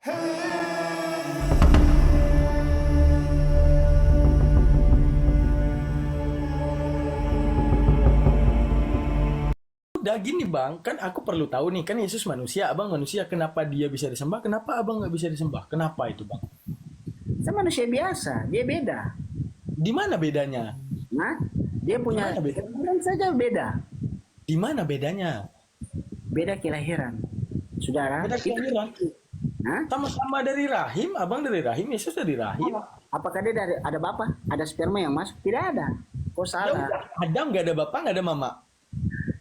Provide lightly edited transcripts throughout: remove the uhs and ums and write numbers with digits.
Udah gini bang, kan aku perlu tahu nih, kan Yesus manusia, abang manusia, kenapa dia bisa disembah, kenapa abang nggak bisa disembah, kenapa itu bang? Saya manusia biasa, dia beda. Di mana bedanya? Nah, dia Di punya mana beda? kelahiran saja beda. Di mana bedanya? Beda kelahiran. Saudara, Beda kelahiran. Hah? Sama-sama dari rahim, abang dari rahim, Yesus dari rahim. Apakah dia ada bapak? Ada sperma yang masuk? Tidak ada. Kok Ya salah? udah, Adam nggak ada bapak, nggak ada mama.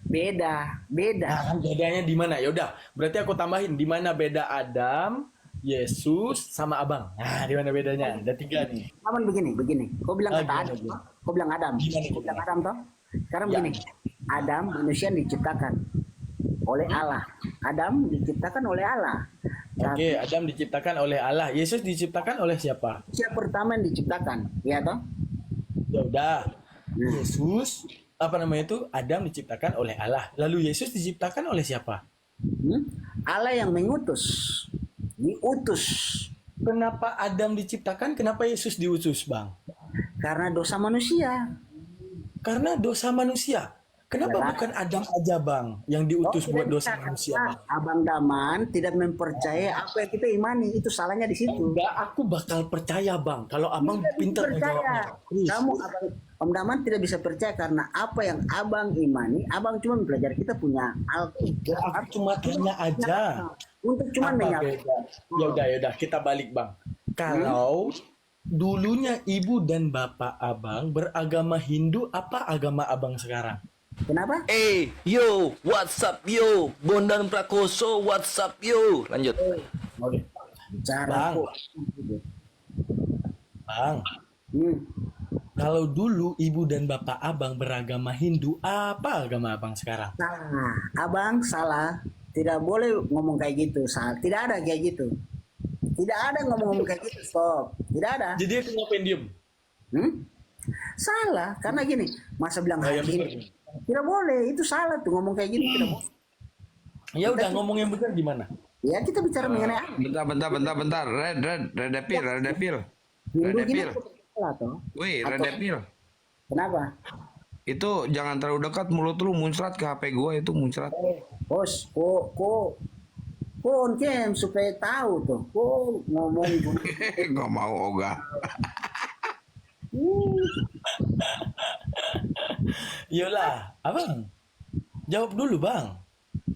Beda. Nah, bedanya di mana? Ya udah, berarti aku tambahin di mana beda Adam, Yesus sama abang. Nah, di mana bedanya? Ada tiga nih. Namun begini. Kau bilang kata Gimana, Adam, gimana? kau bilang Adam. Gimana, Kau bilang gimana? Adam toh? Sekarang Ya. begini. Adam manusia yang diciptakan oleh Allah. Adam diciptakan oleh Allah. Oke, Tapi Adam diciptakan oleh Allah. Yesus diciptakan oleh siapa? manusia pertama yang diciptakan, ya toh? Ya udah. Nah, Yesus apa namanya itu? Adam diciptakan oleh Allah. Lalu Yesus diciptakan oleh siapa? Allah yang mengutus, diutus Kenapa Adam diciptakan? Kenapa Yesus diutus, Bang? karena dosa manusia. Karena dosa manusia. Kenapa Ya. bukan Adam aja, Bang, yang diutus buat Tidak dosa bisa, manusia, karena Bang? Abang Daman tidak mempercaya apa yang kita imani. Itu salahnya di situ. Enggak, aku bakal percaya, Bang. Kalau Abang Tidak bisa pintar percaya. menjawabnya. Please. Kamu Om Daman tidak bisa percaya karena apa yang Abang imani. Abang cuma mempelajari, kita punya Ya, aku cuma tanya aja. untuk cuma Apa menyatakan. beda? Ya udah, kita balik, Bang. Kalau dulunya ibu dan bapak Abang beragama Hindu, apa agama Abang sekarang? Kenapa? Yo, what's up yo? Bondan Prakoso, what's up yo? Lanjut. Oke. Bicara Bang. kok. Bang, Hmm. kalau dulu ibu dan bapak Abang beragama Hindu, apa agama Abang sekarang? Salah, Abang salah. Tidak boleh ngomong kayak gitu. Salah. Tidak ada kayak gitu. Tidak ada ngomong-ngomong kayak gitu. Stop. Tidak ada. Jadi aku ngapain diem? Salah. Karena gini, masa bilang Oh, yang hari bener. ini. Tidak boleh. Itu salah tuh ngomong kayak gitu. Tidak boleh. Ya udah, ngomong yang benar gimana? Ya kita bicara mengenai Bentar. Redepil. Hindu gini. Redepil. Salah toh. Wih, Atau- Redepil. Kenapa? Itu jangan terlalu dekat, mulut lu muncrat ke HP gua, itu muncrat. Bos, kok on cam supaya tahu tuh. Kok ngomong dulu. Nggak mau ogah. Iyalah, Abang. Jawab dulu, Bang.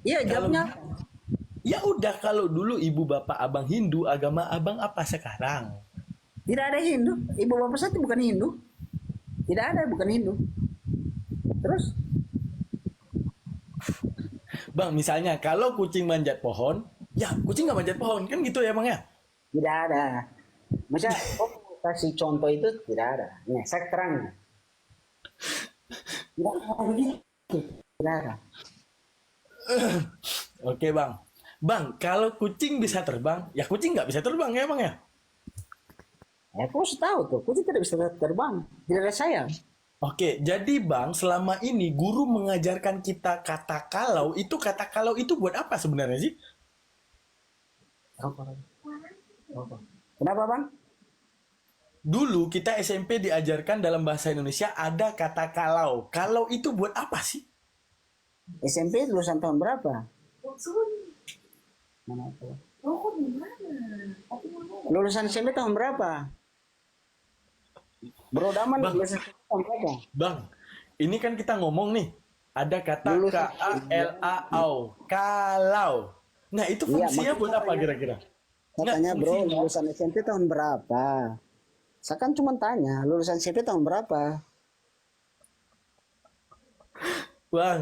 Iya, Kalau jawabnya. Ya udah, kalau dulu ibu bapak Abang Hindu, agama Abang apa sekarang? Tidak ada Hindu. Ibu bapak saya itu bukan Hindu. Tidak ada, bukan Hindu. Terus? Bang, misalnya kalau kucing manjat pohon, ya kucing nggak manjat pohon, kan gitu ya Bang ya? Tidak ada. Masa kok kasih contoh itu tidak ada. Nih, saya terang. Tidak ada begitu. Tidak ada. Oke Bang. Bang, kalau kucing bisa terbang, ya kucing nggak bisa terbang ya Bang ya? Ya, kau harus tahu tuh. Kucing tidak bisa terbang. Tidak ada sayap. Oke, jadi Bang, selama ini guru mengajarkan kita kata kalau itu buat apa sebenarnya sih? Kenapa, Bang? Dulu kita SMP diajarkan dalam bahasa Indonesia ada kata kalau. Kalau itu buat apa sih? SMP lulusan tahun berapa? Lulusan SMP tahun berapa? Bro Daman Bang. lulusan SMP tahun berapa? Bang, ini kan kita ngomong nih, ada kata Dulu- KALAO, kalau. Nah, itu Iya, fungsinya maksudnya buat apa tanya. kira-kira? Saya Nggak, tanya bro, fungsinya. lulusan SMP tahun berapa? Saya kan cuma tanya, lulusan SMP tahun berapa? Bang,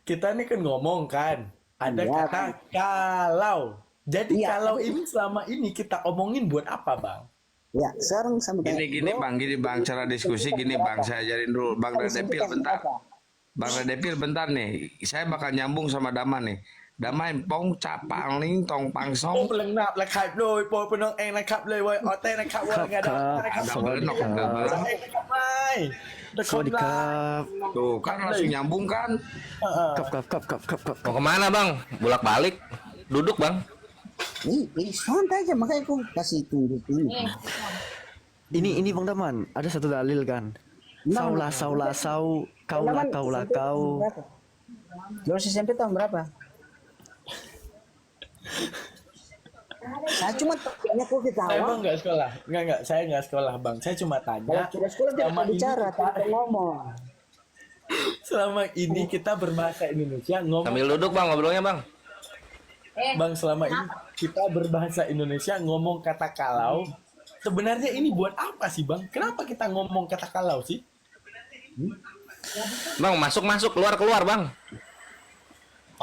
kita nih kan ngomong kan, ada Iya, kata kalau. Jadi Iya. kalau ini selama ini kita omongin buat apa, Bang? Ya, sekarang sama tanya. Gini bang, cara diskusi gini bang, saya ajarin dulu. Bang Redepil bentar. Bang Redepil bentar nih, saya bakal nyambung sama Daman nih. Daman pong capang ling tong pang โอ้ song. พลังหนับและขับโดยโปรเป็นน้องเองนะครับเลยเว้ยออเต้นะครับว่าไงดอกนะครับ Ada berenok, ada berenok. เองนะครับไม่ สวัสดีครับ Tuh kan langsung nyambung kan? ครับ Mau kemana bang? Bolak balik. Duduk bang. santai aja, makanya aku kasih tunjuk ini. Ini Bang Daman, ada satu dalil kan. Saulah saulah sau, kaulah kaulah kau. Jonas SMP tahun berapa? Saya cuma tanya kok Saya ketawa. bang nggak sekolah, nggak, saya nggak sekolah bang. Saya cuma tanya. Kalau tidak sekolah tidak selama akan bicara, ini kita- tidak ngomong. Selama ini kita berbahasa Indonesia ngomong. Sambil duduk bang, ngobrolnya bang. Bang, selama ini kita berbahasa Indonesia ngomong kata kalau. Sebenarnya ini buat apa sih bang? Kenapa kita ngomong kata kalau sih? Bang, masuk, keluar bang.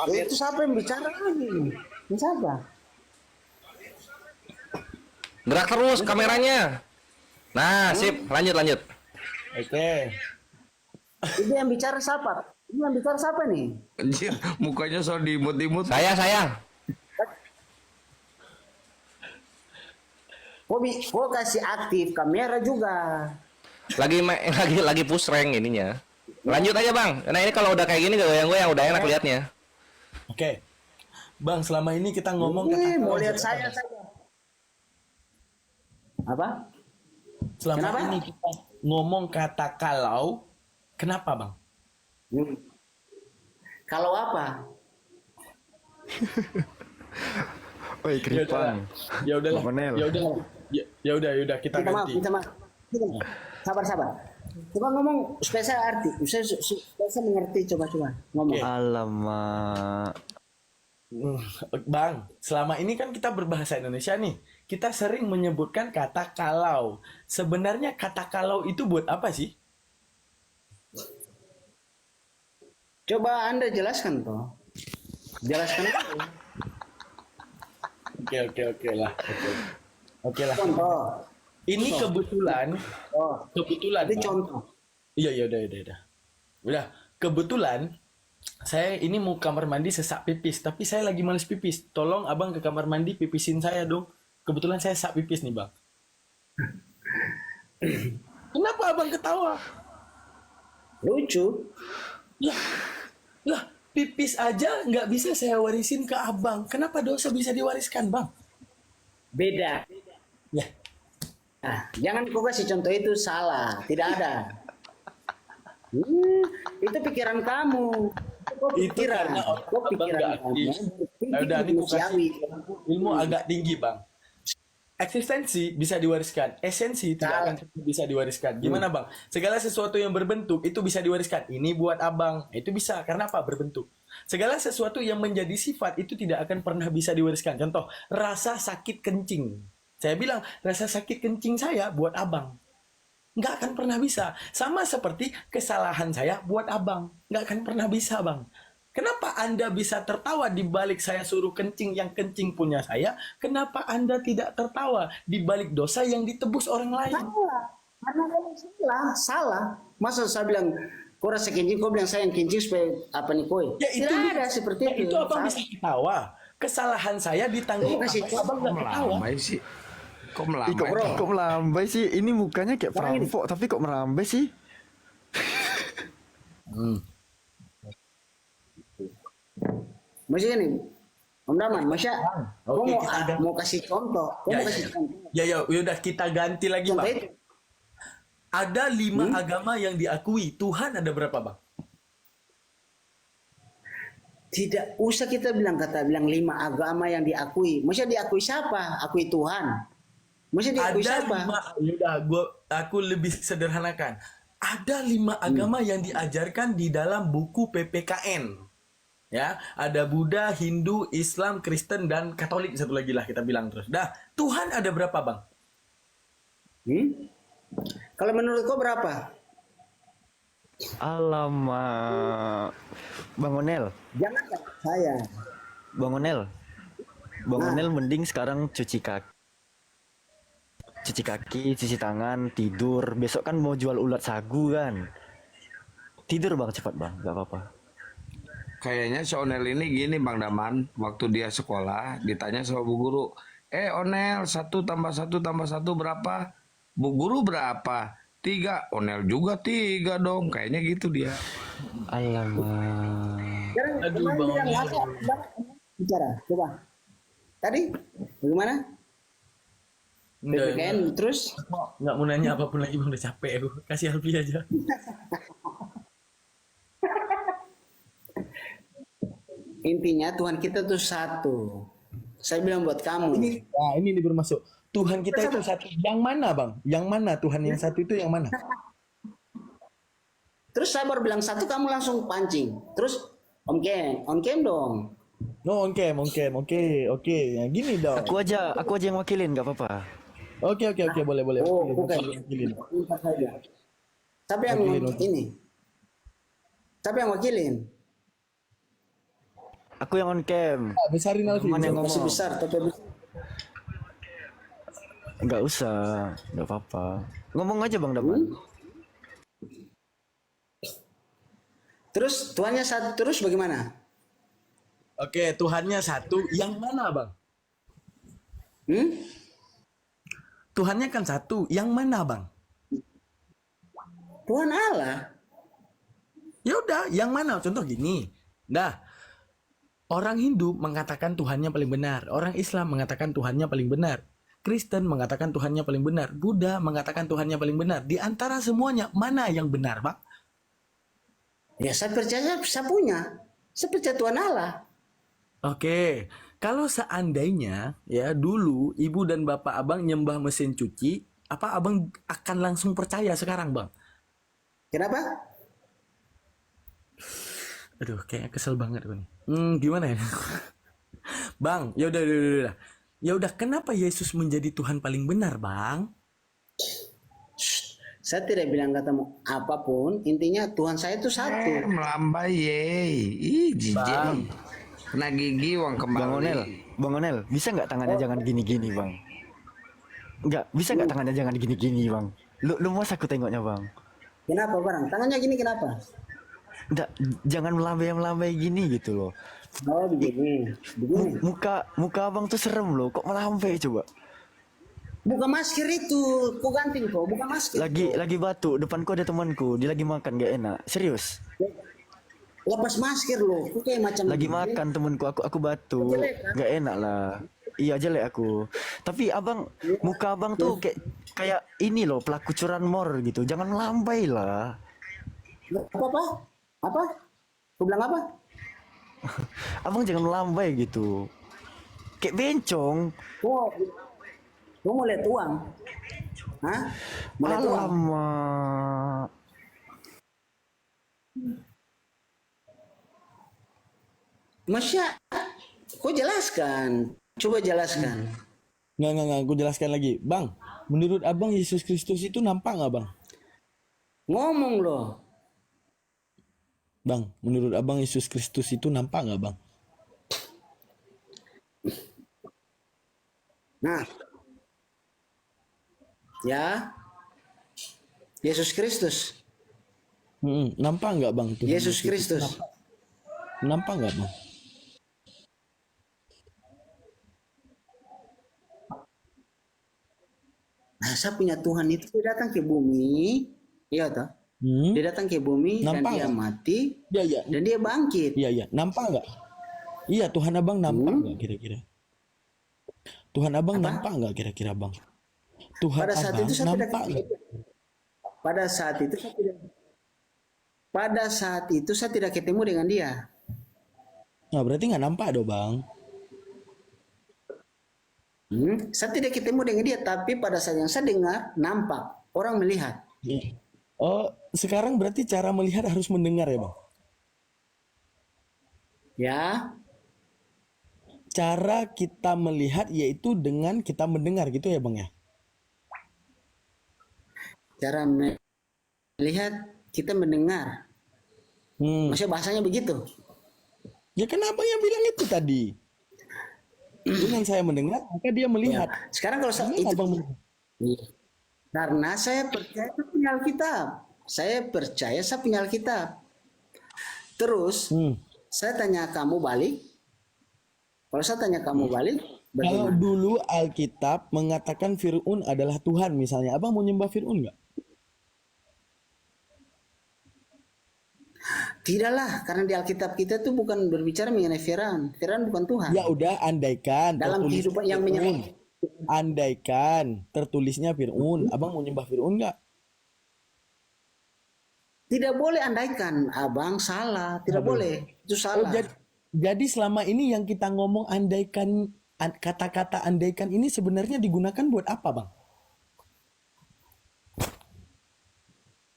Itu siapa yang bicara lagi? Ini siapa? Gerak terus kameranya. Nah, sip, lanjut. Oke. Ini yang bicara siapa? Ini yang bicara siapa nih? Anjir, mukanya so diimut-imut. Saya. Kok kasih aktif kamera juga? Lagi push rank ininya. Lanjut aja bang. Nah ini kalau udah kayak gini goyang-goyang udah enak liatnya. Oke. Bang, selama ini kita ngomong kata Mau kalau. lihat saya saja. Apa? Selama Kenapa? ini kita ngomong kata kalau. Kenapa bang? Kalau apa? Oi, keripang. Ya udahlah. Bang Onel. Ya udah kita Minta maaf, ganti. minta maaf. Sabar. Coba ngomong supaya saya arti, supaya saya mengerti. Coba ngomong. Oke. Alamak. Bang, selama ini kan kita berbahasa Indonesia nih. Kita sering menyebutkan kata kalau. Sebenarnya kata kalau itu buat apa sih? Coba Anda jelaskan toh. Jelaskan aja. Oke lah. Oke lah. Contoh. Ini kebetulan, Itu Bang. contoh. Iya, udah. Udah, kebetulan saya ini mau kamar mandi sesak pipis, tapi saya lagi males pipis. Tolong abang ke kamar mandi pipisin saya dong. Kebetulan saya sesak pipis nih bang. Kenapa abang ketawa? Lucu. Lah, pipis aja nggak bisa saya warisin ke abang. Kenapa dosa bisa diwariskan bang? Beda. Ya, Jangan kau kasih contoh itu salah. Tidak ada. Itu pikiran kamu. Kau itu pikiran. karena otak Kau abang pikiran nggak kamu. aktif. Ya udah, ini aku kasih Manusiawi. ilmu agak tinggi bang. Eksistensi bisa diwariskan, esensi tidak akan bisa diwariskan. Gimana bang? Segala sesuatu yang berbentuk itu bisa diwariskan. Ini buat abang, itu bisa. Karena apa? Berbentuk. Segala sesuatu yang menjadi sifat itu tidak akan pernah bisa diwariskan. Contoh, rasa sakit kencing. Saya bilang, rasa sakit kencing saya buat abang. Nggak akan pernah bisa. Sama seperti kesalahan saya buat abang. Nggak akan pernah bisa bang. Kenapa Anda bisa tertawa di balik saya suruh kencing yang kencing punya saya? Kenapa Anda tidak tertawa di balik dosa yang ditebus orang lain? Salah. Karena kamu salah. Masa saya bilang kau rasa kencing, kau bilang saya yang kencing supaya apa nih koi? Ya itu Tidak ada seperti itu. Itu abang bisa ketawa. Kesalahan saya ditanggung Kasih apa? Abang nggak ketawa. Melambai sih. Kok Ih, melambai? kok melambai sih? Ini mukanya kayak perampok, tapi kok melambai sih? Maksudnya nih, Om Daman, Masya, kau Oke, kita ganti. mau kasih contoh, kau mau kasih contoh. Ya, udah kita ganti lagi Contoh bang. itu. Ada 5 agama yang diakui. Tuhan ada berapa bang? Tidak usah kita bilang 5 agama yang diakui. Maksudnya diakui siapa? Akui Tuhan. Maksudnya diakui Ada siapa? 5. Yaudah, aku lebih sederhanakan. Ada 5 agama yang diajarkan di dalam buku PPKN. Ya, ada Buddha, Hindu, Islam, Kristen, dan Katolik. Satu lagi lah kita bilang terus. Dah, Tuhan ada berapa bang? Kalau menurut kau berapa? Alamak. Bang Onel, Jangan saya. Bang Onel. Bang Onel mending sekarang cuci kaki. Cuci kaki, cuci tangan, tidur. Besok kan mau jual ulat sagu kan. Tidur bang, cepat bang, gak apa-apa. Kayaknya si Onel ini gini Bang Daman, waktu dia sekolah ditanya sama bu guru, Onel 1 tambah 1 tambah 1 berapa? Bu guru berapa? 3. Onel juga 3 dong, kayaknya gitu dia. Alamak. Sekarang Aduh, kemarin Bang bilang Onel. apa? Bicara, coba. Tadi bagaimana? Enggak, PPKN terus? nggak mau nanya apapun lagi bang, udah capek aku. Kasih Alfi aja. Intinya Tuhan kita tuh satu. Saya bilang buat kamu. Nah, ini nih bermasuk. Tuhan kita itu satu. Yang mana bang? Yang mana Tuhan yang satu itu yang mana? Terus saya baru bilang satu, kamu langsung pancing. Terus on cam dong. No, oke. Ya, gini dong. Aku aja yang wakilin, nggak apa-apa. Oke, boleh. Oh, Oke, oke. wakilin. Minta saja. Siapa yang Wakilin. ini? Siapa yang wakilin? Aku yang on cam. Ah, besarin Alfi. Mana yang Masih ngomong? besar, tapi besar. Nggak usah, nggak apa-apa. Ngomong aja Bang Daman. Terus tuannya satu, terus bagaimana? Oke, Tuhannya satu. Yang mana bang? Hmm? Tuhannya kan satu. Yang mana bang? Tuhan Allah. Ya udah, yang mana? Contoh gini. Nah, orang Hindu mengatakan Tuhannya paling benar. Orang Islam mengatakan Tuhannya paling benar. Kristen mengatakan Tuhannya paling benar. Buddha mengatakan Tuhannya paling benar. Di antara semuanya, mana yang benar, Bang? Ya saya percaya, saya punya. Saya percaya Tuhan Allah. Oke, kalau seandainya ya dulu ibu dan bapak abang nyembah mesin cuci, apa abang akan langsung percaya sekarang, Bang? Kenapa? Aduh, kayaknya kesel banget gue nih. Gimana ya? Bang, ya udah. Ya udah, kenapa Yesus menjadi Tuhan paling benar, Bang? Saya tidak bilang katamu apapun. Intinya Tuhan saya itu satu. Melambai ye. Ih, Bang. jijik. Kena gigi uang Bang kembali. Onel, bisa nggak tangannya jangan gini-gini Bang? Nggak, bisa nggak tangannya jangan gini-gini Bang? Lu mau aku tengoknya Bang? Kenapa barang? Tangannya gini kenapa? Nggak, jangan melambai-melambai gini gitu loh. Oh begini. Begini. Muka abang tuh serem loh, kok melambai coba? Buka masker itu. Kau ganti kok. Buka masker. Lagi batuk, depanku ada temanku, dia lagi makan gak enak. Serius. Lepas masker loh. Kau kayak macam Lagi begini. makan temanku, aku batuk, gak enak lah. Iya jelek aku. Tapi muka abang tuh kayak ini loh pelaku curanmor gitu. Jangan melambai lah. Apa? Apa? Kau bilang apa? Abang jangan melambai gitu. Kayak bencong. Kau mau lihat uang? Hah? Mau lihat uang? Alamak. Masya, kau jelaskan. Coba jelaskan. Nggak, aku jelaskan lagi. Bang, menurut abang Yesus Kristus itu nampak nggak, Bang? Ngomong loh. Bang, menurut abang Yesus Kristus itu nampak nggak, Bang? Nah. Ya. Yesus Kristus. Nampak nggak, Bang? Tuhan Yesus itu Kristus. nampak nggak, Bang? Nah, saya punya Tuhan itu dia datang ke bumi, iya toh? Dia datang ke bumi Nampak dan dia nggak? mati Iya. dan dia bangkit. Iya. Nampak nggak? Iya, Tuhan abang nampak nggak kira-kira? Tuhan abang nampak nggak kira-kira, Bang? Tuhan Pada saat abang itu saya tidak nampak nggak? pada saat itu saya tidak pada saat itu saya tidak ketemu dengan dia. Nah, berarti nggak nampak dong, Bang. Saya tidak ketemu dengan dia, tapi pada saat yang saya dengar nampak orang melihat. Iya. Oh, sekarang berarti cara melihat harus mendengar ya, Bang? Ya, Cara kita melihat yaitu dengan kita mendengar gitu ya, Bang ya? cara melihat kita mendengar. Maksudnya bahasanya begitu. Ya kan abang yang bilang itu tadi. Dengan saya mendengar, maka dia melihat. Sekarang kalau saya Gimana itu abang melihat? karena saya percaya saya punya Alkitab. Saya percaya saya punya Alkitab. Terus saya tanya kamu balik. Kalau saya tanya kamu balik, Kalau bagaimana? dulu Alkitab mengatakan Fir'aun adalah Tuhan misalnya, abang mau nyembah Fir'aun nggak? Tidaklah, karena di Alkitab kita tuh bukan berbicara mengenai Firaun. Firaun bukan Tuhan. Ya udah, andaikan Dalam tertulis kehidupan yang Fir'aun. menyerang. Andaikan tertulisnya Fir'aun, abang mau nyembah Fir'aun nggak? Tidak boleh andaikan, abang salah. Tidak boleh, itu Oh, salah. jadi selama ini yang kita ngomong andaikan, kata-kata andaikan ini sebenarnya digunakan buat apa, Bang?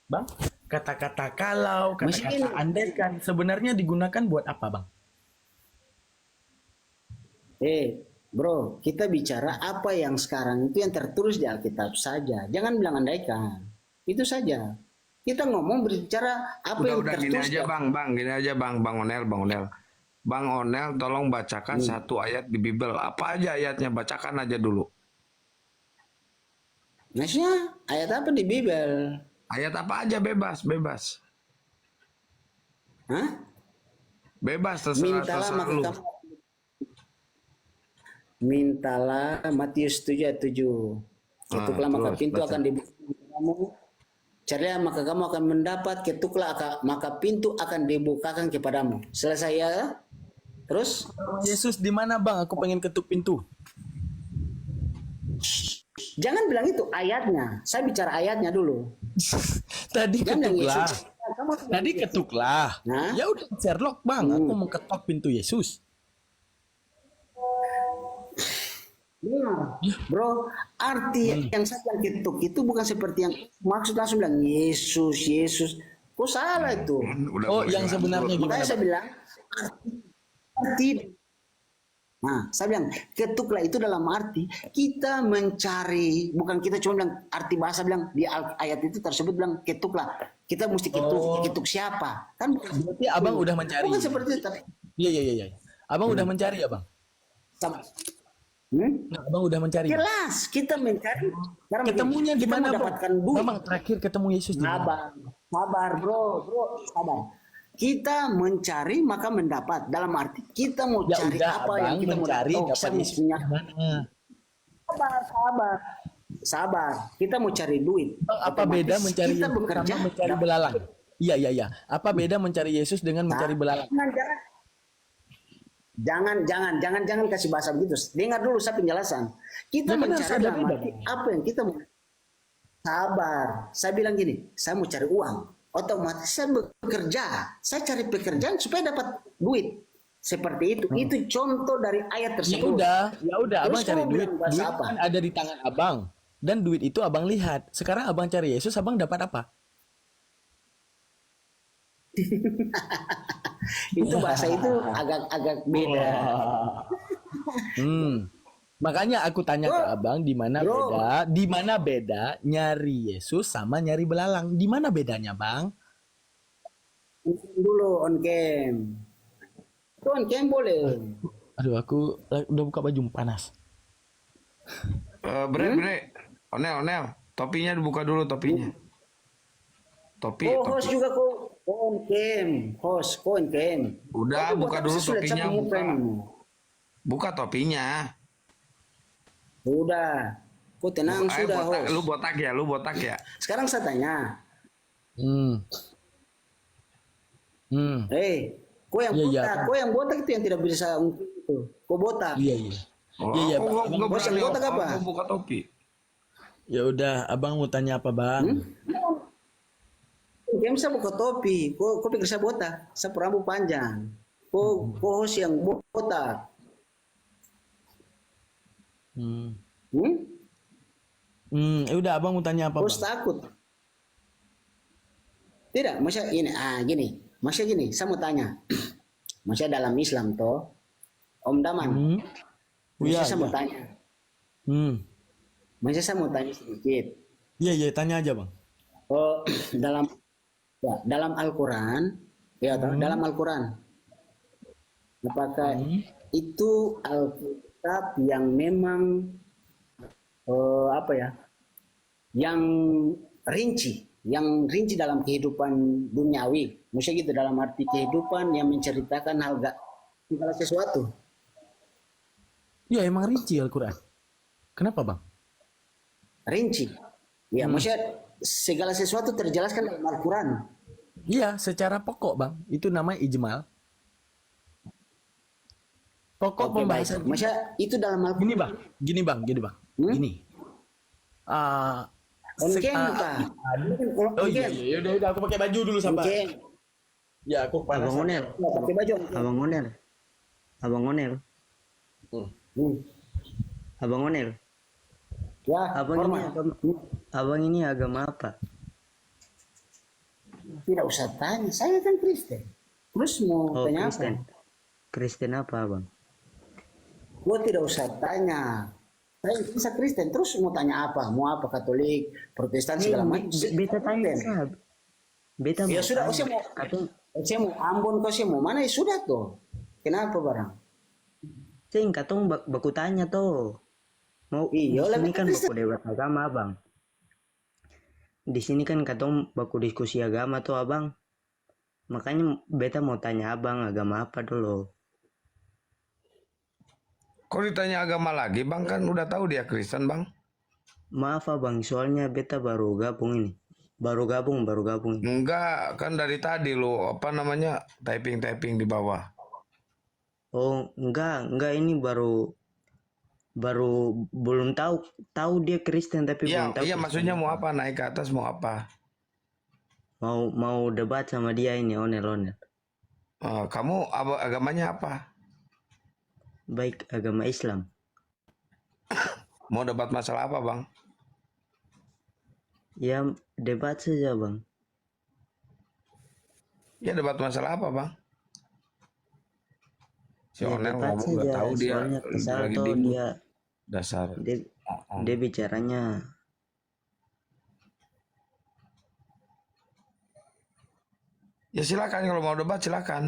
Bang, kata-kata kalau, kata-kata Mungkin- andaikan sebenarnya digunakan buat apa, Bang? Bro, kita bicara apa yang sekarang itu yang tertulis di Alkitab saja. Jangan bilang andaikan. Itu saja. Kita ngomong berbicara apa yang Udah gini tertulis. aja bang, gini aja bang Onel, Bang Onel, tolong bacakan satu ayat di Bible. Apa aja ayatnya? Bacakan aja dulu. Maksudnya ayat apa di Bible? Ayat apa aja bebas. Hah? Bebas terserah Mintalah maka lu. kamu mintalah Matius 7 ayat 7. Ketuklah maka terus, pintu baca. akan dibuka kamu. Carilah maka kamu akan mendapat. Ketuklah maka pintu akan dibukakan kepadamu. Selesai ya? Terus? Yesus di mana, Bang? Aku pengen ketuk pintu. Jangan bilang itu ayatnya. Saya bicara ayatnya dulu. Tadi Jangan bilang ketuklah. Yesus. Kamu harus bilang Tadi Yesus. ketuklah. Nah? Ya udah Sherlock, Bang. Aku mau ketok pintu Yesus. Benar. Bro, arti yang saya bilang ketuk itu bukan seperti yang maksud langsung bilang Yesus. Kok salah itu? Udah Oh, mulai yang ngantuk. sebenarnya gimana, Makanya saya Bang? bilang arti. Nah, saya bilang ketuklah itu dalam arti kita mencari, bukan kita cuma bilang arti bahasa bilang di ayat itu tersebut bilang ketuklah. Kita mesti ketuk siapa? Kan bukan, Berarti abang udah mencari. bukan seperti itu. Tapi, Iya. Abang udah mencari ya, Bang? sama. Nah, abang udah mencari. Jelas kita mencari. Sekarang Ketemunya begini, di kita mana, mau Bang? dapatkan duit. Bang, terakhir ketemu Yesus di mana? Sabar bro, sabar. Kita mencari maka mendapat. Dalam arti kita mau Ya cari udah, apa yang abang kita mau mencari dapat. dapat Saya Yesus punya. di mana? Sabar. Kita mau cari duit. Bang, apa Otomatis beda mencari kita Yesus bekerja sama mencari dapat- belalang? Iya. Apa beda mencari Yesus dengan mencari belalang? Jangan kasih bahasa begitu. Dengar dulu saya penjelasan. Kita Ya benar, mencari ada dalam beda, arti Bang. apa yang kita mau. Sabar. Saya bilang gini, saya mau cari uang. Otomatis saya bekerja. Saya cari pekerjaan supaya dapat duit. Seperti itu. Itu contoh dari ayat Ya tersebut. udah, abang Terus cari kamu duit. bilang bahasa Duit apa? kan ada di tangan abang. Dan duit itu abang lihat. Sekarang abang cari Yesus, abang dapat apa? Itu bahasa itu agak beda. Makanya aku tanya ke abang di mana Bro. beda nyari Yesus sama nyari belalang. Di mana bedanya, Bang? Dulu on cam. Itu on cam boleh. Aduh, aku udah buka baju panas. Bre. Onel. Topinya dibuka dulu topinya. Topi. Host juga kok on cam. Host kok on cam. Udah, Tapi buka buat apa dulu sih sudah topinya, capek buka. ini? Buka topinya. Sudah. Kok tenang Ayo, sudah botak. host. Lu botak ya. Sekarang saya tanya. Kok yang Iya, botak? Kok yang botak itu yang tidak bisa ungkit itu? Kok botak? Iya. Iya, aku Bang. nggak Bos yang berani, botak apa? aku buka topi. Ya udah, abang mau tanya apa, Bang? Dia bisa buka topi. Kok pikir saya botak? Saya rambut panjang. Kok host yang botak? Ya udah, abang mau tanya apa, Host Bang? takut. Tidak, maksudnya ini, gini. Maksudnya gini, saya mau tanya. Maksudnya dalam Islam toh, Om Daman. Maksudnya Iya, saya mau tanya. Maksudnya saya mau tanya sedikit. Iya, tanya aja, Bang. Oh, dalam Al-Quran, ya toh, dalam Al-Quran. Apakah itu Alkitab yang memang apa ya? Yang rinci dalam kehidupan duniawi. Maksudnya gitu dalam arti kehidupan yang menceritakan hal segala sesuatu. Ya, emang rinci Al-Quran. Kenapa, Bang? Rinci. Ya, maksudnya segala sesuatu terjelaskan dalam Al-Quran. Iya, secara pokok bang, itu namanya ijmal. Pokok Oke, baik. pembahasan. Masa itu dalam hal Gini bang, gini bang, Hmm? gini. Ah, se- Mungkin ah, Pak. oh iya, iya, udah, aku pakai baju dulu sabar. Mungkin. Ya, aku panas. Abang Onel, Pakai baju. Abang Onel, Abang Onel, Hmm. Abang Onel. Ya, hormat. Abang ini agama apa? Tidak usah tanya, saya kan Kristen. Terus mau Oh, tanya Kristen. apa? Kristen apa, Abang? Gua tidak usah tanya. Saya bisa Kristen, terus mau tanya apa? Mau apa? Katolik, Protestan segala macam. Beta tanya, Sab. Beta Ya mau sudah, tanya. saya mau Ambon, kau saya mau mana? Ya sudah tuh. Kenapa barang? Katong baku tanya tuh. Mau Iya, di sini lebih kan Kristen. baku debat agama, Abang. Di sini kan katong baku diskusi agama tuh, Abang. Makanya beta mau tanya Abang agama apa dulu. Kok ditanya agama lagi bang, kan udah tahu dia Kristen bang. Maaf, Abang, soalnya beta baru gabung ini. Baru gabung. Enggak, kan dari tadi lo apa namanya typing di bawah. Oh, enggak ini baru belum tahu dia Kristen tapi Iya, belum tahu. iya Kristen. maksudnya mau apa, naik ke atas mau apa? Mau debat sama dia ini Onel. Kamu agamanya apa? Baik, agama Islam. Mau debat masalah apa bang? Ya, debat saja, Bang. Ya debat masalah apa bang? Si Ya, Onel debat ngomong nggak saja. tahu dia Soalnya kesal lagi tuh diem. dia Dasar. dia bicaranya. Ya silakan kalau mau debat silakan.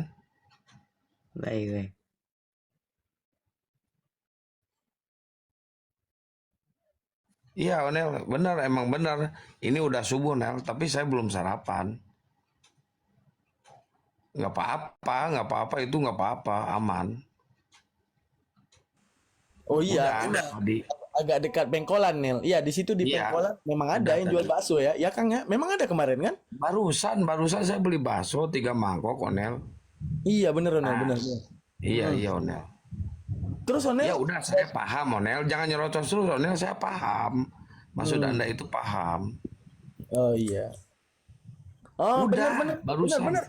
Baik. Iya Onel, benar emang benar. Ini udah subuh Nel, tapi saya belum sarapan. Nggak apa-apa itu nggak apa-apa, aman. Oh iya, Udah, tadi. agak dekat Bengkolan Nel. Iya, di situ di Iya. Bengkolan memang ada Udah yang jual tadi. bakso ya. Ya Kang ya, memang ada kemarin kan? Barusan saya beli bakso 3 mangkok Onel. Iya bener Onel, Ah. bener. Iya Onel. Terus Onel, Ya udah saya paham Onel, jangan nyerocos terus Onel, saya paham. Maksud Anda itu paham. oh iya. Oh Udah, benar, barusan. benar.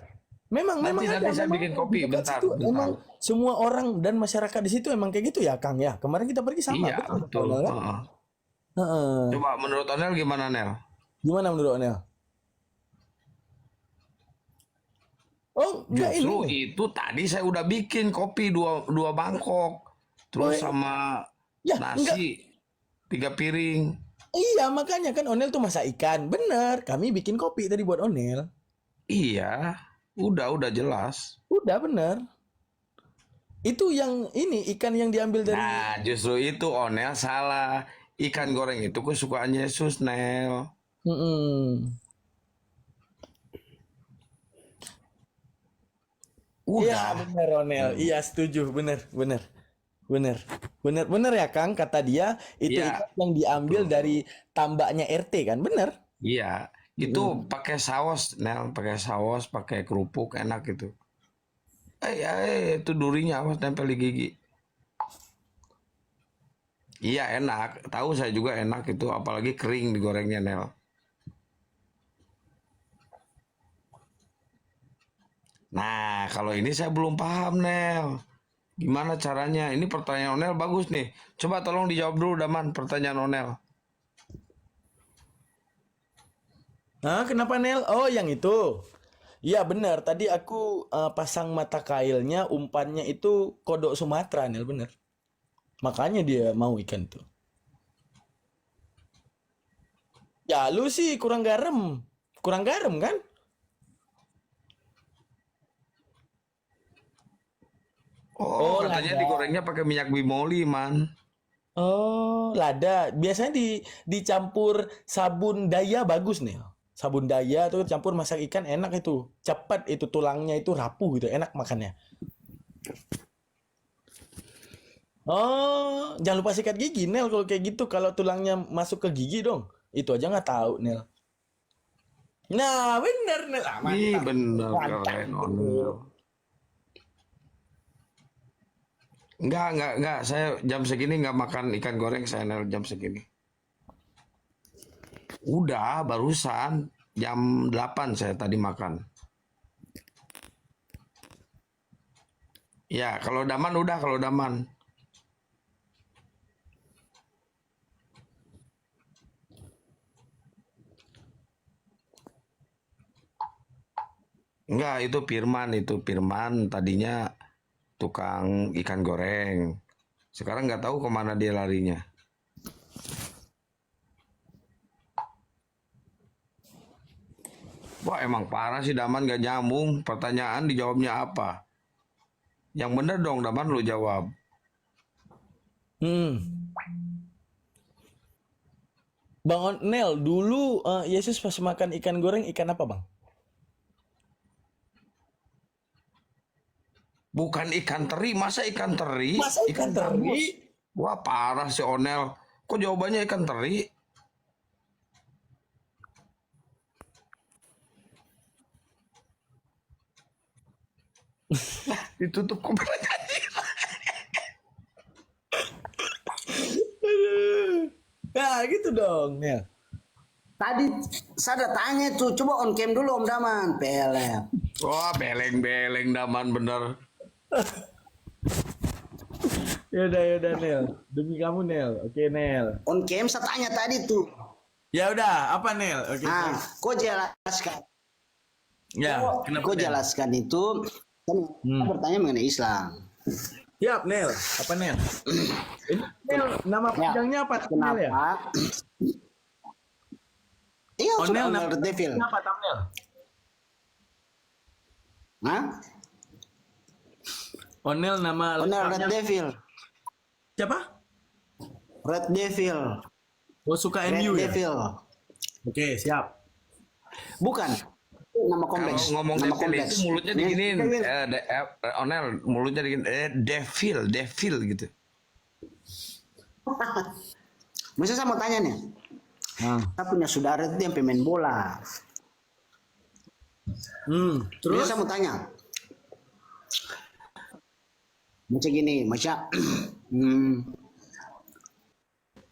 Memang Nanti ada. saya memang bikin ada. kopi, Di dekat bentar, situ bentar. Emang semua orang dan masyarakat di situ emang kayak gitu ya Kang ya. Kemarin kita pergi sama. Iya, betul. Onel, kan? Heeh. Heeh. Coba menurut Onel gimana Nel? Gimana menurut Onel? Oh enggak Justru ini. itu tadi saya udah bikin kopi dua mangkok, terus sama Ya, nasi 3 piring. Iya makanya kan Onel tuh masak ikan. Bener, kami bikin kopi tadi buat Onel. Iya, udah jelas. Udah bener. Itu yang ini ikan yang diambil dari. Nah, justru itu Onel salah. Ikan goreng itu kesukaan Yesus, Nel. Mm-mm. Iya Udah. bener Onel. Iya setuju, bener. Bener ya Kang, kata dia itu Iya. ikan yang diambil dari tambaknya RT kan, bener? Iya, itu pakai saus, Nel, pakai saus, pakai kerupuk, enak itu. Itu durinya awas nempel di gigi. Iya enak, tahu saya juga enak itu, apalagi kering digorengnya Nel. Nah, kalau ini saya belum paham Nel. Gimana caranya? Ini pertanyaan Onel bagus nih. Coba tolong dijawab dulu Daman, pertanyaan Onel. Nah, kenapa Nel? Oh, yang itu. Iya bener, tadi aku pasang mata kailnya, umpannya itu kodok Sumatera Nel, bener. Makanya dia mau ikan itu. Ya lu sih kurang garam. Kurang garam kan? Oh, Oh, katanya lada. digorengnya pakai minyak bimoli, man. Oh, lada. Biasanya dicampur sabun daya bagus nih. Sabun daya tuh campur masak ikan enak itu. Cepat itu tulangnya itu rapuh gitu, enak makannya. Oh, jangan lupa sikat gigi, Nel. Kalau kayak gitu, kalau tulangnya masuk ke gigi dong. Itu aja nggak tahu, Nel. Nah, bener Nel. Ah, Ih, mantap. bener Mantap. keren Onel. Enggak. Saya jam segini nggak makan ikan goreng saya Nel, jam segini. Udah, barusan jam 8 saya tadi makan. Ya, kalau Daman udah, kalau Daman. Enggak, itu Firman tadinya tukang ikan goreng. Sekarang nggak tahu kemana dia larinya. Wah, emang parah sih Daman gak nyambung. Pertanyaan dijawabnya apa? Yang bener dong Daman lu jawab. Hmm. Bang Nel, dulu Yesus pas makan ikan goreng ikan apa, Bang? Bukan ikan teri, masa ikan teri? Masa ikan teri? gabus. Wah, parah si Onel. Kok jawabannya ikan teri? Ditutup kok pertanyaan. Ya, gitu dong, Nel. Tadi saya udah tanya tuh, coba on cam dulu Om Daman, PLM. Wah, beleng-beleng Daman bener. Yaudah Nel. Demi kamu Nel. Oke Nel. On cam saya tanya tadi tuh. Ya udah, apa Nel? Oke. Nah, kau jelaskan. Ya, kenapa Kau Nel? jelaskan itu kan kita bertanya mengenai Islam. Siap Nel. Apa Nel? Ini Nel, nama Ya, panjangnya apa Nel ya? Kenapa? Iya, Oh, sudah Nel, Onel nama Red Devil. panjangnya apa Nel? Hah? Onel nama Onel Red lengkapnya Devil. siapa? Red Devil. Oh, suka Red MU ya? Devil. Oke, siap. Bukan. Nama Kalau kompleks. ngomong Nama devil kompleks. itu mulutnya Nih, diginiin. Devil. Onel mulutnya diginiin. Devil gitu. Masa saya mau tanya nih. Saya punya saudara itu yang pemain bola. Terus Terus? saya mau tanya. Macam gini,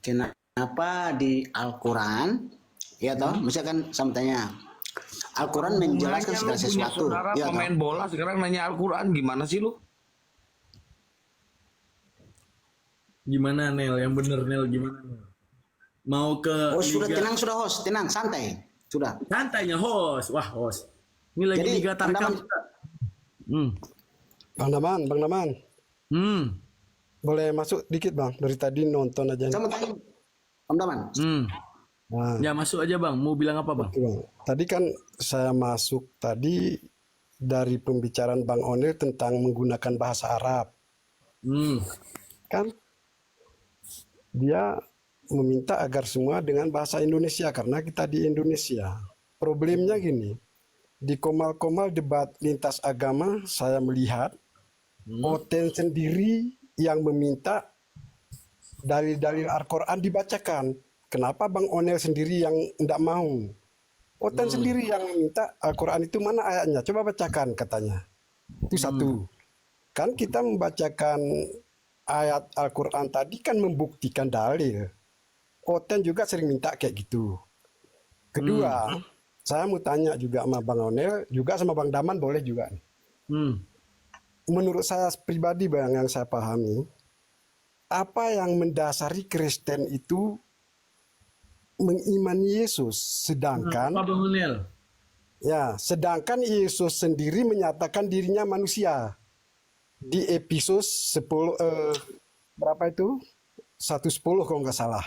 kenapa di Al-Quran, ya toh, misalkan saya mau tanya, Al-Quran menjelaskan Nanya lu segala punya sesuatu, saudara ya toh. pemain bola sekarang nanya Al-Quran gimana sih lu? Gimana Nel? Yang bener Nel gimana Nel? Mau ke Oh sudah Liga tenang, sudah host, tenang, santai, sudah. santainya host. Wah, host. Ini lagi Jadi, Liga Tarkam. Bang Bang Daman, Hmm. boleh masuk dikit Bang? Dari tadi nonton aja. Saya mau tanya, Om Daman, Nah, Ya masuk aja Bang. Mau bilang apa Bang? oke, Bang. Tadi kan saya masuk tadi dari pembicaraan Bang Onel tentang menggunakan bahasa Arab. Kan dia meminta agar semua dengan bahasa Indonesia karena kita di Indonesia. Problemnya gini, di komal-komal debat lintas agama saya melihat Oten sendiri yang meminta dalil-dalil Al-Quran dibacakan. Kenapa Bang Onel sendiri yang tidak mau? Oten sendiri yang meminta Al-Quran itu mana ayatnya? Coba bacakan katanya. Itu satu. Kan kita membacakan ayat Al-Quran tadi kan membuktikan dalil. Oten juga sering minta kayak gitu. Kedua, saya mau tanya juga sama Bang Onel, juga sama Bang Daman boleh juga. Menurut saya pribadi Bang yang saya pahami, apa yang mendasari Kristen itu mengimani Yesus, sedangkan Apa Bang Nel? sedangkan Yesus sendiri menyatakan dirinya manusia. Di episode 10 berapa itu? 110 kalau nggak salah.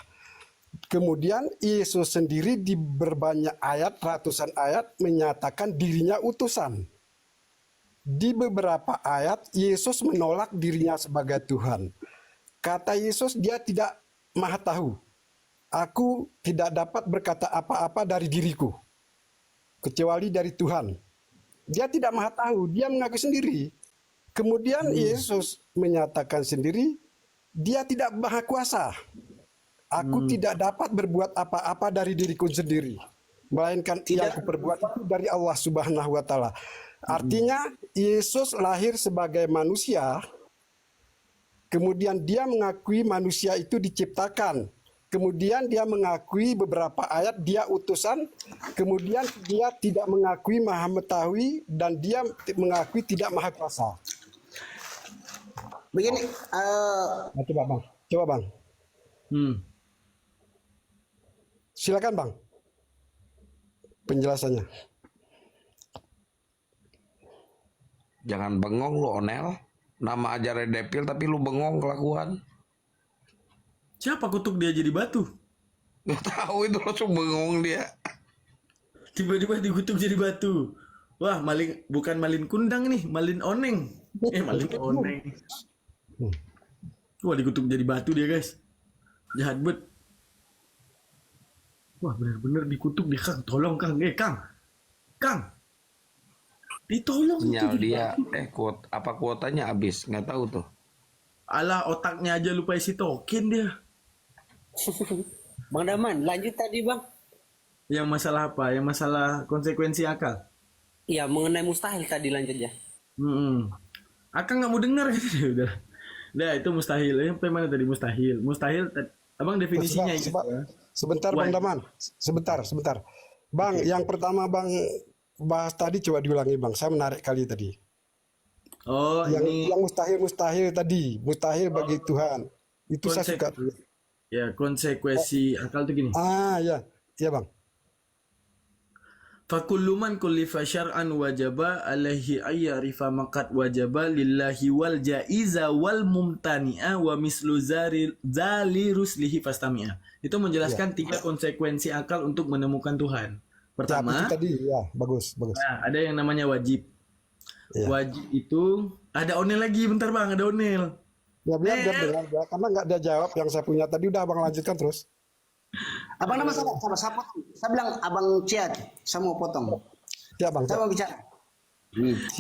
Kemudian Yesus sendiri di berbanyak ayat, ratusan ayat menyatakan dirinya utusan. Di beberapa ayat Yesus menolak dirinya sebagai Tuhan. Kata Yesus dia tidak maha tahu. Aku tidak dapat berkata apa-apa dari diriku kecuali dari Tuhan. Dia tidak maha tahu, dia mengaku sendiri. Kemudian Yesus menyatakan sendiri dia tidak maha kuasa. Aku tidak dapat berbuat apa-apa dari diriku sendiri. melainkan yang kuperbuat itu dari Allah Subhanahu wa taala. Artinya Yesus lahir sebagai manusia, kemudian dia mengakui manusia itu diciptakan. Kemudian dia mengakui beberapa ayat dia utusan, kemudian dia tidak mengakui maha mengetahui dan dia mengakui tidak maha kuasa. Begini, Nah, coba Bang. Coba Bang. Silakan Bang. Penjelasannya. Jangan bengong lu Onel. Nama aja Redepil tapi lu bengong kelakuan. Siapa kutuk dia jadi batu? Gak tahu itu langsung bengong dia. Tiba-tiba dikutuk jadi batu. Wah, maling, bukan malin kundang nih, malin oneng. Malin oneng. Wah, dikutuk jadi batu dia, guys. Jahat bet. Wah, bener-bener dikutuk dia, Kang. Tolong, Kang. Kang. Kang. Ditolong Sinyal itu. dia kuotanya habis, nggak tahu tuh. Alah, otaknya aja lupa isi token dia. Bang Daman, lanjut tadi bang. Yang masalah apa? Yang masalah konsekuensi akal. Ya mengenai mustahil tadi lanjutnya. Akang nggak mau dengar gitu deh, udah. Nah, itu mustahil. Yang mana tadi mustahil? Mustahil, abang definisinya itu. Sebentar Bang Daman. Sebentar. Bang, yang pertama Bang bahas tadi coba diulangi Bang. Saya menarik kali tadi. Oh, ini Yang mustahil tadi, mustahil bagi Tuhan. Itu saya suka. ya konsekuensi akal tuh gini. Ya. Iya Bang. Fakullu man kullifa syar'an wajaba alaihi ayyarifa maqad wajaba lillahi wal jaiza wal mumtani'a wa mislu zali ruslihi fastami'a. Itu menjelaskan 3 konsekuensi akal untuk menemukan Tuhan. Pertama, itu tadi ya, bagus. nah, ada yang namanya wajib. Iya. Wajib itu ada Onel lagi, bentar Bang, ada Onel. Ya biar karena nggak dia jawab yang saya punya tadi, udah Abang lanjutkan terus. abang nama saya saya bilang abang Ciat, saya mau potong. Ya Bang. Saya mau bicara.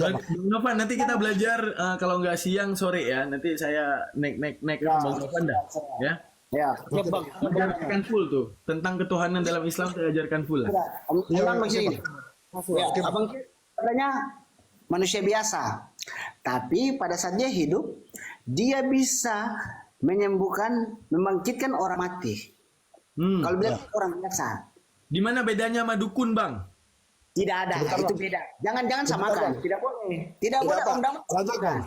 Bang Novan, nanti kita belajar kalau nggak siang sore ya. Nanti saya naik Bang Novan dah. Ya. Ya. Bang, ajarkan full tuh tentang ketuhanan dalam Islam, saya ajarkan full lah. Abang begini. Ya, abang katanya manusia biasa. Tapi pada saat dia hidup, dia bisa menyembuhkan, membangkitkan orang mati. Kalau bilang orang biasa. Di mana bedanya sama dukun, Bang? Tidak ada, itu beda. Jangan samakan. Tidak boleh. Tidak boleh Pak. undang. Lanjut Bang.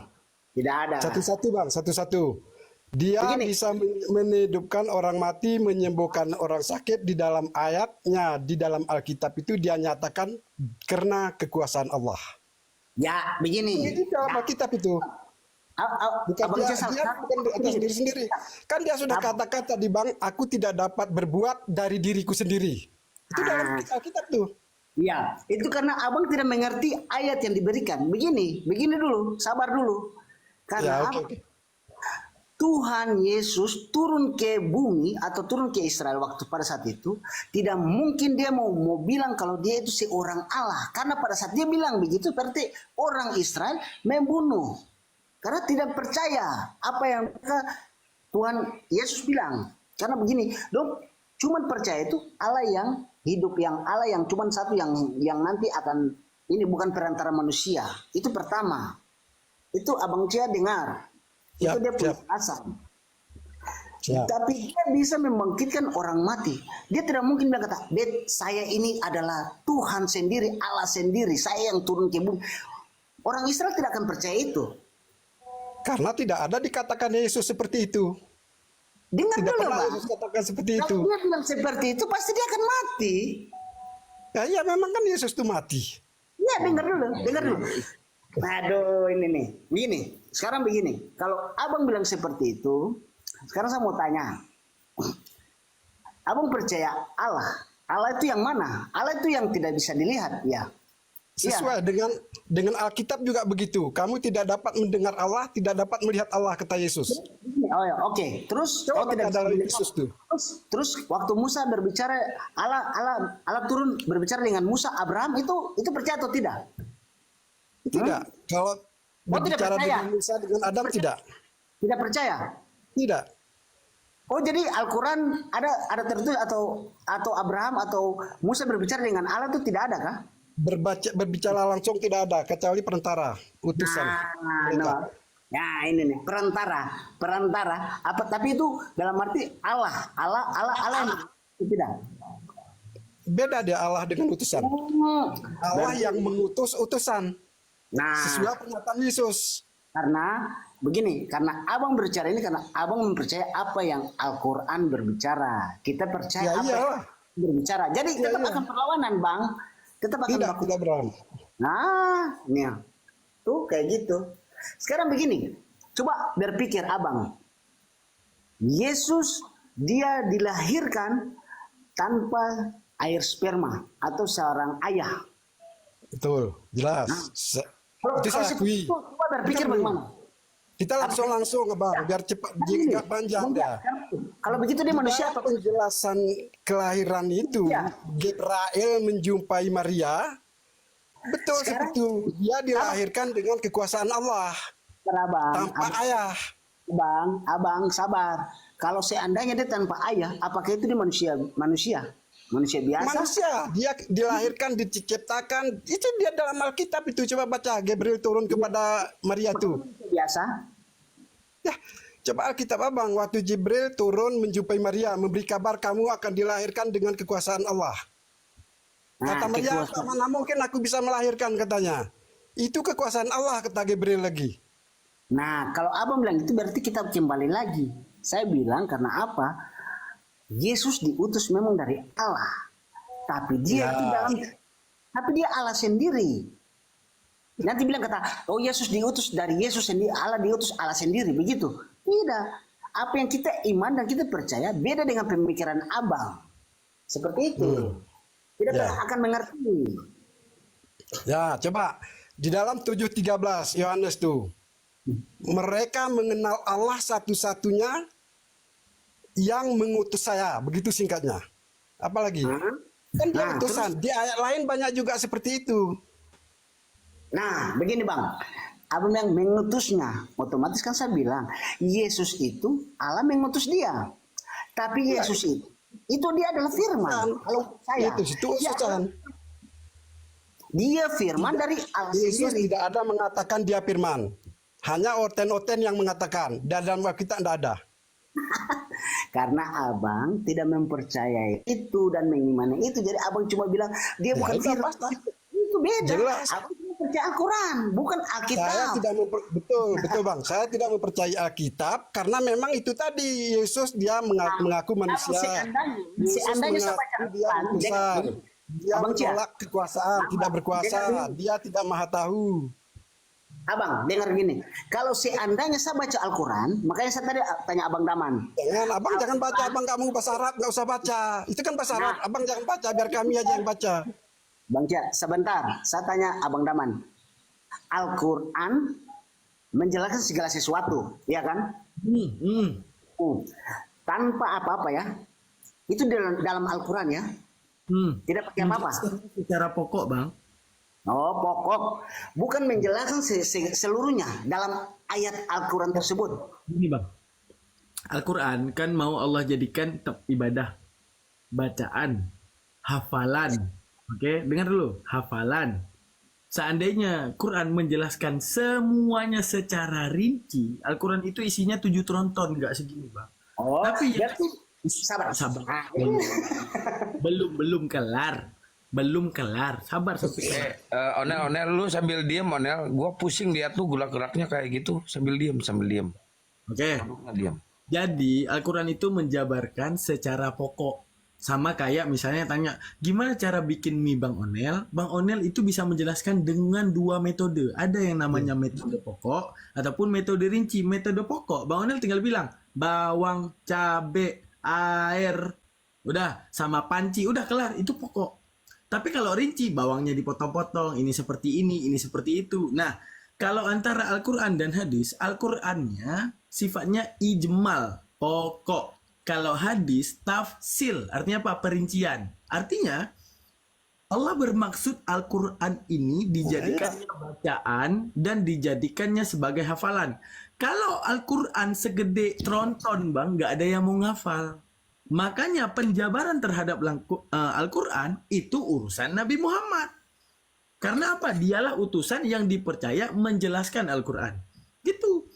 Tidak ada. Satu-satu Bang, satu-satu. Dia Begini. bisa menghidupkan orang mati, menyembuhkan orang sakit di dalam ayatnya, di dalam Alkitab itu dia nyatakan karena kekuasaan Allah. Ya, begini. Itu dalam Alkitab itu. Bukan Abang dia Cesar, bukan di atas diri sendiri. Kan dia sudah katakan tadi Bang, aku tidak dapat berbuat dari diriku sendiri. Itu dalam Alkitab tuh. Iya, itu karena abang tidak mengerti ayat yang diberikan. Begini dulu, sabar dulu. Karena Ya, oke. Tuhan Yesus turun ke bumi atau turun ke Israel waktu pada saat itu, tidak mungkin dia mau bilang kalau dia itu seorang Allah. Karena pada saat dia bilang begitu berarti orang Israel membunuh. Karena tidak percaya apa yang Tuhan Yesus bilang. Karena begini, dong, cuman percaya itu Allah yang hidup, yang Allah yang cuman satu yang nanti akan, ini bukan perantara manusia. Itu pertama. Itu Abang Cia dengar. Itu dia punya alasan. Siap. Tapi dia bisa membangkitkan orang mati. Dia tidak mungkin bilang kata, "Bet, saya ini adalah Tuhan sendiri, Allah sendiri, saya yang turun ke bumi." Orang Israel tidak akan percaya itu. Karena tidak ada dikatakan Yesus seperti itu. Dengar Tidak dulu, pernah Bang. Yesus katakan seperti itu. Kalau dia bilang seperti itu, pasti dia akan mati. Ya memang kan Yesus itu mati. Ya, dengar dulu. Aduh, ini nih. Begini, sekarang begini. Kalau abang bilang seperti itu, sekarang saya mau tanya. Abang percaya Allah. Allah itu yang mana? Allah itu yang tidak bisa dilihat, ya. Sesuai dengan Alkitab juga begitu. Kamu tidak dapat mendengar Allah, tidak dapat melihat Allah, kata Yesus. Oh ya, oke. Terus tidak bisa Ada dilihat. Yesus tuh. Terus waktu Musa berbicara, Allah turun berbicara dengan Musa, Abraham itu percaya atau tidak? Tidak. Kalau tidak berbicara percaya. dengan Musa, dengan Adam, tidak. Tidak percaya. Tidak. Oh, jadi Al-Quran ada tertulis atau Abraham atau Musa berbicara dengan Allah itu tidak ada kah? Berbicara langsung tidak ada kecuali perantara utusan. Nah, Mereka. no. Nah, ini nih perantara. Apa? Tapi itu dalam arti Allah yang tidak. Beda dia Allah dengan utusan. Allah yang mengutus utusan Nah, sesuai pernyataan Yesus. karena begini, karena abang berbicara ini karena abang mempercaya apa yang Al-Quran berbicara. Kita percaya Ya apa yang iyalah. berbicara. Jadi tetap iya. akan perlawanan, Bang. Tetap akan Tidak, baku. tidak Bram. Nah, nih. Tuh kayak gitu. Sekarang begini, coba berpikir abang. Yesus dia dilahirkan tanpa air sperma atau seorang ayah. Betul, jelas. Itu saya akui. Coba berpikir Bukan, bagaimana? Kita langsung Bang, biar cepat Begini, nggak panjang dah. Kalau begitu dia manusia Dalam apa? penjelasan kelahiran itu, Iya. Gabriel menjumpai Maria. Betul Sekarang- seperti itu. Dia dilahirkan dengan kekuasaan Allah Abang, tanpa ayah. abang sabar. Kalau seandainya dia tanpa ayah, apakah itu dia manusia biasa? Manusia, dia dilahirkan, diciptakan. Itu dia dalam Alkitab itu. Coba baca, Gabriel turun kepada Maria tuh. Biasa. Ya, coba Alkitab Abang, waktu Jibril turun menjumpai Maria, memberi kabar kamu akan dilahirkan dengan kekuasaan Allah. Kata Maria, mana mungkin aku bisa melahirkan katanya. Itu kekuasaan Allah, kata Gabriel lagi. Nah, kalau abang bilang itu berarti kita kembali lagi. Saya bilang karena apa? Yesus diutus memang dari Allah, tapi dia itu tapi dia Allah sendiri. Nanti bilang kata, oh Yesus diutus dari Yesus sendiri, Allah diutus Allah sendiri, begitu? Tidak. Apa yang kita iman dan kita percaya beda dengan pemikiran abang. Seperti itu. Tidak akan mengerti. Ya, coba di dalam 7:13 Yohanes tuh. Mereka mengenal Allah satu-satunya yang mengutus saya, begitu singkatnya. Apalagi? Kan dia Nah, utusan. Di ayat lain banyak juga seperti itu. Nah, begini bang, abang yang mengutusnya, otomatis kan saya bilang Yesus itu Allah mengutus dia, tapi Yesus itu dia adalah firman. Kalau saya, Itu utusan. dia firman dari Allah Yesus sendiri. tidak ada mengatakan dia firman. Hanya oten-oten yang mengatakan. Dan dalam kita tidak ada. Karena abang tidak mempercayai itu dan mengimani itu, jadi abang cuma bilang dia bukan itu firman. pasti. Itu beda. Jelas. Abang cuma percaya Al-Quran, bukan Saya Alkitab. tidak betul Bang. Saya tidak mempercayai Alkitab karena memang itu tadi Yesus dia mengaku manusia. Yesus Seandainya saya baca mengaku dia Al-Quran, utusan. Dia Abang Cia. menolak kekuasaan, tidak berkuasa. Dia tidak maha tahu. Abang, dengar gini. Kalau seandainya saya baca Al-Quran, makanya saya tadi tanya Abang Daman. Jangan baca, Abang kamu bahasa Arab nggak usah baca. Itu kan bahasa Arab. Abang jangan baca, biar kami aja yang baca. Bang Cia, sebentar. Saya tanya Abang Daman. Al-Quran menjelaskan segala sesuatu, ya kan? Tanpa apa-apa ya. Itu dalam Al-Quran ya. Tidak pakai apa-apa. Secara pokok, Bang. Oh, pokok. Bukan menjelaskan seluruhnya dalam ayat Al-Quran tersebut. Ini Bang, Al-Quran kan mau Allah jadikan ibadah, bacaan, hafalan. Oke, dengar dulu, hafalan. Seandainya Quran menjelaskan semuanya secara rinci, Al-Quran itu isinya 7 tronton, nggak segini Bang. Oh, Tapi ya, sabar. sabar. Ah, Belum kelar. Belum kelar. Sabar sampai Onel lu sambil diem Onel, gua pusing lihat tuh gerak-geraknya kayak gitu sambil diem. Oke. Nggak diem. Jadi Al-Quran itu menjabarkan secara pokok. Sama kayak misalnya tanya, gimana cara bikin mie Bang Onel? Bang Onel itu bisa menjelaskan dengan 2 metode. Ada yang namanya metode pokok ataupun metode rinci. Metode pokok, Bang Onel tinggal bilang bawang, cabe, air, udah sama panci, udah kelar, itu pokok. Tapi kalau rinci, bawangnya dipotong-potong, ini seperti ini seperti itu. Nah, kalau antara Al-Quran dan hadis, Al-Qurannya sifatnya ijmal, pokok. Kalau hadis, tafsil, artinya apa? Perincian. Artinya, Allah bermaksud Al-Quran ini dijadikannya bacaan dan dijadikannya sebagai hafalan. Kalau Al-Quran segede tronton bang, nggak ada yang mau ngafal. Makanya penjabaran terhadap Al-Quran itu urusan Nabi Muhammad. Karena apa? Dialah utusan yang dipercaya menjelaskan Al-Quran. Gitu.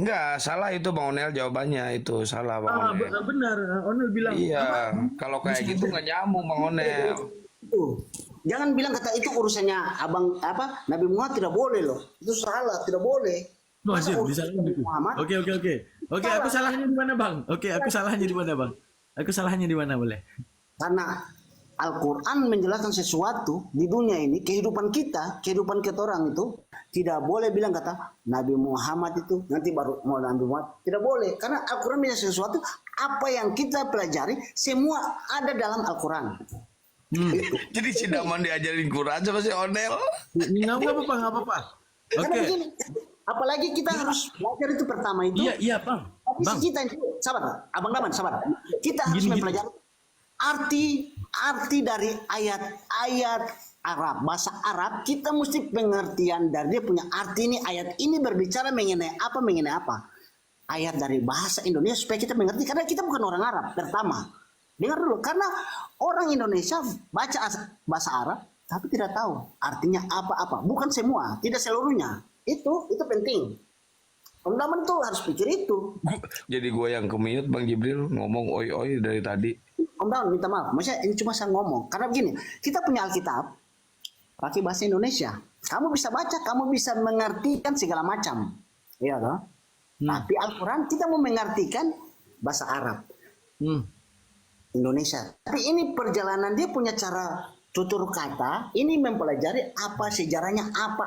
Enggak, salah itu Bang Onel jawabannya itu salah Bang Onel. Benar. Onel bilang. Iya, kalau kayak gitu nggak nyambung Bang Onel. Itu. Jangan bilang kata itu urusannya abang apa Nabi Muhammad, tidak boleh loh. Itu salah, tidak boleh. Oh, Masa anjir, urusan disalahin Nabi gitu. Muhammad? Oke. Oke, aku salahnya di mana, Bang? Oke, aku salahnya di mana, Bang? Aku salahnya di mana, boleh? Karena Al-Quran menjelaskan sesuatu di dunia ini, kehidupan kita orang itu tidak boleh bilang kata Nabi Muhammad itu nanti baru mau Nabi Muhammad. Tidak boleh, karena Al-Quran menjelaskan sesuatu, apa yang kita pelajari semua ada dalam Al-Quran. Jadi si Daman diajarin Quran sama si Onel. Nggak apa-apa. Karena Oke. begini, apalagi kita harus belajar itu pertama itu. Iya, Bang. Tapi Bang, kita itu, sabar, Abang Daman, sabar. Kita harus Gini. mempelajari arti dari ayat Arab, bahasa Arab. Kita mesti pengertian dari dia punya arti ini. Ayat ini berbicara mengenai apa? Ayat dari bahasa Indonesia supaya kita mengerti. Karena kita bukan orang Arab, pertama. Dengar dulu, karena orang Indonesia baca bahasa Arab tapi tidak tahu artinya apa-apa. Bukan semua, tidak seluruhnya. Itu penting. Om Daman tuh harus pikir itu. Jadi gue yang kemiut Bang Jibril ngomong oi dari tadi. Om Daman minta maaf, maksudnya ini cuma saya ngomong. Karena begini, kita punya Alkitab pakai bahasa Indonesia. Kamu bisa baca, kamu bisa mengartikan segala macam. Iya toh? Tapi Al-Quran kita mau mengartikan bahasa Arab. Indonesia. Tapi ini perjalanan dia punya cara tutur kata. Ini mempelajari apa sejarahnya, apa.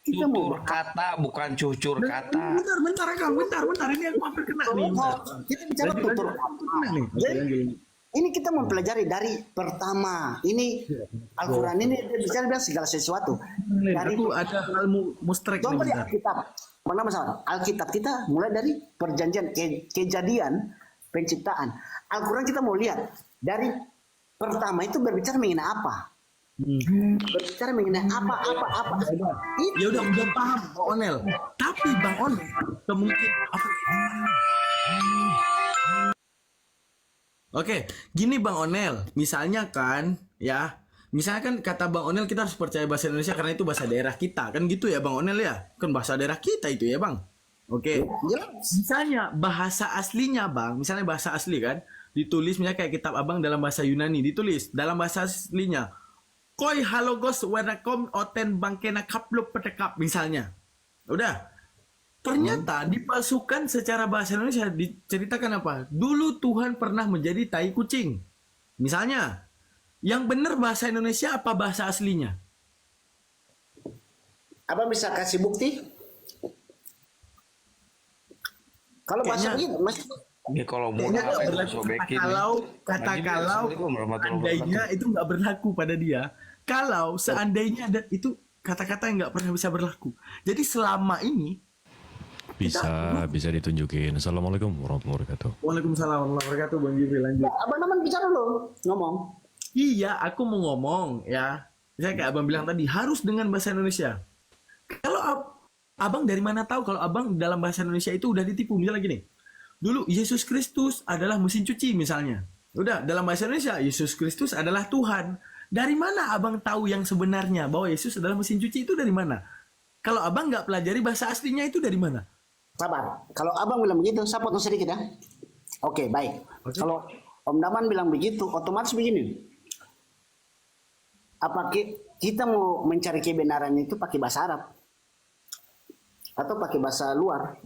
Kita mau Tutur kata bukan cucur kata. bentar, Kang. Bentar. Ini aku hampir kena nih. Bentar. kita bicara tutur kata. Jadi, ini kita mempelajari dari pertama. Ini Al-Quran ini dia bicara bilang segala sesuatu. Dari Aku ada hal mustrek nih, contoh di bentar. Alkitab. Mana masalah? Alkitab kita mulai dari perjanjian kejadian penciptaan. Al-Quran kita mau lihat dari pertama itu berbicara mengenai apa? Berbicara mengenai apa? Ya udah paham Bang Onel. Tapi Bang Onel kemungkinan Oke, gini Bang Onel, misalnya kan kata Bang Onel kita harus percaya bahasa Indonesia karena itu bahasa daerah kita, kan gitu ya Bang Onel ya? Kan bahasa daerah kita itu ya Bang. Oke. Misalnya bahasa aslinya Bang, misalnya bahasa asli kan, ditulis misalnya kayak kitab Abang dalam bahasa Yunani, ditulis dalam bahasa aslinya. Koi halogos werakom oten bangkena kapluk petekap misalnya. Udah. Ternyata dipalsukan secara bahasa Indonesia, diceritakan apa? Dulu Tuhan pernah menjadi tai kucing. Misalnya, yang benar bahasa Indonesia apa bahasa aslinya? Apa bisa kasih bukti? Kalau bahasa Kayaknya- begitu, masih Ini kalau mau Kayaknya nggak apa berlaku. sobekin. Kata kalau seandainya itu nggak berlaku pada dia. Kalau seandainya ada itu kata-kata yang nggak pernah bisa berlaku. Jadi selama ini Bisa ditunjukin. Assalamualaikum warahmatullahi wabarakatuh. Waalaikumsalam warahmatullahi wabarakatuh Bang Jibril, lanjut. Abang Daman bicara dulu, ngomong. Iya, aku mau ngomong ya. Saya kayak Abang bilang tadi harus dengan bahasa Indonesia. Kalau Abang dari mana tahu kalau Abang dalam bahasa Indonesia itu udah ditipu? Misalnya gini. Dulu Yesus Kristus adalah mesin cuci misalnya. Udah dalam bahasa Indonesia Yesus Kristus adalah Tuhan. Dari mana Abang tahu yang sebenarnya bahwa Yesus adalah mesin cuci itu dari mana? Kalau Abang nggak pelajari bahasa aslinya itu dari mana? Sabar. Kalau Abang bilang begitu, saya potong sedikit ya. Oke, baik. Kalau Om Daman bilang begitu, otomatis begini. Apa kita mau mencari kebenaran itu pakai bahasa Arab? Atau pakai bahasa luar?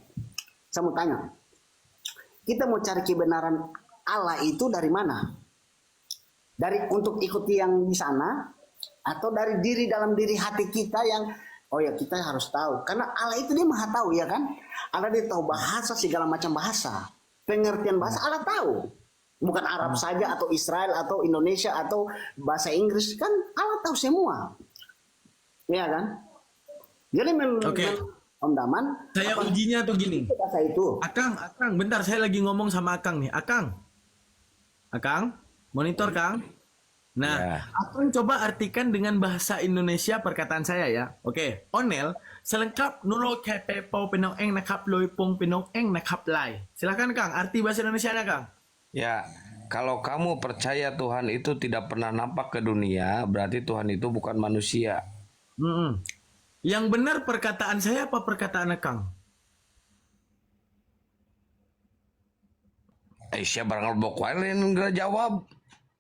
Saya mau tanya. Kita mau cari kebenaran Allah itu dari mana? Dari untuk ikuti yang di sana? Atau dari dalam diri hati kita yang oh ya kita harus tahu. Karena Allah itu dia maha tahu ya kan? Allah dia tahu bahasa segala macam bahasa. Pengertian bahasa Allah tahu. Bukan Arab saja atau Israel atau Indonesia atau bahasa Inggris. Kan Allah tahu semua. Ya kan? Jadi Oke. Om Daman. Saya ujinya tuh gini. Bahasa itu. Akang, bentar saya lagi ngomong sama Akang nih. Akang, monitor Kang. Nah, Ya. Abang coba artikan dengan bahasa Indonesia perkataan saya ya. Oke, Onel, selengkap nulo kepe pau penong eng nakap loi pong penong eng nakap lai. Silakan Kang, arti bahasa Indonesianya Kang. Ya, kalau kamu percaya Tuhan itu tidak pernah nampak ke dunia, berarti Tuhan itu bukan manusia. Mm-mm. Yang benar perkataan saya apa perkataan Kang? Siapa barang bok wae lain nggak jawab.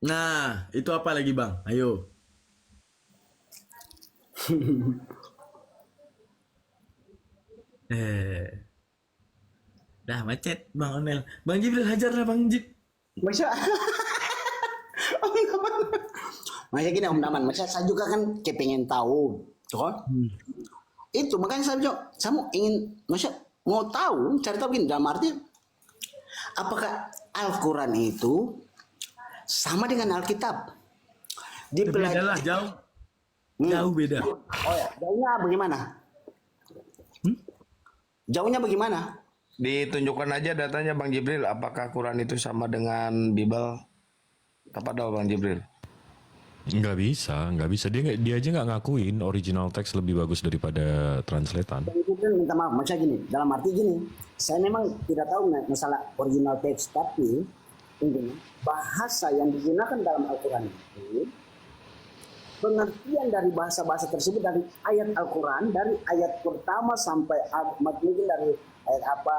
Nah, itu apa lagi Bang? Ayo. Dah macet Bang Onel. Bang Jibril hajar lah Bang Jib. Masa Om Daman. Masa gini Om Daman, masa saya juga kan kayak pengen tahu, tuh kan? Itu makanya saya mau ingin, masa mau tahu, cari tahu gini dalam arti apakah Al-Quran itu sama dengan Alkitab? Beda lah, jauh. Jauh beda. Oh ya, jauhnya bagaimana? Jauhnya bagaimana? Ditunjukkan aja datanya Bang Jibril, apakah Quran itu sama dengan Bible? Apa dong Bang Jibril? Nggak bisa. Dia aja nggak ngakuin original teks lebih bagus daripada translatean. Minta maaf, macam gini, dalam arti gini, saya memang tidak tahu masalah original teks, tapi intinya bahasa yang digunakan dalam Al-Quran itu, pengertian dari bahasa-bahasa tersebut dari ayat Al-Quran, dari ayat pertama sampai mungkin dari ayat apa,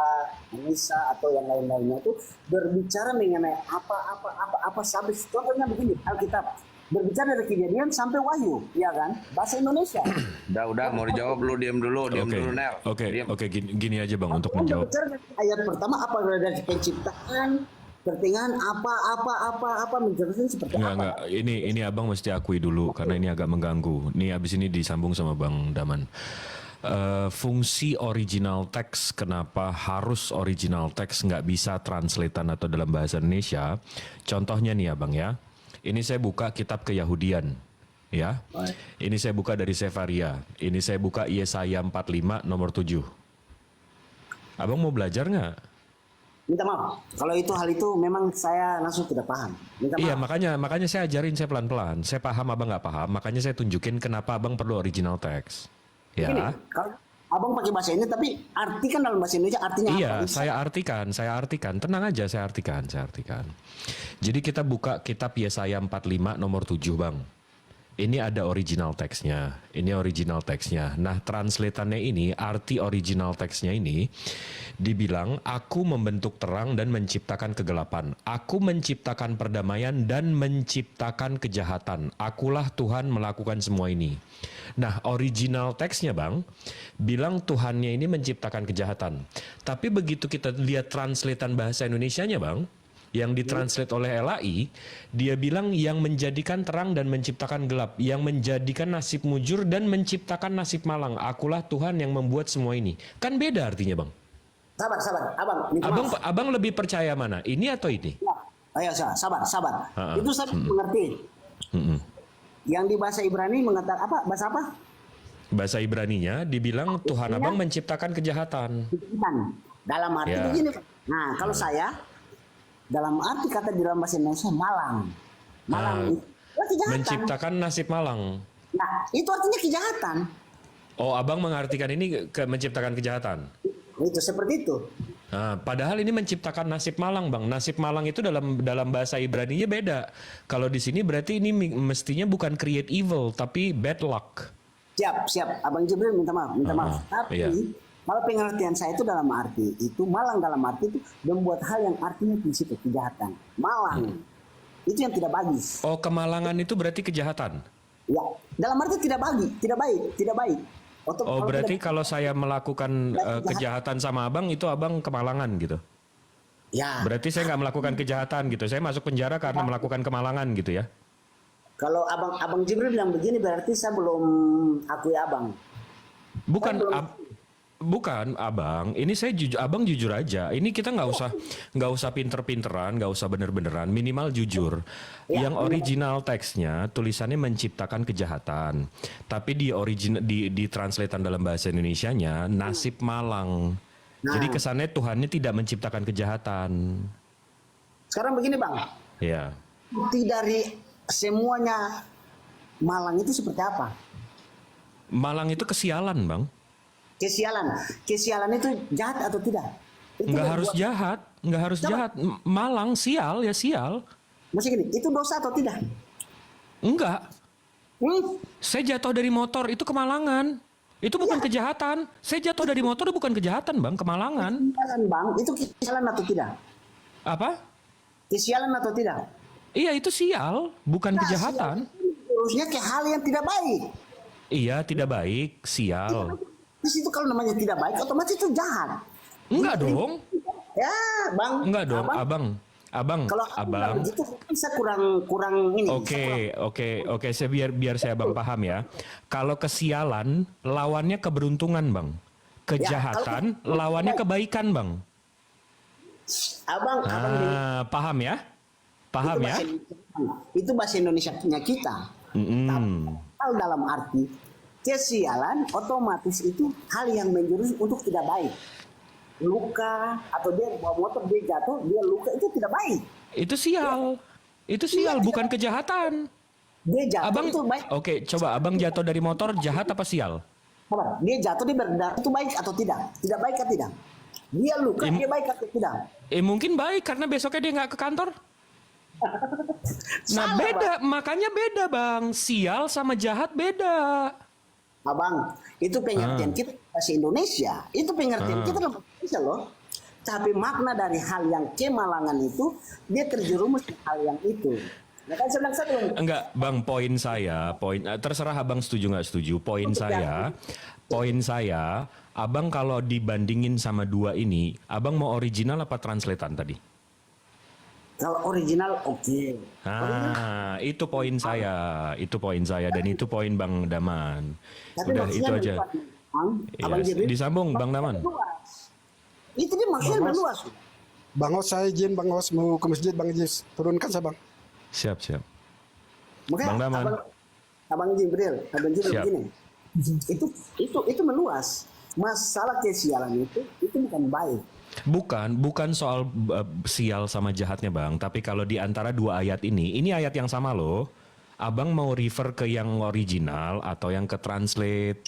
Nisa atau yang lain-lainnya itu berbicara mengenai apa sampai contohnya begini, Alkitab berbicara dari Kejadian sampai Wahyu, ya kan? Bahasa Indonesia. Udah mau dijawab lu diam dulu Nel. Oke, gini aja Bang untuk menjawab. Berbicara dari ayat pertama apa dari penciptaan, pertengahan apa menjelaskan seperti Enggak. Ini Abang mesti akui dulu karena ini agak mengganggu. Nih abis ini disambung sama Bang Daman. Fungsi original text, kenapa harus original text, nggak bisa translatean atau dalam bahasa Indonesia? Contohnya nih Abang ya. Ini saya buka kitab Keyahudian, ya. Ini saya buka dari Sefaria. Ini saya buka Yesaya 45 nomor 7. Abang mau belajar nggak? Minta maaf, kalau itu hal itu memang saya langsung tidak paham. Minta maaf. Iya, makanya saya ajarin saya pelan-pelan. Saya paham Abang nggak paham, makanya saya tunjukin kenapa Abang perlu original text. Ya. Gini, kalau Abang pakai bahasa ini, tapi arti kan dalam bahasa Indonesia artinya Iya, apa? saya artikan. Tenang aja, saya artikan. Jadi kita buka kitab Yesaya 45 nomor 7, Bang. Ini ada original teksnya. Nah, translatannya ini, arti original teksnya ini dibilang, aku membentuk terang dan menciptakan kegelapan. Aku menciptakan perdamaian dan menciptakan kejahatan. Akulah Tuhan melakukan semua ini. Nah, original teksnya Bang, bilang Tuhannya ini menciptakan kejahatan. Tapi begitu kita lihat translatean bahasa Indonesianya Bang, yang ditranslate oleh LAI, dia bilang yang menjadikan terang dan menciptakan gelap, yang menjadikan nasib mujur dan menciptakan nasib malang. Akulah Tuhan yang membuat semua ini. Kan beda artinya Bang. Sabar, Abang. Minta maaf. Abang lebih percaya mana? Ini atau ini? Ayo, sabar. Itu saya mengerti. Yang di bahasa Ibrani mengatakan apa? Bahasa apa? Bahasa Ibraninya dibilang Tuhan Abang menciptakan kejahatan. Dalam arti begini. Nah, kalau saya dalam arti kata di dalam bahasa Indonesia malang itu kejahatan. Menciptakan nasib malang. Nah, itu artinya kejahatan. Oh, Abang mengartikan ini menciptakan kejahatan. Itu seperti itu. Nah, padahal ini menciptakan nasib malang, Bang. Nasib malang itu dalam bahasa Ibraninya beda. Kalau di sini berarti ini mestinya bukan create evil, tapi bad luck. Siap. Abang Jibril minta maaf. Tapi iya. kalau pengertian saya itu dalam arti itu malang dalam arti itu membuat hal yang artinya prinsip kejahatan. Malang. Itu yang tidak bagus. Oh, kemalangan itu berarti kejahatan. Ya, dalam arti tidak baik. Oh, berarti kalau saya melakukan kejahatan sama Abang itu Abang kemalangan gitu. Ya. Berarti saya nggak melakukan kejahatan gitu. Saya masuk penjara karena melakukan kemalangan gitu ya. Kalau Abang Jibril bilang begini berarti saya belum akui Abang. Bukan Abang, ini Abang jujur aja. Ini kita nggak usah pinter-pinteran, nggak usah bener-beneran, minimal jujur. Yang original teksnya tulisannya menciptakan kejahatan, tapi di translatean dalam bahasa Indonesianya nasib malang. Jadi kesannya Tuhannya tidak menciptakan kejahatan. Sekarang begini Bang. Ya. Bukti dari semuanya malang itu seperti apa? Malang itu kesialan, Bang. Kesialan itu jahat atau tidak? Itu Nggak harus berbuat- jahat, nggak harus Coba. jahat. Malang sial ya sial. Maksudnya gini, itu dosa atau tidak? Enggak. Hmm? Saya jatuh dari motor itu kemalangan. Itu bukan kejahatan. Saya jatuh dari motor itu bukan kejahatan, Bang, kemalangan. Kesialan bang, itu kesialan atau tidak? Apa? Kesialan atau tidak? Iya, itu sial, bukan kejahatan. Harusnya ke hal yang tidak baik. Iya, tidak baik, sial. Di situ kalau namanya tidak baik, otomatis itu jahat. Enggak dong. Ya, bang. Enggak dong, Abang, Kalau aku bilang Abang. begitu, bisa kurang ini. Oke, saya biar saya Bang paham ya. Kalau kesialan lawannya keberuntungan, Bang. Kejahatan lawannya kebaikan, Bang. Abang Paham ya? Paham ya? Itu bahasa Indonesia-nya kita. Hal dalam arti kesialan otomatis itu hal yang menjurus untuk tidak baik. Luka atau dia bawa motor dia jatuh dia luka itu tidak baik. Itu sial. Itu sial, bukan kejahatan. Dia jatuh Abang, itu baik. oke, coba Abang jatuh dari motor jahat apa sial? Apa? Dia jatuh dia berdarah itu baik atau tidak? Tidak baik atau tidak? Dia luka dia baik atau tidak? Mungkin baik karena besoknya dia nggak ke kantor. Nah Salah, beda, makanya beda Bang. Sial sama jahat beda. Abang, itu pengertian kita bahasa Indonesia. Itu pengertian kita dalam bahasa Indonesia loh. Tapi makna dari hal yang kemalangan itu, dia terjerumus ke hal yang itu. Nah kan saya bilang satu. Enggak, Bang, poin saya, terserah Abang setuju nggak setuju. Poin saya, Abang kalau dibandingin sama dua ini, Abang mau original apa translatean tadi? Kalau original oke. Nah, itu poin saya, dan itu poin Bang Daman. Tapi Udah itu maksudnya aja. Bang, Abang Iya, Jibril, disambung Bang Daman. meluas. Itu dia maksudnya meluas. Bang Os, saya izin Bang Os mau ke masjid, Bang Jis. Turunkan saya, Bang. Siap. Makanya Bang Daman. Abang Jibril Siap. begini. Itu meluas. Masalah kesialan itu bukan baik. Bukan soal sial sama jahatnya Bang, tapi kalau di antara dua ayat ini ayat yang sama loh. Abang mau refer ke yang original atau yang ke translate?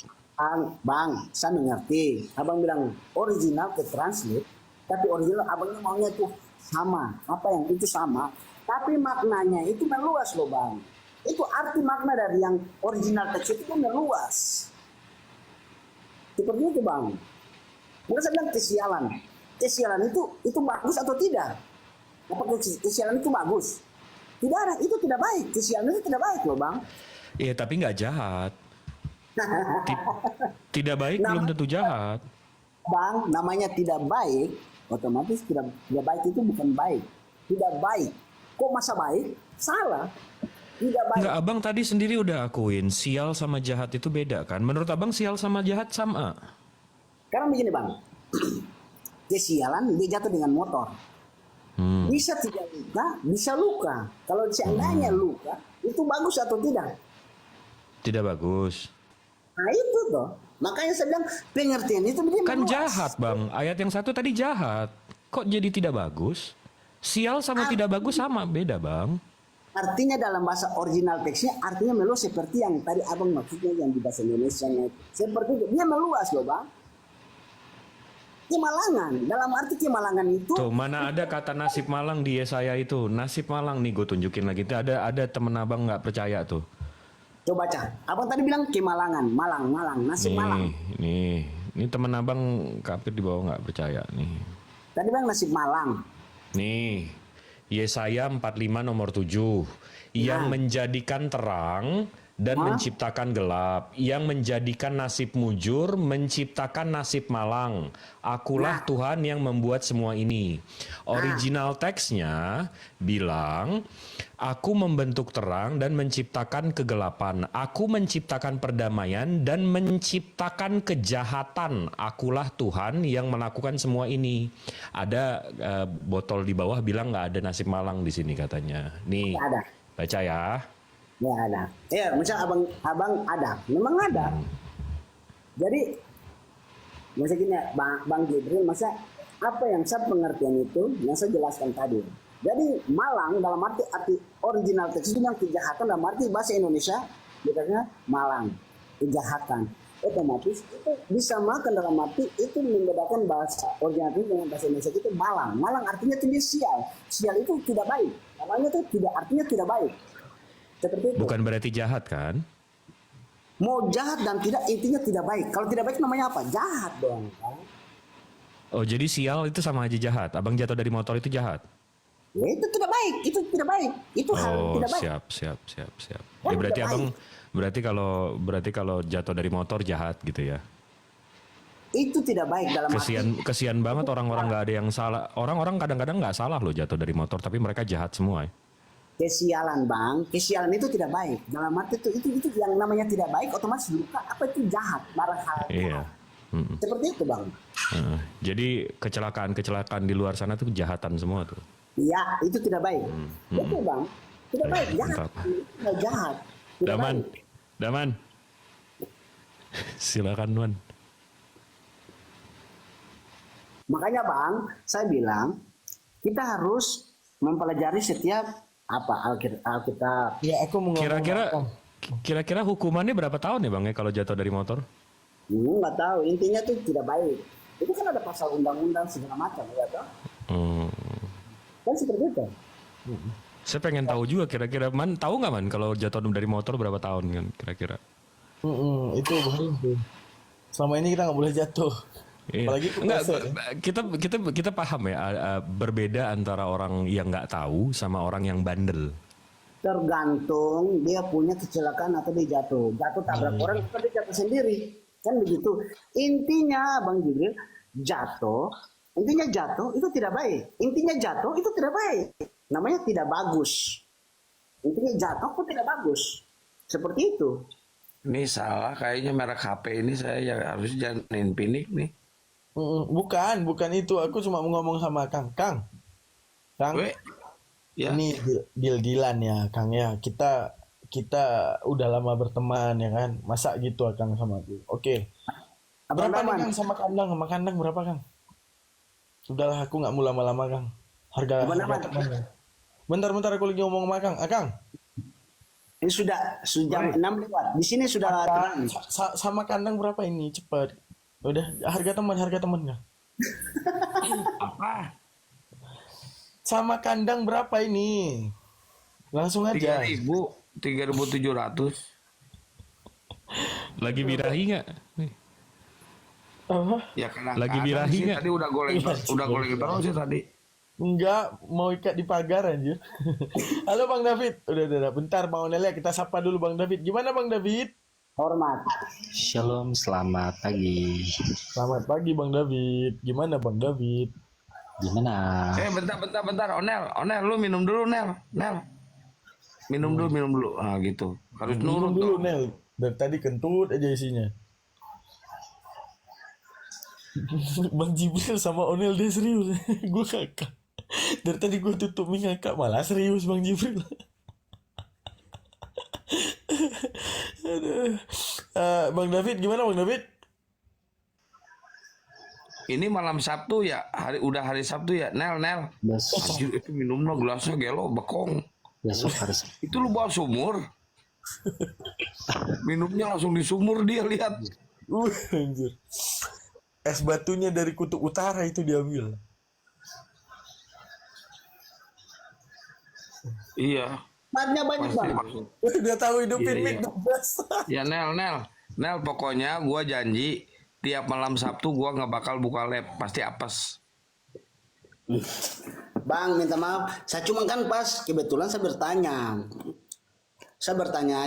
Bang, saya mengerti. Abang bilang original ke translate, tapi original abangnya maunya tuh sama. Apa yang itu sama, tapi maknanya itu meluas loh Bang. Itu arti makna dari yang original teks itu kan meluas. Seperti itu Bang. Maka saya bilang kesialan. Kesialan itu bagus atau tidak? Apakah kesialan itu bagus? Tidak ada, itu tidak baik. Kesialan itu tidak baik loh Bang. Iya, tapi nggak jahat. Tidak baik belum tentu jahat. Bang, namanya tidak baik, otomatis tidak baik itu bukan baik. Tidak baik. Kok masa baik? Salah. Tidak baik. Nggak, Abang tadi sendiri udah akuin sial sama jahat itu beda kan? Menurut Abang sial sama jahat sama? Karena begini Bang, kesialan dia jatuh dengan motor. Bisa tidak luka, bisa luka. Kalau seandainya luka, itu bagus atau tidak? Tidak bagus. Nah itu toh. Makanya saya bilang pengertian itu dia Kan meluas. jahat Bang. Ayat yang satu tadi jahat. Kok jadi tidak bagus? Sial sama tidak bagus sama, beda Bang. Artinya dalam bahasa original teksnya artinya meluas seperti yang tadi abang maksudnya yang di bahasa Indonesia seperti itu. Dia meluas loh Bang. Kemalangan, dalam arti kemalangan itu Tuh, mana ada kata nasib malang di Yesaya itu. Nasib malang nih, gue tunjukin lagi. Itu ada temen Abang nggak percaya tuh. coba baca. Abang tadi bilang kemalangan, malang, nasib malang. Ini temen Abang kafir di bawah nggak percaya nih. Tadi bilang nasib malang. Nih, Yesaya 45 nomor 7. Yang menjadikan terang dan menciptakan gelap, yang menjadikan nasib mujur, menciptakan nasib malang. Akulah Tuhan yang membuat semua ini. Original teksnya bilang, aku membentuk terang dan menciptakan kegelapan. Aku menciptakan perdamaian dan menciptakan kejahatan. Akulah Tuhan yang melakukan semua ini. Ada botol di bawah bilang nggak ada nasib malang di sini katanya. Nih, Nggak ada. baca ya. Ya ada. Ya, misal abang ada, memang ada. Jadi, masa gini, Bang Jibril, masa apa yang saya pengertian itu, yang saya jelaskan tadi. Jadi malang dalam arti original teks itu yang kejahatan dalam arti bahasa Indonesia bilangnya malang, kejahatan. Otomatis itu disamakan dalam arti itu membedakan bahasa original teks dengan bahasa Indonesia itu malang. Malang artinya itu dia sial. Sial itu tidak baik. Namanya itu tidak artinya tidak baik. Seperti itu. Bukan berarti jahat kan? Mau jahat dan tidak intinya tidak baik. Kalau tidak baik namanya apa? Jahat dong. Kan? Oh, jadi sial itu sama aja jahat. Abang jatuh dari motor itu jahat. Ya, itu tidak baik. Itu tidak baik. Itu hal Oh, tidak baik. siap. Kan Ya berarti tidak abang baik. berarti kalau jatuh dari motor jahat gitu ya. Itu tidak baik dalam Kesian banget orang-orang nggak ada yang salah. Orang-orang kadang-kadang nggak salah loh jatuh dari motor, tapi mereka jahat semua ya. kesialan bang, kesialan itu tidak baik. Dalam arti itu yang namanya tidak baik otomatis luka apa itu jahat, marah hal. Iya. Seperti itu bang. Jadi kecelakaan di luar sana tuh kejahatan semua tuh. Iya, itu tidak baik. Betul bang, tidak baik, jahat. Mantap. Tidak jahat. Tidak Daman, baik. Daman. Silakan Nuan. Makanya bang, saya bilang kita harus mempelajari setiap Alkitab. Ya aku mau ngomong Kira-kira hukumannya berapa tahun ya bang ya kalau jatuh dari motor? Nggak tahu, intinya tuh tidak baik. Itu kan ada pasal undang-undang segala macam, ya toh? Kan seperti itu. Saya pengen tahu juga kira-kira tahu nggak man kalau jatuh dari motor berapa tahun kan kira-kira? Itu bahaya tuh. Selama ini kita nggak boleh jatuh. Iya. Apalagi Enggak, kepleset. kita paham ya berbeda antara orang yang nggak tahu sama orang yang bandel. Tergantung dia punya kecelakaan atau dia jatuh tabrak orang atau dia jatuh sendiri, kan begitu. Intinya bang Jibril, intinya jatuh itu tidak baik. Intinya jatuh itu tidak baik, namanya tidak bagus. Intinya jatuh pun tidak bagus, seperti itu. Ini salah kayaknya merek HP ini saya ya harus jalanin pinik nih. Bukan itu. Aku cuma mau ngomong sama Kang. Kang. Weh, ya. Ini deal-dealan ya, Kang ya. Kita udah lama berteman ya kan. Masa gitu Kang sama aku. Oke. Berapa nih Kang sama kandang berapa Kang? Sudahlah aku nggak mau lama-lama Kang. Harga teman. Bentar aku lagi ngomong sama Kang. Kang. Ini sudah jam 6 lewat. Di sini sudah terang. Sama kandang berapa ini? Cepat. Udah harga teman Kang. Apa? Sama kandang berapa ini? Langsung aja. 3.700. Lagi birahi nggak? Apa? Ya kadang Lagi birahi sih, nggak? tadi udah goleng terus sih tadi. Enggak, mau ikat di pagar anjir. Halo Bang David. Udah. Bentar Bang Onelia, kita sapa dulu Bang David. Gimana Bang David? Hormat. Shalom, selamat pagi. Selamat pagi Bang David. Gimana Bang David? Gimana? Bentar. Onel, lu minum dulu, Nel. Minum dulu. Ah, gitu. Harus Minum nurut dulu dong. Nel. Dari tadi kentut aja isinya. Bang Jibril sama Onel dia serius. Gue kakak. Dari tadi gue tutup ngakak malah serius Bang Jibril. Aduh. Bang David gimana Bang David? Ini malam Sabtu ya, udah hari Sabtu ya, Nel. Besok, Anjir, itu minumnya gelasnya gelo, bekong. besok harus Itu lu bawa sumur. Minumnya langsung di sumur dia lihat. Anjir. Es batunya dari kutub utara itu diambil. Iya. Matnya banyak bang. Udah tahu hidupin Iya. mic 12. Ya Nel, pokoknya gua janji tiap malam Sabtu gua nggak bakal buka lab, pasti apes. Bang, minta maaf. Saya cuma kan pas kebetulan saya bertanya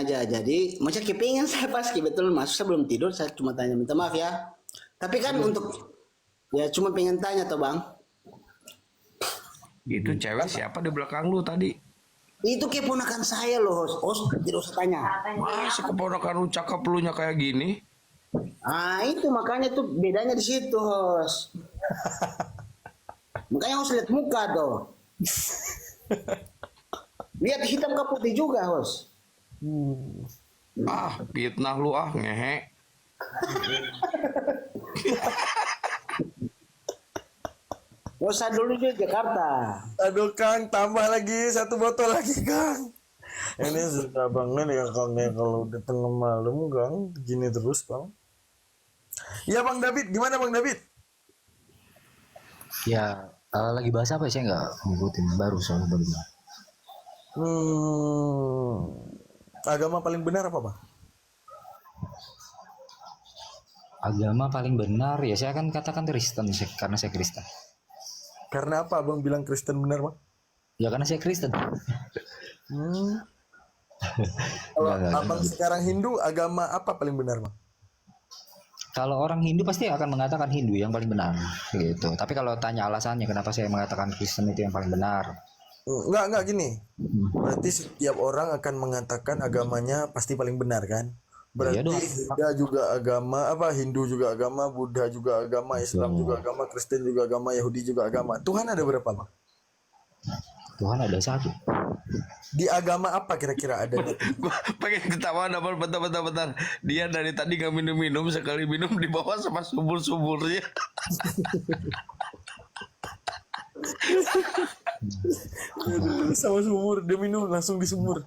aja. Jadi macam kepingin saya pas kebetulan masuk saya belum tidur. Saya cuma tanya minta maaf ya. Tapi kan untuk ya cuma pengen tanya toh bang. Itu cewek siapa di belakang lu tadi? Itu keponakan saya loh, host. Tidak usah tanya. Masa keponakan lu cakep lu nya kayak gini? Ah itu makanya tuh bedanya di situ host. Makanya harus lihat muka tuh. Lihat hitam ke putih juga host. Ah, fitnah lu ngehe. Usah dulu di Jakarta. Aduh Kang, tambah lagi 1 botol lagi Kang. Ini suka banget ya Kang ya kalau di tengah malam Kang, gini terus Kang. Ya Bang David, gimana Bang David? Ya, lagi bahas apa sih? Saya nggak ngikutin, baru soalnya baru. Agama paling benar apa Bang? Agama paling benar ya saya akan katakan Kristen sih, karena saya Kristen. Karena apa Abang bilang Kristen benar Bang? Ya karena saya Kristen. Kalau Enggak, Abang sekarang Hindu, agama apa paling benar Bang? Kalau orang Hindu pasti akan mengatakan Hindu yang paling benar gitu. Tapi kalau tanya alasannya kenapa saya mengatakan Kristen itu yang paling benar? Enggak gini. Berarti setiap orang akan mengatakan agamanya pasti paling benar kan? Berarti Iya dong. Buddha juga agama, Hindu juga agama, Buddha juga agama, Islam juga agama, Kristen juga agama, Yahudi juga agama. Tuhan ada berapa Bang? Tuhan ada satu. Di agama apa kira-kira ada? Gua pengen ketawa dapat bentar. Dia dari tadi nggak minum, sekali minum di bawah sama sumur-sumurnya. Sama sumur, dia minum langsung di sumur.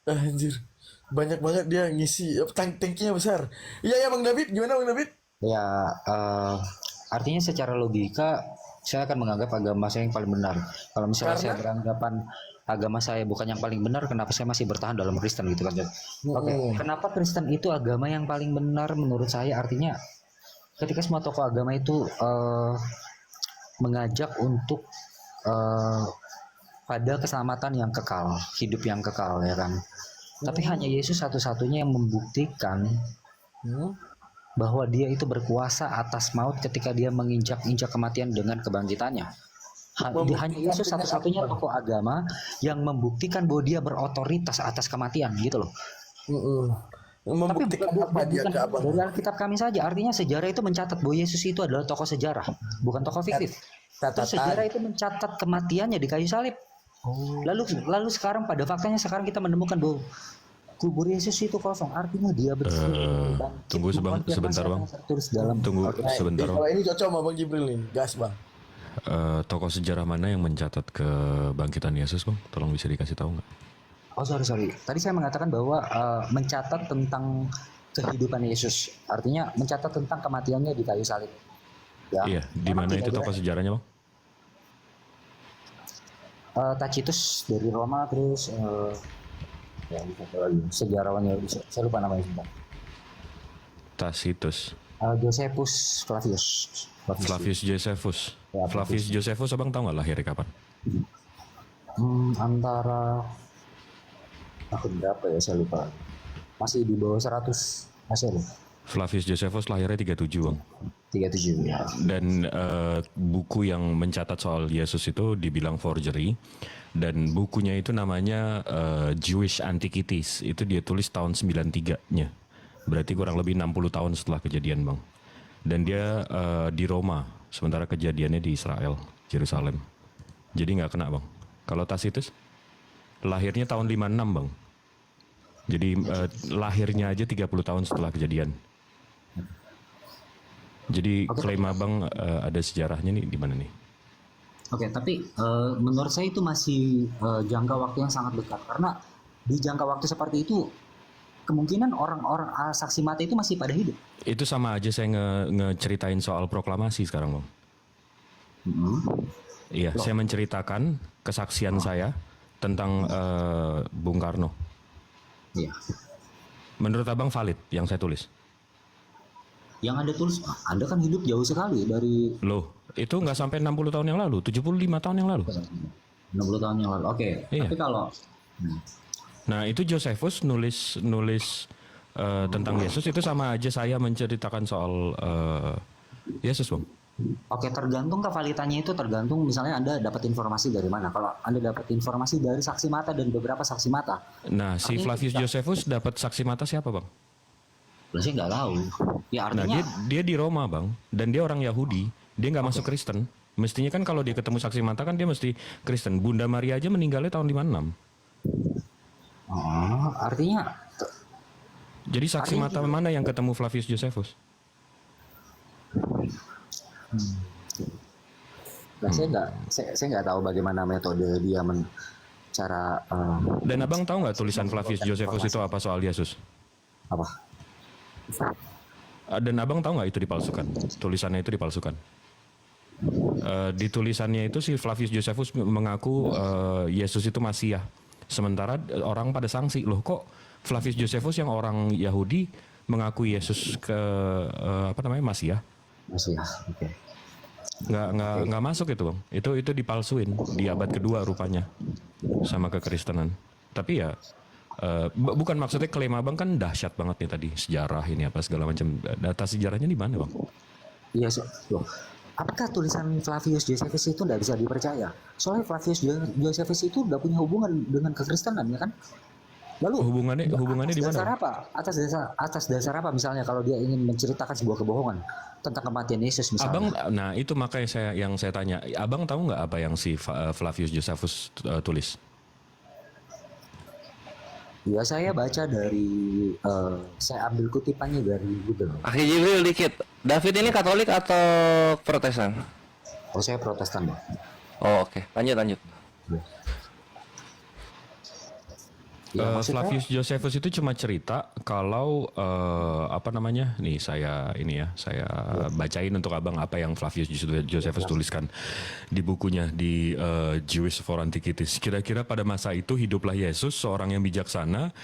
Anjir, banyak banget dia ngisi, tankinya besar. Iya ya Bang David, gimana Bang David? Ya artinya secara logika saya akan menganggap agama saya yang paling benar. Kalau misalnya saya beranggapan agama saya bukan yang paling benar, kenapa saya masih bertahan dalam Kristen gitu kan? Oke, kenapa Kristen itu agama yang paling benar menurut saya? Artinya ketika semua tokoh agama itu mengajak untuk pada keselamatan yang kekal, hidup yang kekal ya kan. Tapi hanya Yesus satu-satunya yang membuktikan bahwa dia itu berkuasa atas maut ketika dia menginjak-injak kematian dengan kebangkitannya. Hanya Yesus satu-satunya tokoh agama yang membuktikan bahwa dia berotoritas atas kematian gitu loh. Membuktikan apa dia ke Abang? Dari Alkitab kami saja, artinya sejarah itu mencatat bahwa Yesus itu adalah tokoh sejarah, bukan tokoh fiktif. Terus sejarah itu mencatat kematiannya di kayu salib. Lalu sekarang pada faktanya sekarang kita menemukan bahwa kubur Yesus itu kosong, artinya dia betul. Tunggu sebentar Bang. Tunggu sebentar Bang. Kalau ini cocok sama Bang Jibril nih, gas Bang. Tokoh sejarah mana yang mencatat kebangkitan Yesus Bang? Tolong bisa dikasih tahu nggak? Oh sorry. Tadi saya mengatakan bahwa mencatat tentang kehidupan Yesus, artinya mencatat tentang kematiannya di kayu salib. Ya. Iya, di mana itu tokoh sejarahnya Bang? Tacitus dari Roma, terus ya satu lagi sejarawannya saya lupa namanya sebentar. Tacitus. Josephus Flavius. Flavius Josephus. Ya, Flavius Josephus Abang tahu nggak lahirnya kapan? Antara tahun berapa ya saya lupa. Masih di bawah 100 masih ada. Flavius Josephus lahirnya 37 Bang. 37 ya. Dan buku yang mencatat soal Yesus itu dibilang forgery. Dan bukunya itu namanya Jewish Antiquities. Itu dia tulis tahun 93-nya. Berarti kurang lebih 60 tahun setelah kejadian Bang. Dan dia di Roma. Sementara kejadiannya di Israel, Yerusalem. Jadi nggak kena Bang. Kalau Tacitus lahirnya tahun 56 Bang. Jadi lahirnya aja 30 tahun setelah kejadian. Jadi klaim Abang ada sejarahnya nih di mana nih? Oke, tapi menurut saya itu masih jangka waktu yang sangat dekat, karena di jangka waktu seperti itu kemungkinan orang-orang saksi mata itu masih pada hidup. Itu sama aja saya ngeceritain soal proklamasi sekarang Bang. Iya, saya menceritakan kesaksian saya tentang Bung Karno. Iya. Menurut Abang valid yang saya tulis? Yang Anda tulis, Anda kan hidup jauh sekali dari... Loh, itu nggak sampai 60 tahun yang lalu, 75 tahun yang lalu. 60 tahun yang lalu, oke. Iya. Tapi kalau... Nah, itu Josephus nulis tentang Yesus, itu sama aja saya menceritakan soal Yesus, Bang. Oke, tergantung kevalitannya itu tergantung misalnya Anda dapat informasi dari mana. Kalau Anda dapat informasi dari saksi mata dan beberapa saksi mata. Nah, si Flavius Josephus dapat saksi mata siapa, Bang? Saya nggak tahu. Ya Nah, artinya dia di Roma, Bang, dan dia orang Yahudi, dia nggak masuk Kristen. Mestinya kan kalau dia ketemu saksi mata kan dia mesti Kristen. Bunda Maria aja meninggalnya tahun 56. artinya Jadi saksi mata mana yang ketemu Flavius Josephus? Nah, saya nggak tahu bagaimana metode dia cara Dan abang tahu nggak tulisan Flavius Josephus itu apa soal Yesus? apa? Dan abang tahu nggak itu dipalsukan? Tulisannya itu dipalsukan. Di tulisannya itu si Flavius Josephus mengaku Yesus itu Masiah. Sementara orang pada sanksi, loh kok Flavius Josephus yang orang Yahudi mengaku Yesus Masiah? Masiah, oke. Nggak masuk itu bang. Itu dipalsuin di abad kedua rupanya sama kekristenan. Tapi ya bukan maksudnya klaim abang kan dahsyat banget nih tadi sejarah ini apa segala macam. Data sejarahnya di mana bang? Iya, loh. Apakah tulisan Flavius Josephus itu tidak bisa dipercaya? Soalnya Flavius Josephus itu udah punya hubungan dengan kekristenan, ya kan? Lalu hubungannya di mana? Dasar apa? Atas dasar apa misalnya kalau dia ingin menceritakan sebuah kebohongan tentang kematian Yesus misalnya? Abang, nah itu makanya saya tanya. Abang tahu nggak apa yang si Flavius Josephus tulis? Ya saya baca dari saya ambil kutipannya dari Google. Akhi Jibril dikit. David ini Katolik atau Protestan? Oh saya Protestan, Bang. Oh oke. Lanjut. Ya, maksudnya- Flavius Josephus itu cuma cerita kalau nih saya bacain untuk abang apa yang Flavius Josephus tuliskan di bukunya di Jewish for Antiquities. Kira-kira pada masa itu hiduplah Yesus, seorang yang bijaksana.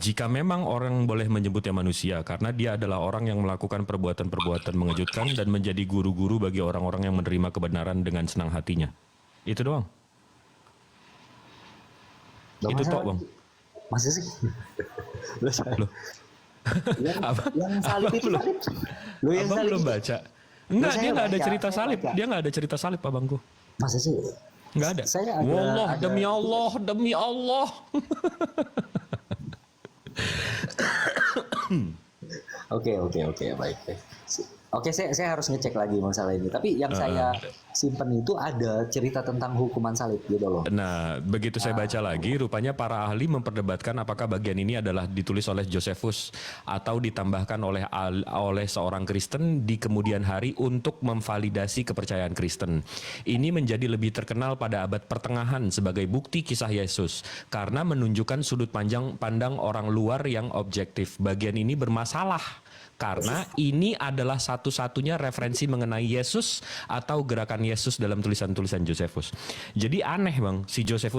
Jika memang orang boleh menyebutnya manusia, karena dia adalah orang yang melakukan perbuatan-perbuatan mengejutkan dan menjadi guru-guru bagi orang-orang yang menerima kebenaran dengan senang hatinya. Itu doang. Loh, Itu masa- tok bang. Masa sih? Loh. yang salib itu salib. Lo yang Abang salib belum itu- baca. Enggak, Saya dia nggak ada baca, cerita saya salib. baca. Dia nggak ada cerita salib abangku. Masa sih? Nggak ada. Saya ada- Wallah, ada- demi Allah, demi Allah. Oke, baik. Oke, saya harus ngecek lagi masalah ini. Tapi yang saya simpen itu ada cerita tentang hukuman salib gitu loh. Nah, begitu saya baca lagi, rupanya para ahli memperdebatkan apakah bagian ini adalah ditulis oleh Josephus atau ditambahkan oleh seorang Kristen di kemudian hari untuk memvalidasi kepercayaan Kristen. Ini menjadi lebih terkenal pada abad pertengahan sebagai bukti kisah Yesus karena menunjukkan sudut pandang orang luar yang objektif. Bagian ini bermasalah karena ini adalah satu-satunya referensi mengenai Yesus atau gerakan Yesus dalam tulisan-tulisan Josephus. Jadi aneh bang, si Josephus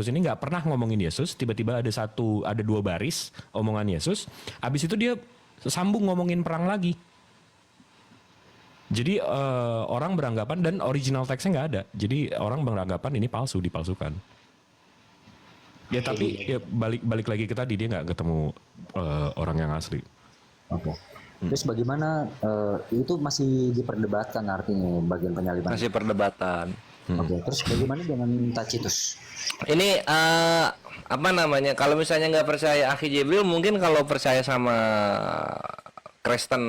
ini nggak pernah ngomongin Yesus. Tiba-tiba ada dua baris omongan Yesus. Abis itu dia sambung ngomongin perang lagi. Jadi orang beranggapan dan original teksnya nggak ada. Jadi orang beranggapan ini dipalsukan. Ya tapi ya balik lagi ke tadi dia nggak ketemu orang yang asli. Oke. Terus bagaimana itu masih diperdebatkan artinya bagian penyaliban. Masih perdebatan. Oke. Terus bagaimana dengan Tacitus? Ini kalau misalnya nggak percaya Akhi Jibril, mungkin kalau percaya sama Kristen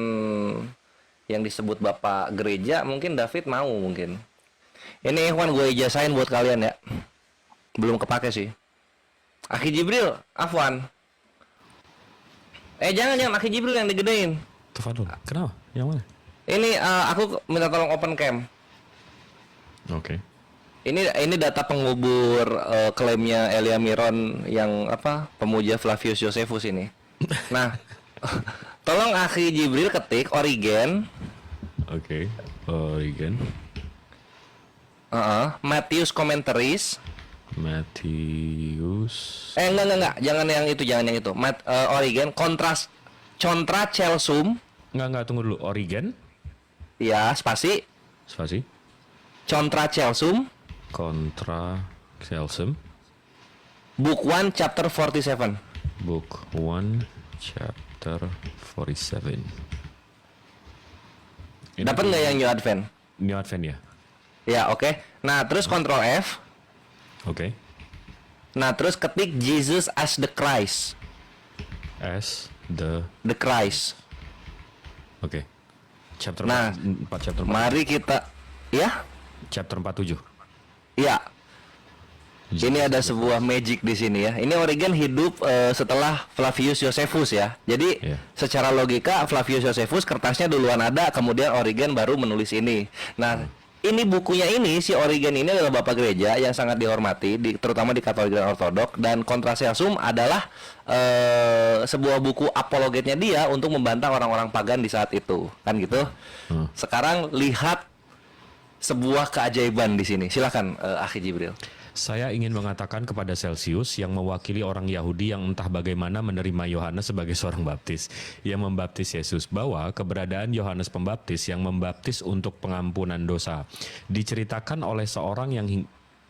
yang disebut Bapak Gereja, mungkin David mau mungkin. Ini Ikhwan gue ijazahin buat kalian ya. Belum kepake sih. Akhi Jibril, Afwan. Jangan Akhi Jibril yang digedein. Tafadhol. Kenapa? Yang mana? Ini aku minta tolong open cam. Oke. Ini data pengubur klaimnya Elia Miron yang pemuja Flavius Josephus ini. Nah, tolong Akhi Jibril ketik Origen. Oke. Origen. Matthews Commentaries. Matthews. Enggak. Jangan yang itu. Origen Contra Celsum. Enggak, tunggu dulu. Origen. Ya, spasi. Contra Celsum. Contra Celsum. Book 1 chapter 47. Book 1 chapter 47. Dapat nggak yang New Advent? New Advent ya? Ya, oke. Nah, terus Ctrl F. Oke. Nah, terus ketik Jesus as the Christ. As the Christ. Oke. Chapter Nah, 4 chapter 4. Mari kita ya? Chapter 47. Ya. Ini ada sebuah magic di sini ya. Ini Origen hidup setelah Flavius Josephus ya. Jadi Iya. secara logika Flavius Josephus kertasnya duluan ada, kemudian Origen baru menulis ini. Nah, ini bukunya ini si Origen ini adalah bapak gereja yang sangat dihormati, terutama di Katolik dan Ortodok. Dan Contraselsum adalah sebuah buku apologetnya dia untuk membantah orang-orang pagan di saat itu, kan gitu. Sekarang lihat sebuah keajaiban di sini. Silakan Akhi Jibril. Saya ingin mengatakan kepada Celsius yang mewakili orang Yahudi yang entah bagaimana menerima Yohanes sebagai seorang baptis yang membaptis Yesus, bahwa keberadaan Yohanes Pembaptis yang membaptis untuk pengampunan dosa diceritakan oleh seorang yang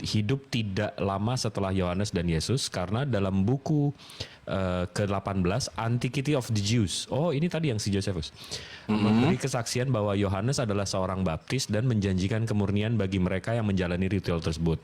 hidup tidak lama setelah Yohanes dan Yesus, karena dalam buku ke-18 Antiquity of the Jews, ini tadi yang si Josephus, memberi kesaksian bahwa Yohanes adalah seorang baptis dan menjanjikan kemurnian bagi mereka yang menjalani ritual tersebut.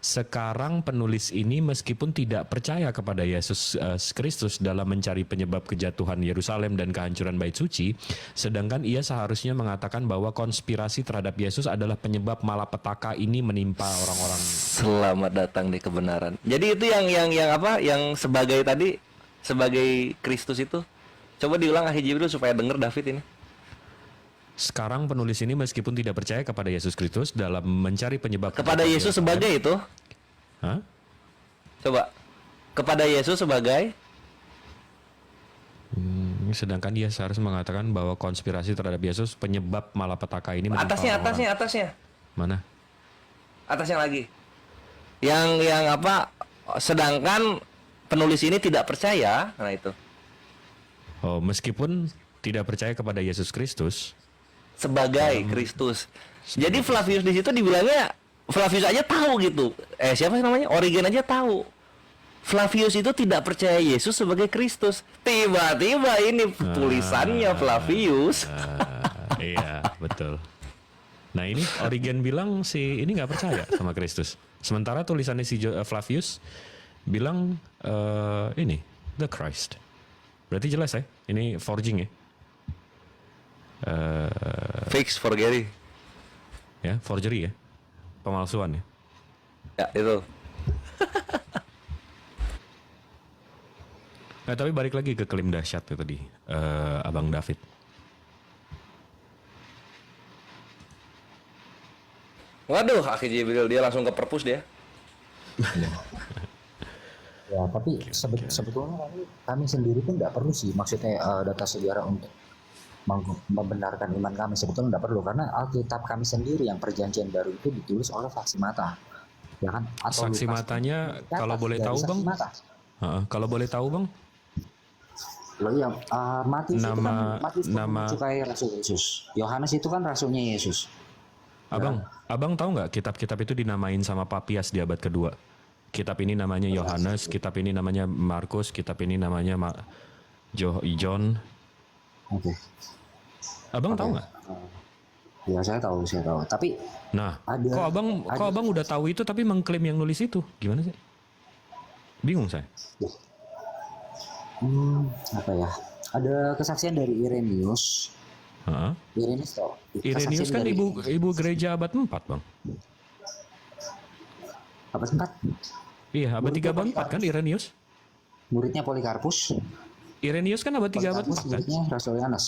Sekarang penulis ini meskipun tidak percaya kepada Yesus Kristus dalam mencari penyebab kejatuhan Yerusalem dan kehancuran bait suci, sedangkan ia seharusnya mengatakan bahwa konspirasi terhadap Yesus adalah penyebab malapetaka ini menimpa orang-orang. Selamat datang di kebenaran. Jadi itu yang apa? Yang sebagai tadi, sebagai Kristus itu. Coba diulang Akhi Jibril supaya denger David ini. Sekarang penulis ini meskipun tidak percaya kepada Yesus Kristus dalam mencari penyebab Kepada kejatuhan Yesus Yerusalem. sebagai itu. Hah? Coba. Kepada Yesus sebagai. Sedangkan dia seharusnya mengatakan bahwa konspirasi terhadap Yesus penyebab malapetaka ini menimpa orang-orang. Atasnya. Mana? Atasnya lagi. Yang apa? Sedangkan penulis ini tidak percaya. Nah itu. Meskipun tidak percaya kepada Yesus Kristus Sebagai Kristus. Jadi Flavius di situ dibilangnya, Flavius aja tahu gitu. Siapa sih namanya? Origen aja tahu. Flavius itu tidak percaya Yesus sebagai Kristus. Tiba-tiba ini tulisannya Flavius. Iya, betul. Nah ini Origen bilang si ini nggak percaya sama Kristus. Sementara tulisannya si Flavius bilang ini the Christ. Berarti jelas ya, ini forging ya. Fix forgery. Ya, forgery ya, pemalsuan ya. Ya itu. Nah, tapi balik lagi ke klaim dahsyat itu tadi, Abang David. Waduh, Akhi Jibril dia langsung ke perpus dia. Ya, tapi sebetulnya kami sendiri pun tidak perlu sih, maksudnya data sejarah untuk membenarkan iman kami sebetulnya tidak perlu, karena Alkitab kami sendiri yang Perjanjian Baru itu ditulis oleh saksi mata, ya kan? Atau Saksi Lukas matanya mencatat kalau boleh dari tahu saksi Bang? mata. Kalau boleh tahu Bang? Loh ya, Matius itu kan Matius nama- mencukai Rasul Yesus. Yohanes itu kan rasulnya Yesus. Abang tahu nggak kitab-kitab itu dinamain sama Papias di abad kedua? Kitab ini namanya Yohanes, kitab ini namanya Markus, kitab ini namanya John. Oke. Abang tahu nggak? Ya saya tahu. Tapi Nah, Ada- kok abang udah tahu itu tapi mengklaim yang nulis itu, gimana sih? Bingung saya. apa ya? Ada kesaksian dari Irenaeus. Heeh. Irenaeus tahu. Irenaeus Kesaksian kan dari ibu gereja abad 4 Bang. Apa sempat? Iya, abad 3 abad 4 kan Irenaeus. Muridnya Polikarpus. Irenaeus kan abad 3 abad 4 kan? Muridnya Rasul Yohanes.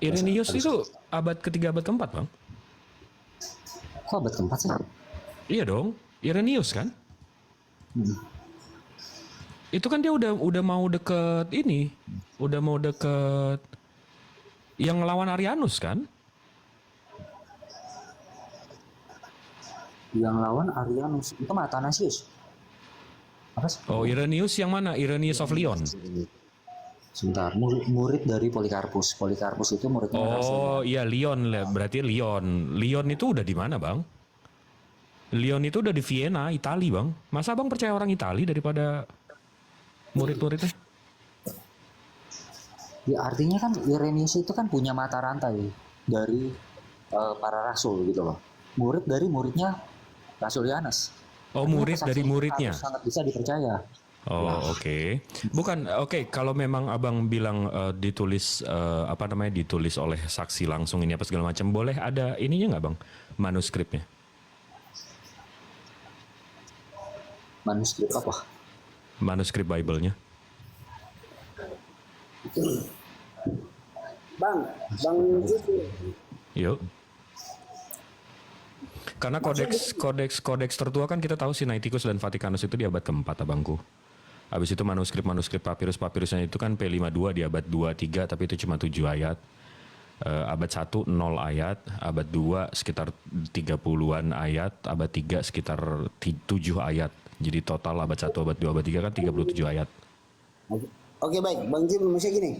Irenaeus itu abad ketiga abad keempat Bang. Kok abad keempat sih? Iya dong, Irenaeus kan? Itu kan dia udah mau deket ini, udah mau deket yang ngelawan Arianus kan? Yang lawan Arianus itu mah Athanasius. Apa sih? Oh, Irenaeus yang mana? Irenaeus of Lyon. Sebentar, murid dari Polikarpus. Polikarpus itu muridnya Rasul. Oh iya Lyon, berarti Lyon. Lyon itu udah di mana Bang? Lyon itu udah di Vienna, Itali Bang. Masa Bang percaya orang Itali daripada murid-muridnya? Ya artinya kan Irenaeus itu kan punya mata rantai dari para rasul gitu loh. Murid dari muridnya Rasul Yohanes. Oh, Artinya murid dari kesaksian muridnya. harus sangat bisa dipercaya. Oh oke. Bukan oke. Kalau memang abang bilang ditulis ditulis oleh saksi langsung ini apa segala macam, boleh ada ininya nggak Bang? Manuskripnya? Manuskrip apa? Manuskrip Bible-nya. Bang Jeffrey. Yuk. Karena kodeks tertua kan kita tahu Sinaiticus dan Vatikanus itu di abad keempat, abangku. Habis itu manuskrip papirusnya itu kan P52 di abad 2-3, tapi itu cuma 7 ayat. Abad 1 0 ayat, abad 2 sekitar 30-an ayat, abad 3 sekitar 7 ayat. Jadi total abad 1, abad 2, abad 3 kan 37 ayat. Oke baik, Bang Jim, misalnya gini.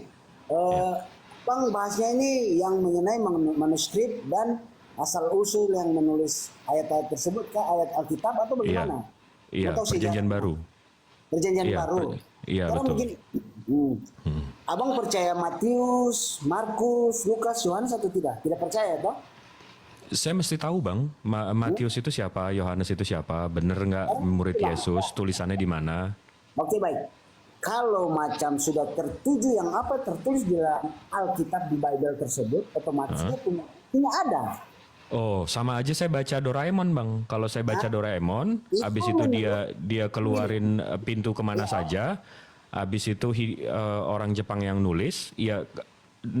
Bang bahasnya ini yang mengenai manuskrip dan asal-usul yang menulis ayat-ayat tersebut ke ayat Alkitab atau bagaimana? Iya, Atau perjanjian sejarah? baru. Perjanjian Iya, baru. iya, Sekarang betul. begini, Abang percaya Matius, Markus, Lukas, Yohanes atau tidak? Tidak percaya, toh? Saya mesti tahu bang, Matius itu siapa, Yohanes itu siapa, bener nggak murid Yesus, tulisannya di mana? Oke baik. Kalau macam sudah tertuju yang apa tertulis di dalam Alkitab di Bible tersebut, otomatis dia punya ada. Oh, sama aja saya baca Doraemon bang. Kalau saya baca Doraemon, habis itu dia keluarin pintu kemana saja, habis itu orang Jepang yang nulis, ya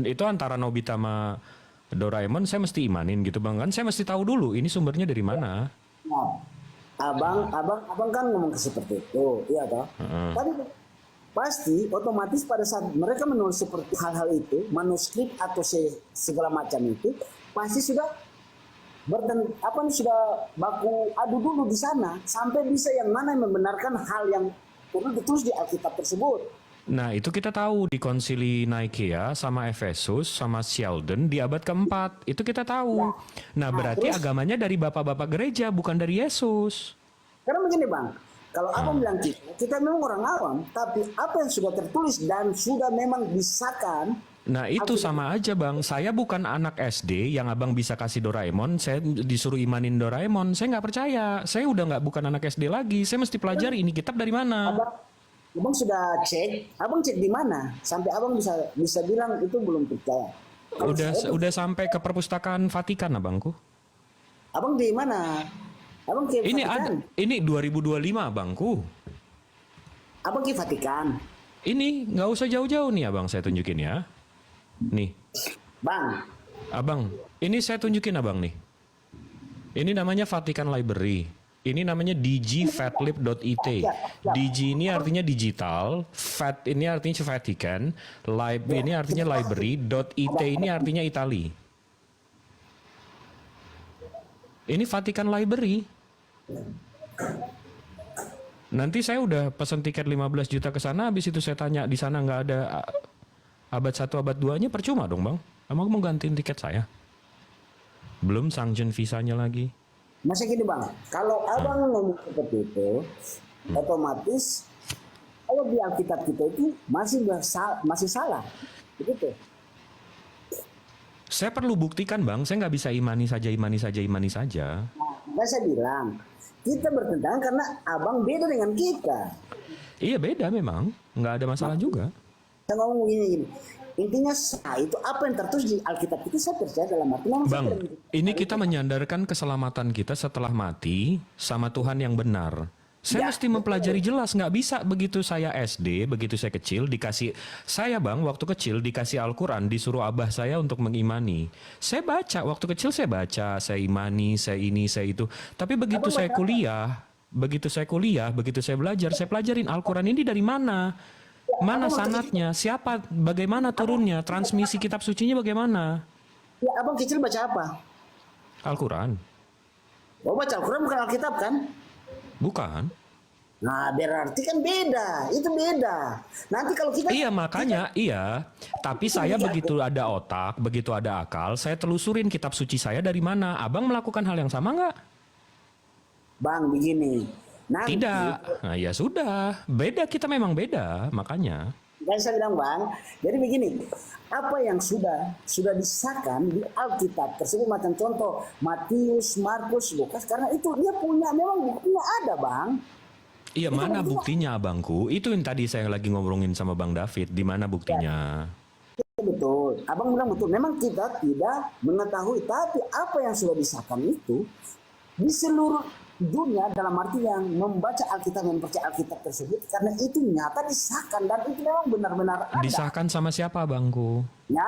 itu antara Nobita sama Doraemon saya mesti imanin gitu bang, kan saya mesti tahu dulu ini sumbernya dari mana. Nah, abang kan ngomong seperti itu, iya toh. Tapi pasti otomatis pada saat mereka menulis seperti hal-hal itu, manuskrip atau segala macam itu, pasti sudah sudah baku adu dulu di sana sampai bisa yang mana yang membenarkan hal yang perlu ditulis di Alkitab tersebut. Nah itu kita tahu di konsili Nikea sama Efesus sama Sheldon di abad keempat itu kita tahu. Nah berarti terus? agamanya dari bapak-bapak gereja bukan dari Yesus. Karena begini bang, kalau abang bilang kita memang orang awam, tapi apa yang sudah tertulis dan sudah memang disahkan. Nah itu sama aja bang, saya bukan anak SD yang abang bisa kasih Doraemon, saya disuruh imanin Doraemon, saya nggak percaya, saya udah nggak bukan anak SD lagi, saya mesti pelajari ini kitab dari mana. Abang sudah abang cek di mana sampai abang bisa bilang itu belum percaya. Udah sampai ke perpustakaan Vatikan abangku. Abang di mana? Abang ke Ini Vatikan. ini 2025 abangku. Abang ke Vatikan. Ini nggak usah jauh-jauh nih abang, saya tunjukin ya. Nih, Bang, abang, ini saya tunjukin abang nih. Ini namanya Vatican Library. Ini namanya dgfatlib.it. DG ini artinya digital, Fat ini artinya Vatican, Lib ini artinya library, .it ini artinya Itali. Ini Vatican Library. Nanti saya udah pesan tiket 15 juta ke sana, habis itu saya tanya di sana nggak ada abad 1, abad 2-nya percuma dong bang. Emang mau gantiin tiket saya? Belum sanction visanya lagi. masa gini bang, kalau abang ngomong seperti itu, otomatis kalau di Alkitab kita itu masih salah, begitu. Saya perlu buktikan bang, saya nggak bisa imani saja. Nah, saya bilang kita bertentangan karena abang beda dengan kita. Iya beda memang, nggak ada masalah juga. Saya ngomong gini. Intinya itu apa yang tertulis di Alkitab itu saya percaya dalam arti memang Bang, saya ini kita menyandarkan keselamatan kita setelah mati sama Tuhan yang benar. Saya mesti mempelajari jelas, nggak bisa begitu saya SD, begitu saya kecil dikasih, saya bang waktu kecil dikasih Al-Quran, disuruh abah saya untuk mengimani. Saya baca, waktu kecil saya baca, saya imani, saya ini, saya itu. Tapi begitu saya kuliah, begitu saya belajar, saya pelajarin Al-Quran ini dari mana? Mana sanatnya? Siapa? Bagaimana turunnya? Transmisi kitab sucinya bagaimana? Ya, abang kecil baca apa? Al-Quran. Oh, baca Al-Quran bukan Alkitab kan? Bukan. Nah, berarti kan beda. Itu beda. Nanti kalau kita Iya makanya, iya. Tapi saya begitu ada otak, begitu ada akal, saya telusurin kitab suci saya dari mana. Abang melakukan hal yang sama nggak? Bang, begini. Nanti, Tidak. Nah ya sudah. Beda, kita memang beda. Makanya. dan saya bilang bang, jadi begini, apa yang sudah disahkan di Alkitab tersebut macam contoh Matius, Markus, Lukas, karena itu dia punya memang buktinya ada bang. Iya mana buktinya abangku? Itu yang tadi saya lagi ngomongin sama Bang David. Di mana buktinya? Betul, abang bilang betul. Memang kita tidak mengetahui, tapi apa yang sudah disahkan itu di seluruh dunia dalam arti yang membaca Alkitab, yang mempercayai Alkitab tersebut, karena itu nyata disahkan dan itu memang benar-benar ada. Disahkan sama siapa, Bangku? Ya,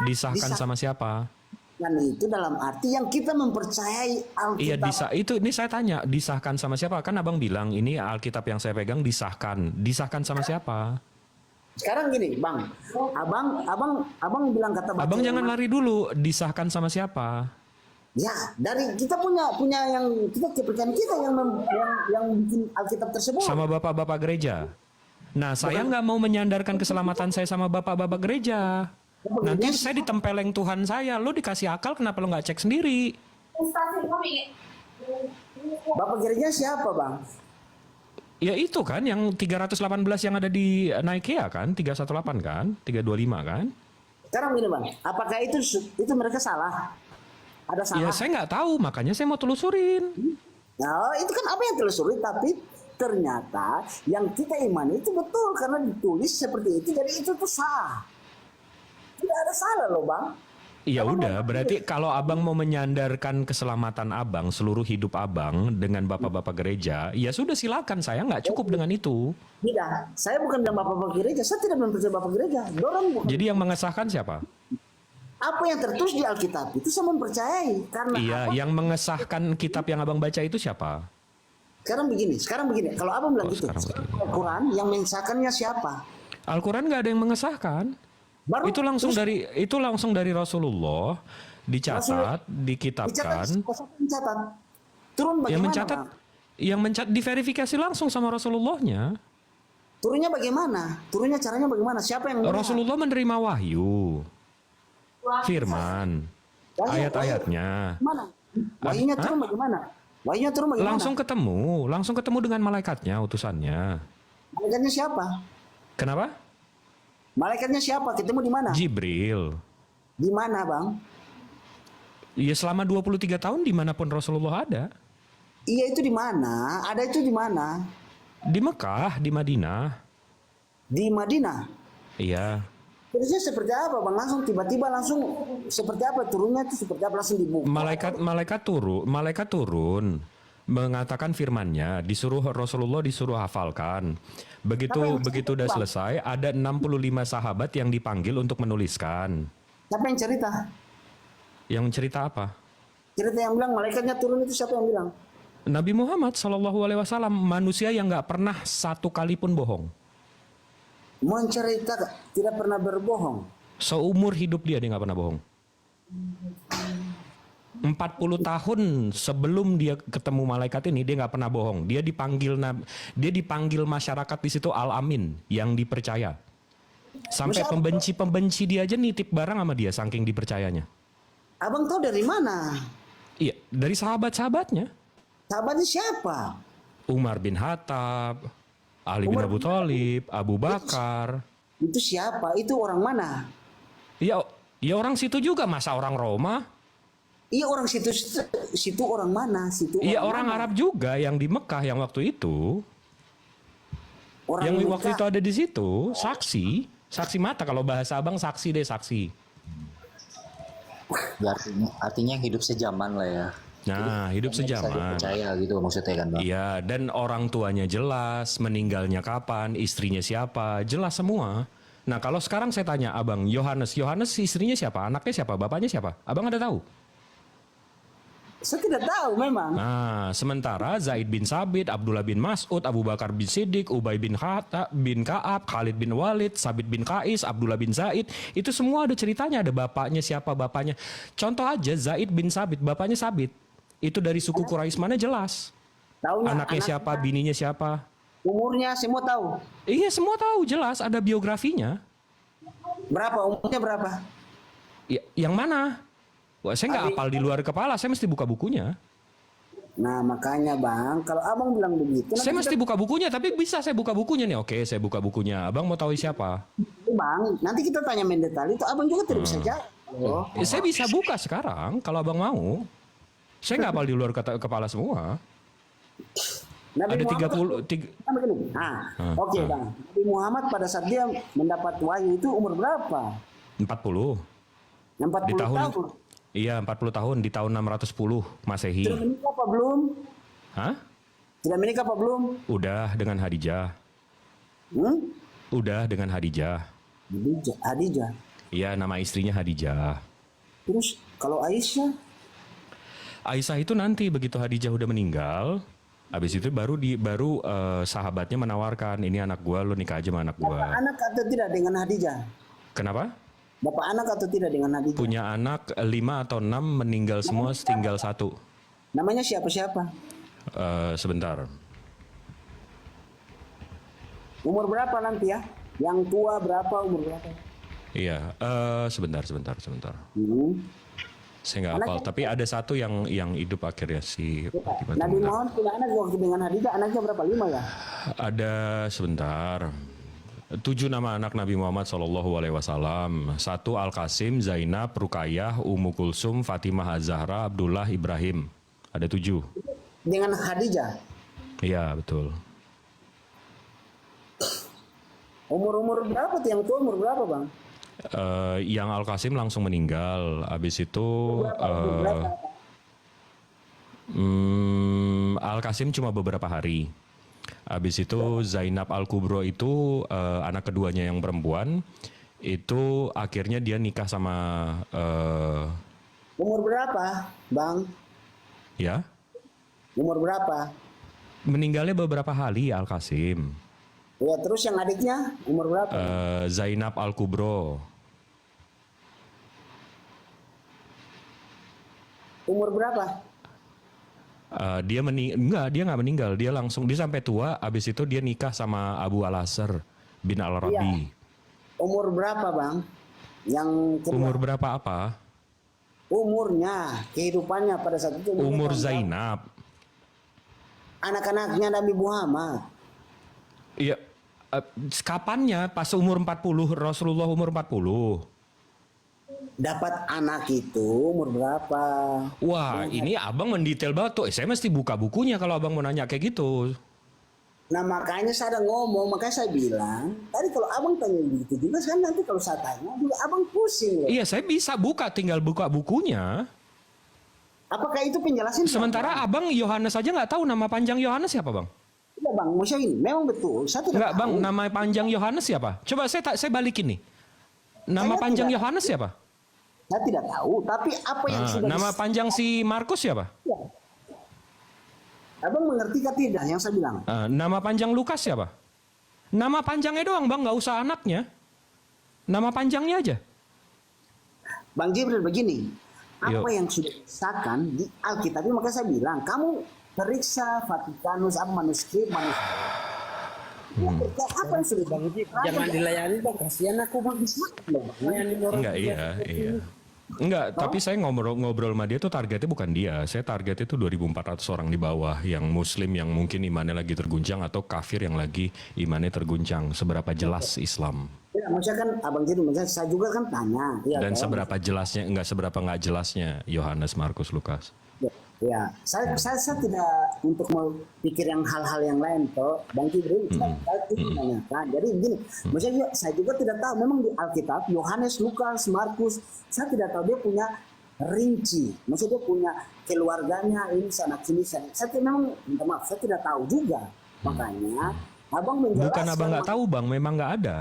Disahkan sama siapa? dan itu dalam arti yang kita mempercayai Iya, Alkitab. itu ini saya tanya, disahkan sama siapa? Kan Abang bilang ini Alkitab yang saya pegang disahkan. Disahkan sama siapa? Sekarang gini, Bang, abang bilang kata baca Abang yang jangan mana? lari dulu, disahkan sama siapa? Ya, dari kita punya yang kita kepercayaan kita yang bikin Alkitab tersebut. Sama bapak-bapak gereja. Nah, saya nggak mau menyandarkan keselamatan saya sama bapak-bapak gereja. Nanti saya ditempeleng Tuhan saya. Lo dikasih akal, kenapa lo nggak cek sendiri? Bapak gereja siapa, Bang? Ya itu kan, yang 318 yang ada di Nikea kan, 318 kan, 325 kan? Sekarang gini, Bang, apakah itu mereka salah? Ada salah? Ya saya nggak tahu, makanya saya mau telusurin. Nah, itu kan apa yang telusuri, tapi ternyata yang kita imani itu betul karena ditulis seperti itu, jadi itu tuh sah. Tidak ada salah loh, Bang. Ya udah, berarti kalau abang mau menyandarkan keselamatan abang, seluruh hidup abang dengan bapak-bapak gereja, ya sudah silakan. Saya nggak cukup dengan itu. Tidak, saya bukan bilang bapak-bapak gereja, saya tidak mempercayai bapak gereja. Dorang bukan. Jadi yang mengesahkan siapa? Apa yang tertulis di Alkitab itu saya mempercayai karena Iya, apa? yang mengesahkan kitab yang abang baca itu siapa? Sekarang begini. Kalau abang bilang Oh, gitu, sekarang begini. Al-Quran yang mensahkannya siapa? Al-Quran nggak ada yang mengesahkan. Baru Itu langsung dari Rasulullah, dicatat, dicatat, dikitabkan. dicatat. Turun Yang bagaimana? mencatat, Bang? diverifikasi langsung sama Rasulullahnya. Turunnya bagaimana? Turunnya caranya bagaimana? Siapa yang melihat? Rasulullah menerima wahyu, firman, Wahyu- ayat-ayatnya. Mana? Wahyunya turun bagaimana? Wahyunya turun bagaimana? Langsung ketemu dengan malaikatnya, utusannya. Malaikatnya siapa? Kenapa? Malaikatnya siapa? Ketemu di mana? Jibril. Di mana, Bang? Ya selama 23 tahun dimanapun Rasulullah ada. Iya, itu di mana? Ada itu di mana? Di Mekah, di Madinah. Di Madinah. Iya. Terusnya seperti apa, Bang? Langsung tiba-tiba langsung seperti apa? Turunnya itu seperti apa? Langsung dibuka. Malaikat turun mengatakan firman-Nya, Rasulullah disuruh hafalkan. Begitu udah selesai, ada 65 sahabat yang dipanggil untuk menuliskan. Siapa yang cerita? Yang cerita apa? Cerita yang bilang malaikatnya turun itu siapa yang bilang? Nabi Muhammad SAW, manusia yang nggak pernah satu kali pun bohong. Mencerita tidak pernah berbohong. Seumur hidup dia nggak pernah bohong. 40 tahun sebelum dia ketemu malaikat ini, dia nggak pernah bohong. Dia dipanggil masyarakat di situ Al-Amin, yang dipercaya. Sampai pembenci dia aja nitip barang sama dia saking dipercayanya. Abang tahu dari mana? Iya, dari sahabat-sahabatnya. Sahabatnya siapa? Umar bin Khattab, Ali bin Abu Thalib, Abu Bakar. Itu siapa? Itu orang mana? Ya orang situ juga, masa orang Roma? Iya, orang situ orang mana? Iya, orang Arab juga yang di Mekah yang waktu itu. Orang Yang Mekah. waktu itu ada di situ, saksi mata, kalau bahasa abang saksi deh, saksi. Ya, artinya hidup sejaman lah ya. Nah, hidup Bisa sejaman. dipercaya gitu maksudnya kan, Bang. Iya, dan orang tuanya jelas, meninggalnya kapan, istrinya siapa, jelas semua. Nah, kalau sekarang saya tanya abang, Yohanes istrinya siapa, anaknya siapa, bapaknya siapa? Abang ada tahu? Saya tidak tahu memang. Nah, sementara Zaid bin Sabit, Abdullah bin Mas'ud, Abu Bakar bin Siddiq, Ubay bin Ka'ab, Khalid bin Walid, Sabit bin Qais, Abdullah bin Zaid, itu semua ada ceritanya, ada bapaknya siapa bapaknya. Contoh aja Zaid bin Sabit, bapaknya Sabit. Itu dari suku Quraisy mana jelas. Tahunya Anaknya siapa, bininya siapa. umurnya semua tahu. Iya, semua tahu, jelas ada biografinya. Berapa umurnya berapa? Ya, yang mana? Wah, saya nggak hafal di luar kepala, saya mesti buka bukunya. Nah, makanya Bang, kalau Abang bilang begitu, Saya mesti buka bukunya, tapi bisa saya buka bukunya nih. Oke, saya buka bukunya. Abang mau tahu siapa? Bang, nanti kita tanya mendetail itu Abang juga tidak bisa jawab. loh. Saya bisa buka sekarang kalau abang mau. Saya nggak hafal di luar kepala semua. Ada 30. Kan begini. Oke Bang. Nabi Muhammad pada saat dia mendapat wahyu itu umur berapa? 40. 40 Di tahun tahun. Iya, 40 tahun di tahun 610 Masehi. Sudah menikah apa belum? Hah? Sudah menikah apa belum? Udah dengan Hadijah. Hmm? Udah dengan Hadijah. Hadijah. Iya, nama istrinya Hadijah. Terus kalau Aisyah? Aisyah itu nanti begitu Hadijah udah meninggal, habis itu baru sahabatnya menawarkan, ini anak gua, lu nikah aja sama anak Bapak gua. anak atau tidak dengan Hadijah? Kenapa? Bapak anak atau tidak dengan Hadijah? Punya anak 5 atau 6, meninggal semua, tinggal 1. Namanya siapa-siapa? Sebentar. Umur berapa nanti ya? Yang tua berapa, umur berapa? Iya, sebentar. Hmm. Saya nggak hafal, tapi ada satu yang hidup akhirnya si Fatimah. Nabi Muhammad punya anak waktu dengan Hadijah, anaknya berapa? 5 ya? Ada sebentar. 7 nama anak Nabi Muhammad SAW. 1 Al-Qasim, Zainab, Ruqayyah, Ummu Kulsum, Fatimah Az-Zahra, Abdullah, Ibrahim. Ada 7. Dengan Hadijah? Iya, betul. Umur berapa tuh yang tua, umur berapa bang? Yang Al-Qasim langsung meninggal. Habis itu Al-Qasim cuma beberapa hari. Habis itu Zainab Al-Kubro itu anak keduanya yang perempuan. Itu akhirnya dia nikah sama Umur berapa bang? ya, Umur berapa? meninggalnya beberapa hari Al-Qasim. Ya terus yang adiknya umur berapa? Zainab Al-Kubro. Umur berapa? Dia nggak meninggal, dia sampai tua. Abis itu dia nikah sama Abu Al-Asr bin Al-Rabi. Umur berapa bang? Yang kedua. Umur berapa apa? Umurnya, kehidupannya pada saat itu. Umur berapa? Zainab. Anak-anaknya Nabi Muhammad. Iya, kapannya? Pas umur 40, Rasulullah umur 40. Dapat anak itu umur berapa? Wah, ini abang mendetail banget tuh. Saya mesti buka bukunya kalau abang mau nanya kayak gitu. Nah makanya saya ada ngomong, makanya saya bilang tadi kalau abang tanya begitu juga kan nanti kalau saya tanya juga abang pusing loh. Iya, saya bisa tinggal buka bukunya. Apakah itu penjelasan? Sementara abang Yohanes aja nggak tahu nama panjang Yohanes siapa bang? Iya bang, maksudnya ini memang betul. Saya tidak Nggak tahu. bang, nama panjang Yohanes siapa? Coba saya balikin nih. Nama Saya panjang tidak- Yohanes siapa? Saya tidak tahu, tapi apa yang sudah Nama panjang si Markus siapa? abang mengerti kah tidak yang saya bilang? Nama panjang Lukas siapa? Nama panjangnya doang bang, nggak usah anaknya. Nama panjangnya aja. Bang Jibril begini, apa Yuk. yang sudah disahkan di Alkitab, makanya saya bilang kamu periksa Vatikanus, apa manuskrip. Apa yang sudah bang Jangan dilayani bang, kasihan aku bang. Enggak, iya. Enggak, tapi saya ngobrol sama dia tuh targetnya bukan dia. Saya targetnya tuh 2.400 orang di bawah yang muslim yang mungkin imannya lagi terguncang atau kafir yang lagi imannya terguncang. Seberapa jelas Islam. Ya, maksudnya kan abang jadi, maksudnya saya juga kan tanya. Ya, Dan kan? seberapa jelasnya, seberapa nggak jelasnya Yohanes, Markus, Lukas. Ya, saya tidak untuk mau pikir yang hal-hal yang lain toh, Bang Jibril. Saya menanyakan. Jadi begini, maksudnya saya juga tidak tahu. Memang di Alkitab Yohanes, Lukas, Markus, saya tidak tahu dia punya rinci. Maksudnya dia punya keluarganya ini sana sini sana. Saya memang minta maaf, saya tidak tahu juga. Makanya abang menjelaskan. Bukan abang nggak tahu bang, memang nggak ada.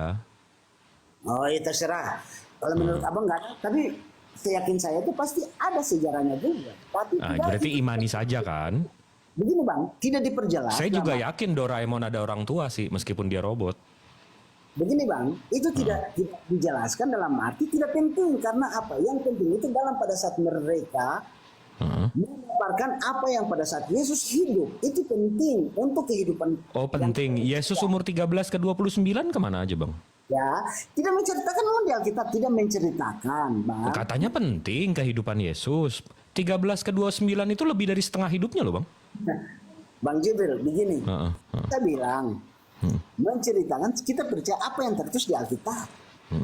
Oh, itu terserah. Kalau menurut abang nggak ada, tapi keyakinan saya itu pasti ada sejarahnya juga. Tapi Nah, tidak berarti imani saja kan? begini bang, tidak diperjelas. Saya juga yakin Doraemon ada orang tua sih, meskipun dia robot. Begini bang, itu tidak dijelaskan dalam arti tidak penting karena apa? Yang penting itu dalam pada saat mereka memaparkan apa yang pada saat Yesus hidup itu penting untuk kehidupan. Oh penting, Yesus umur 13 ke 29 kemana aja bang? Ya, tidak menceritakan memang di Alkitab tidak menceritakan bang. Katanya penting kehidupan Yesus. 13 ke 29 itu lebih dari setengah hidupnya loh bang. Bang Jibril, begini, kita bilang menceritakan kita percaya apa yang tertulis di Alkitab,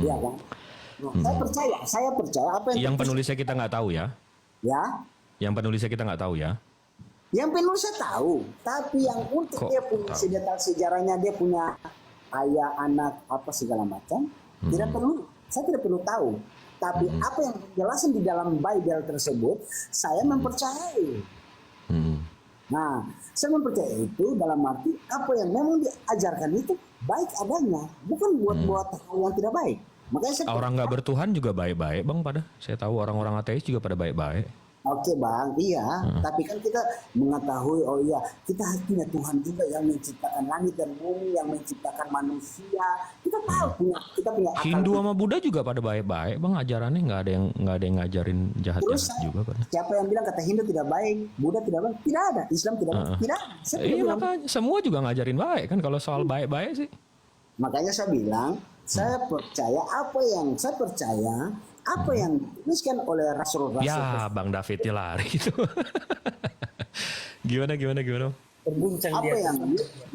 ya kan? Nah, saya percaya apa Yang tertulis- penulisnya kita nggak tahu ya? ya. Yang penulisnya kita nggak tahu ya? Yang penulis saya tahu, tapi yang untuk Kok dia punya tahu? sedetail sejarahnya, dia punya ayah, anak, apa segala macam, tidak perlu. Saya tidak perlu tahu. Tapi apa yang dijelasin di dalam Bible tersebut, saya mempercayai. Nah, saya mempercayai itu dalam arti apa yang memang diajarkan itu baik adanya, bukan buat hal yang tidak baik. Makanya saya Orang nggak bertuhan juga baik-baik bang pada. Saya tahu orang-orang ateis juga pada baik-baik. Oke bang, iya. Tapi kan kita mengetahui, oh iya, kita punya Tuhan juga yang menciptakan langit dan bumi, yang menciptakan manusia. Kita tahu kita punya akal. Hindu sama Buddha juga pada baik-baik bang, ajarannya nggak ada yang ngajarin Terus jahat-jahat juga pada. siapa yang bilang kata Hindu tidak baik, Buddha tidak baik? Tidak ada. Islam tidak baik? Tidak ada. Saya tidak Iya bilang. makanya semua juga ngajarin baik kan kalau soal baik-baik sih. Makanya saya bilang, saya percaya apa yang dituliskan oleh Rasul-Rasul Ya bang Davidnya lari itu. gimana? Terguncang apa dia.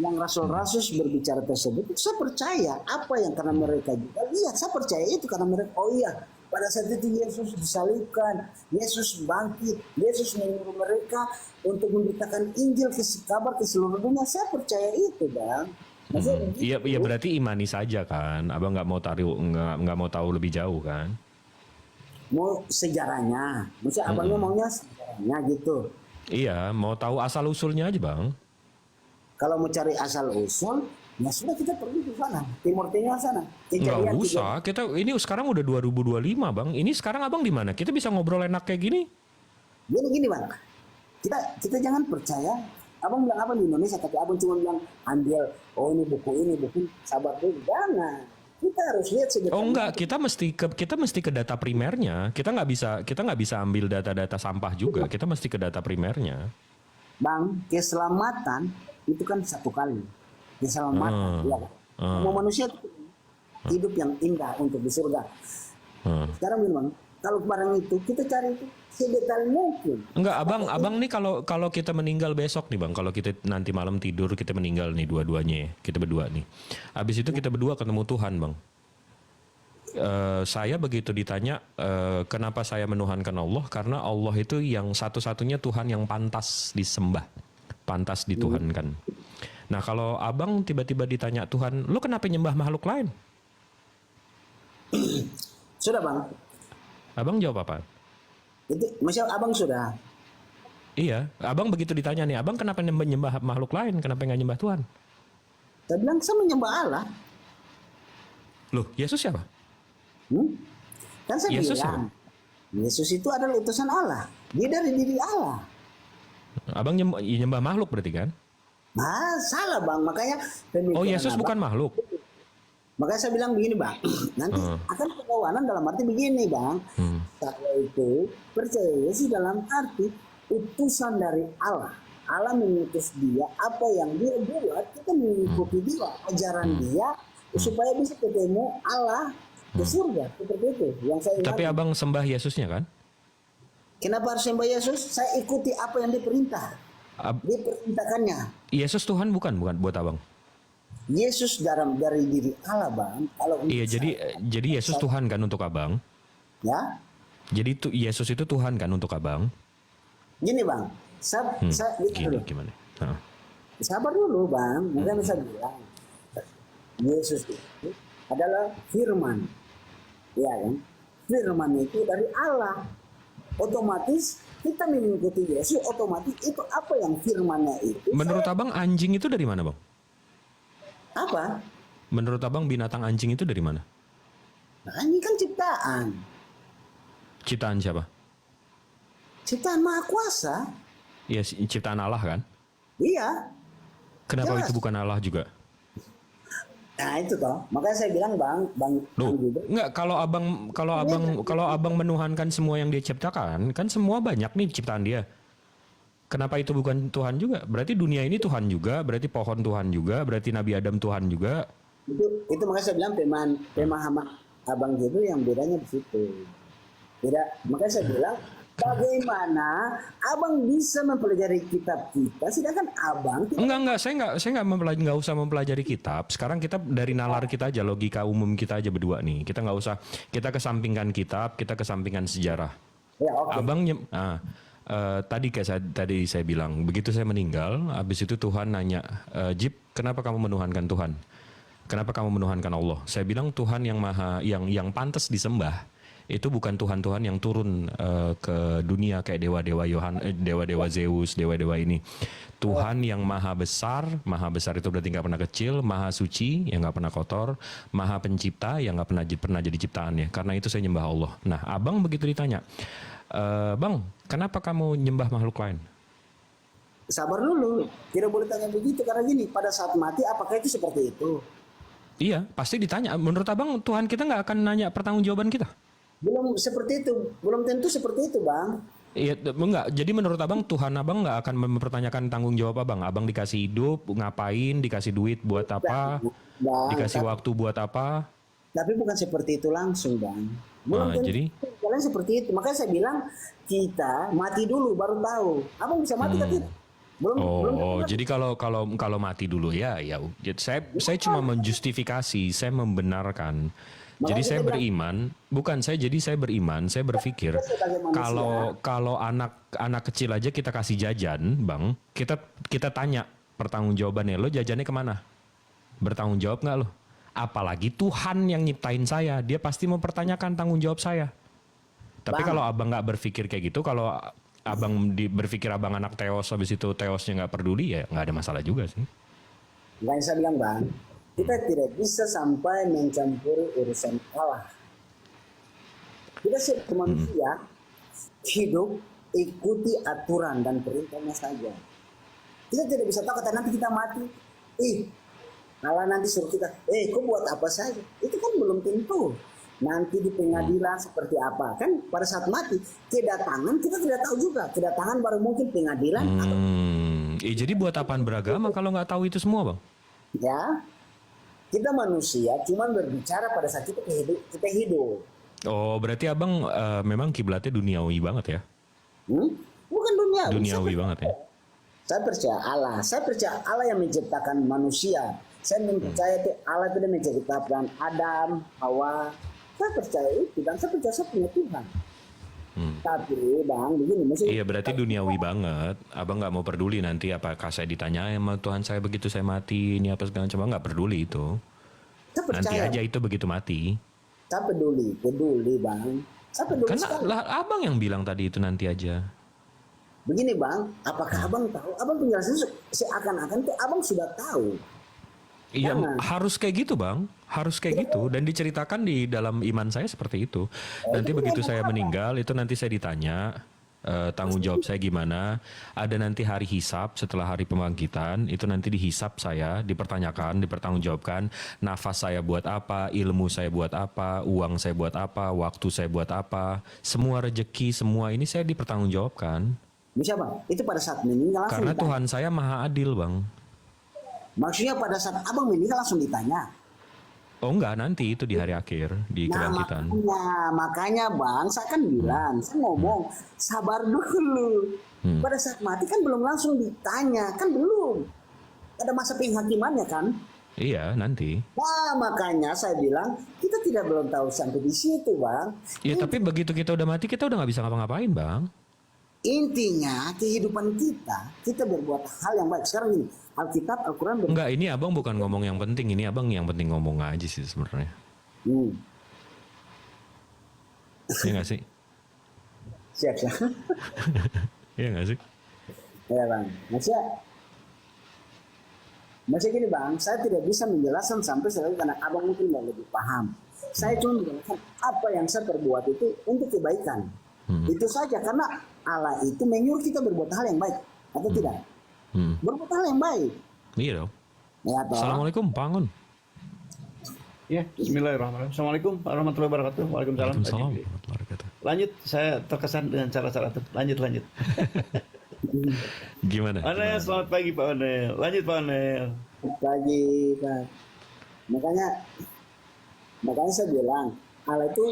yang Rasul-Rasul berbicara tersebut, saya percaya apa yang karena mereka juga lihat, saya percaya itu karena mereka, oh iya, pada saat itu Yesus disalibkan, Yesus bangkit, Yesus menyuruh mereka untuk memberitakan Injil kabar ke seluruh dunia. Saya percaya itu, bang. Maksudnya Iya begitu. berarti imani saja kan. Abang nggak mau tahu lebih jauh kan. Mau sejarahnya, maksudnya abangnya maunya sejarahnya gitu. Iya, mau tahu asal usulnya aja bang. Kalau mau cari asal usul, ya sudah kita pergi ke sana, Timur Tengah sana. Nggak usah. Kita ini sekarang udah 2025 bang. Ini sekarang abang di mana? Kita bisa ngobrol enak kayak gini. Gini bang, kita jangan percaya. Abang bilang apa di Indonesia, tapi abang cuma bilang ambil, oh ini buku, sabar dulu. Jangan. Kita harus lihat sebetulnya. Oh enggak, kita mesti ke data primernya. Kita nggak bisa ambil data-data sampah juga. Kita mesti ke data primernya. Bang, keselamatan itu kan satu kali. Keselamatan, ya kan? Semua manusia itu hidup yang indah untuk di surga. Sekarang gini bang, kalau barang itu kita cari itu sedetail mungkin. Enggak, abang nih kalau kita meninggal besok nih bang, kalau kita nanti malam tidur kita meninggal nih dua-duanya ya, kita berdua nih. Habis itu kita berdua ketemu Tuhan bang. Saya begitu ditanya kenapa saya menuhankan Allah, karena Allah itu yang satu-satunya Tuhan yang pantas disembah, pantas dituhankan. Nah kalau abang tiba-tiba ditanya Tuhan, lu kenapa nyembah makhluk lain? Sudah bang, Abang jawab apa? itu masih abang sudah. Iya, abang begitu ditanya nih, abang kenapa nyembah makhluk lain, kenapa nggak nyembah Tuhan? Saya bilang saya menyembah Allah. Loh, Yesus siapa? Kan saya Yesus bilang, Yesus itu adalah utusan Allah. Dia dari diri Allah. Abang nyembah makhluk berarti kan? Nah, salah bang. Makanya Oh, Yesus abang, bukan makhluk. makanya saya bilang begini bang. Nanti akan perlawanan dalam arti begini bang. Saya itu percaya Yesus dalam arti utusan dari Allah. Allah mengutus dia, apa yang dia buat kita mengikuti dia, ajaran dia supaya bisa ketemu Allah ke surga, seperti itu yang saya Tapi ingat. abang sembah Yesusnya kan? Kenapa harus sembah Yesus? Saya ikuti apa yang diperintah. Diperintahkannya. Yesus Tuhan bukan buat abang. Yesus dari diri Allah bang. Kalau Iya, untuk jadi Yesus Tuhan kan untuk abang. ya, Jadi Yesus itu Tuhan kan untuk abang. gini bang. Gimana? Nah. Sabar dulu bang. Makanya saya bilang Yesus itu adalah firman, ya kan? Firman itu dari Allah. Otomatis kita mengikuti Yesus, otomatis itu apa yang firmannya itu. Menurut abang anjing itu dari mana bang? Apa? Menurut abang binatang anjing itu dari mana? Nah, ini kan ciptaan. Ciptaan siapa? Ciptaan Maha Kuasa. Iya, ciptaan Allah kan? Iya. Kenapa Jelas. itu bukan Allah juga? Nah itu toh. Makanya saya bilang bang Loh, juga. enggak, kalau abang menuhankan semua yang dia ciptakan, kan semua banyak nih ciptaan dia. Kenapa itu bukan Tuhan juga? Berarti dunia ini Tuhan juga, berarti pohon Tuhan juga, berarti Nabi Adam Tuhan juga. Itu makanya saya bilang pemahaman abang gitu yang bedanya di situ. Beda. Makanya saya bilang bagaimana abang bisa mempelajari kitab kita, sedangkan abang tidak. Enggak, saya nggak usah mempelajari kitab. Sekarang kita dari nalar kita aja, logika umum kita aja berdua nih. Kita nggak usah, kita kesampingkan kitab, kita kesampingkan sejarah. Ya, oke. Abang tadi saya bilang, begitu saya meninggal, habis itu Tuhan nanya, Jip, kenapa kamu menuhankan Tuhan? Kenapa kamu menuhankan Allah? Saya bilang Tuhan yang pantas disembah. itu bukan Tuhan-Tuhan yang turun ke dunia kayak dewa-dewa dewa-dewa Zeus, dewa-dewa ini. Tuhan yang maha besar itu berarti nggak pernah kecil, maha suci yang nggak pernah kotor, maha pencipta yang nggak pernah jadi ciptaannya. Karena itu saya nyembah Allah. Nah, abang begitu ditanya, bang, kenapa kamu nyembah makhluk lain? Sabar dulu, tidak boleh tanya begitu karena gini, pada saat mati apakah itu seperti itu? Iya, pasti ditanya. Menurut abang, Tuhan kita nggak akan nanya pertanggungjawaban kita? Belum seperti itu, belum tentu seperti itu, Bang. Iya, enggak. Jadi menurut abang, Tuhan abang nggak akan mempertanyakan tanggung jawab abang. Abang dikasih hidup, ngapain? Dikasih duit buat apa? Bang, Dikasih waktu buat apa? tapi bukan seperti itu langsung, Bang. Belum tentu Jadi, kalian seperti itu. Makanya saya bilang kita mati dulu baru tahu. Abang bisa mati kan tidak? Belum oh, jadi kalau mati dulu ya. Saya cuma menjustifikasi, saya membenarkan. Jadi saya beriman, saya beriman, saya berpikir kalau anak kecil aja kita kasih jajan, Bang, kita tanya pertanggungjawabannya, lo jajannya kemana? Bertanggung jawab nggak lo? Apalagi Tuhan yang nyiptain saya, dia pasti mempertanyakan tanggung jawab saya. Tapi kalau abang nggak berpikir kayak gitu, kalau abang berpikir abang anak teos, habis itu teosnya nggak peduli, ya nggak ada masalah juga sih. Makanya saya bilang, Bang, kita tidak bisa sampai mencampuri urusan Allah. Kita sebagai manusia hidup ikuti aturan dan perintahnya saja. Kita tidak bisa tahu kata nanti kita mati, Allah nanti suruh kita, kau buat apa saja? Itu kan belum tentu. Nanti di pengadilan seperti apa? Kan pada saat mati, kedatangan kita tidak tahu juga. Kedatangan baru mungkin pengadilan. Jadi buat apaan beragama kalau nggak tahu itu semua, Bang? Ya, kita manusia cuma berbicara pada saat kita hidup. Oh, berarti abang memang kiblatnya duniawi banget ya? Bukan Duniawi banget ya? Saya percaya Allah. Saya percaya Allah yang menciptakan manusia. Saya percaya itu Allah itu menciptakan Adam, Hawa. Saya percaya itu dan saya percaya saya punya Tuhan. Tapi Bang, begini maksudnya. Iya, berarti duniawi banget. Abang nggak mau peduli nanti apakah saya ditanya sama Tuhan saya begitu saya mati, ini apa segala macam, nggak peduli itu. Saya percaya. Nanti aja itu begitu mati. Saya peduli Bang. Saya peduli Karena sekali. lah abang yang bilang tadi itu nanti aja. Begini Bang, apakah Abang tahu? Abang penjelasan seakan-akan tuh Abang sudah tahu. Iya, Jangan. harus kayak gitu, Bang. Harus kayak gitu dan diceritakan di dalam iman saya seperti itu. Nanti begitu saya meninggal itu nanti saya ditanya tanggung jawab saya gimana. Ada nanti hari hisab setelah hari pembangkitan, itu nanti dihisap saya, dipertanyakan, dipertanggungjawabkan nafas saya buat apa, ilmu saya buat apa, uang saya buat apa, waktu saya buat apa, semua rezeki, semua ini saya dipertanggungjawabkan. Bisa Bang, itu pada saat meninggal langsung Karena ditanya. Tuhan saya maha adil, Bang. Maksudnya pada saat Abang meninggal langsung ditanya. Oh enggak, nanti itu di hari akhir, di kebangkitan. Makanya Bang, saya kan bilang, saya ngomong, sabar dulu. Pada saat mati kan belum langsung ditanya, kan belum. Ada masa penghakimannya kan? Iya, nanti. Nah, makanya saya bilang, kita belum tahu sampai di situ Bang. Ya tapi begitu kita udah mati, kita udah nggak bisa ngapa-ngapain, Bang. Intinya kehidupan kita berbuat hal yang baik. Sekarang ini Alkitab, Al-Quran Enggak, ini abang bukan ngomong yang penting, ini abang yang penting ngomong aja sih sebenarnya. Iya nggak sih? Siap. Iya nggak sih? Ya Bang, maksudnya gini Bang, saya tidak bisa menjelaskan sampai sekali karena Abang mungkin nggak lebih paham. Saya cuma menjelaskan apa yang saya perbuat itu untuk kebaikan. Itu saja, karena Allah itu menyuruh kita berbuat hal yang baik atau tidak? Berbuat hal yang baik. Iya dong. Ya, toh. Assalamualaikum, Pangun. Ya, bismillahirrahmanirrahim. Assalamualaikum warahmatullahi wabarakatuh. Waalaikumsalam. Waalaikumsalam warahmatullahi wabarakatuh. Lanjut, saya terkesan dengan cara-cara itu. Lanjut. Gimana? Onel, selamat pagi Pak Onel. Lanjut Pak Onel. Pagi Pak. Makanya saya bilang Allah itu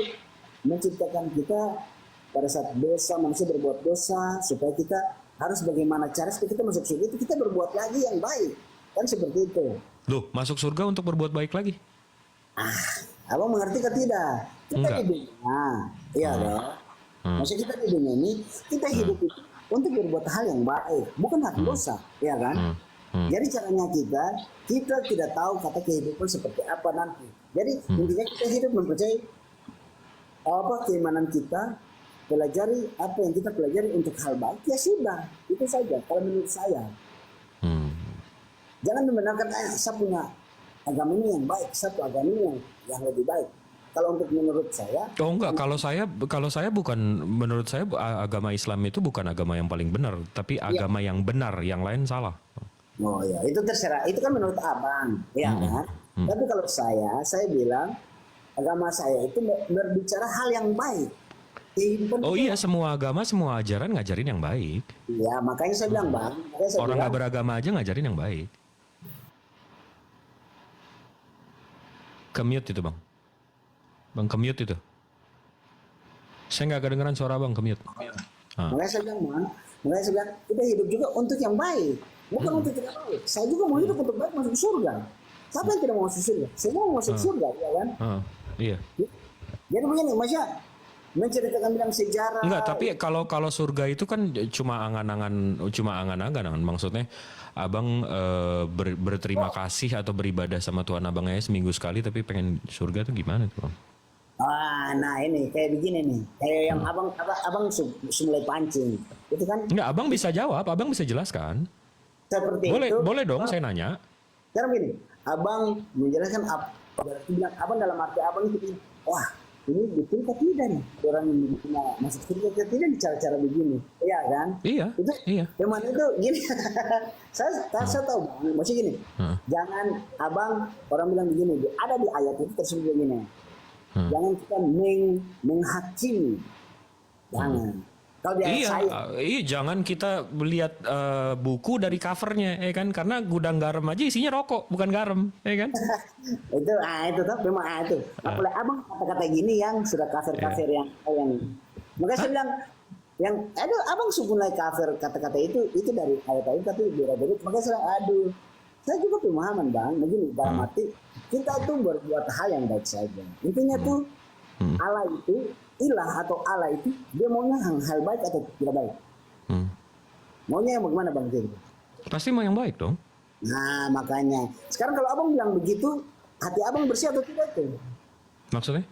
menciptakan kita pada saat dosa, manusia berbuat dosa supaya kita harus bagaimana cara supaya kita masuk surga itu kita berbuat lagi yang baik, kan seperti itu. Loh, masuk surga untuk berbuat baik lagi? Abang mengerti ke tidak? Kita Enggak. di dunia, iya dong. Maksudnya kita di dunia ini kita hidup itu untuk berbuat hal yang baik, bukan hak dosa, ya kan? Jadi caranya kita tidak tahu kata kehidupan seperti apa nanti. Jadi intinya kita hidup mempercayai apa keimanan kita, pelajari apa yang kita pelajari untuk hal baik, ya sudah, itu saja kalau menurut saya. Jangan membenarkan saya punya agama ini yang baik, satu agama ini yang lebih baik. Kalau untuk menurut saya, Oh enggak, kalau saya bukan, menurut saya agama Islam itu bukan agama yang paling benar, tapi agama yang benar, yang lain salah. oh ya itu terserah, itu kan menurut abang, ya kan. Tapi kalau saya bilang agama saya itu berbicara hal yang baik. Kehidupan Oh kita- iya, semua agama, semua ajaran ngajarin yang baik. Ya makanya saya bilang bang, makanya saya Orang bilang, nggak beragama aja ngajarin yang baik. Kemute itu bang. Bang kemute itu. Saya nggak kedengeran suara bang, kemute. makanya saya bilang bang, makanya saya bilang kita hidup juga untuk yang baik, bukan untuk tidak baik. Saya juga mau hidup untuk baik, masuk surga. Siapa yang tidak mau masuk surga? Semua mau masuk surga, ya kan? Iya. Jadi begini, Masya, menceritakan bilang sejarah. Enggak, tapi kalau surga itu kan cuma angan-angan, maksudnya abang berterima kasih atau beribadah sama Tuhan abangnya seminggu sekali, tapi pengen surga itu gimana tuh bang? Nah ini kayak begini nih, kayak yang abang mulai pancing, itu kan Enggak, abang bisa jawab, abang bisa jelaskan. seperti Boleh, itu. boleh dong, saya nanya. Sekarang begini, abang menjelaskan berarti bilang abang dalam arti abang itu, wah ini betul atau tidak nih orang yang masuk surga atau tidak di cara-cara begini, iya kan? Iya, Itu iya. memang itu gini. saya tahu bang, maksudnya gini, jangan abang orang bilang begini, ada di ayat itu tersebut begini, jangan kita menghakimi, jangan. Kalau di ayat Iya, saya, iya, jangan kita lihat buku dari covernya, ya kan? Karena gudang garam aja isinya rokok, bukan garam, ya kan? itu tuh memang itu. Apalagi abang kata-kata gini yang sudah kafir-kafir yang makanya saya bilang yang aduh abang mulai kafir kata-kata itu dari ayat-ayat tapi beda-beda. Makanya saya aduh saya juga pemahaman bang begini dalam arti kita itu berbuat hal yang baik saja. Intinya tuh Allah itu ilah atau Allah itu dia maunya hal baik atau tidak baik. Maunya yang bagaimana bang gitu? Pasti mau yang baik dong. Nah makanya sekarang kalau abang bilang begitu hati abang bersih atau tidak tuh? Maksudnya?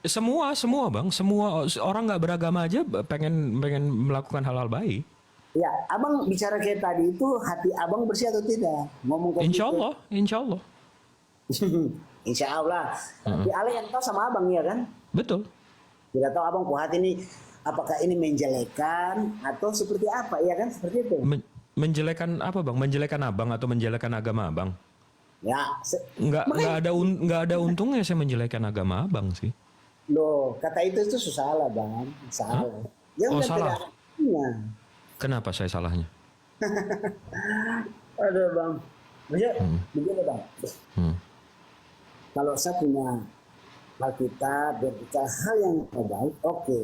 Semua bang, semua orang nggak beragama aja pengen melakukan hal-hal baik. Ya, abang bicara kayak tadi itu hati abang bersih atau tidak? Ngomong kayak Insya gitu. Allah, insya Allah. Insya Allah. Tapi Allah yang tahu sama abang ya kan? Betul. Tidak tahu abang hati ini apakah ini menjelekan atau seperti apa ya kan? Seperti itu. Menjelekan apa bang? Menjelekan abang atau menjelekan agama abang? Ya, Nggak ada untungnya saya menjelekan agama abang sih. loh kata itu salah bang, salah. Ya Oh, udah salah. tidak ada artinya. Kenapa saya salahnya? Aduh bang, begini bang. Kalau saya punya Alkitab berbicara hal yang baik, oke.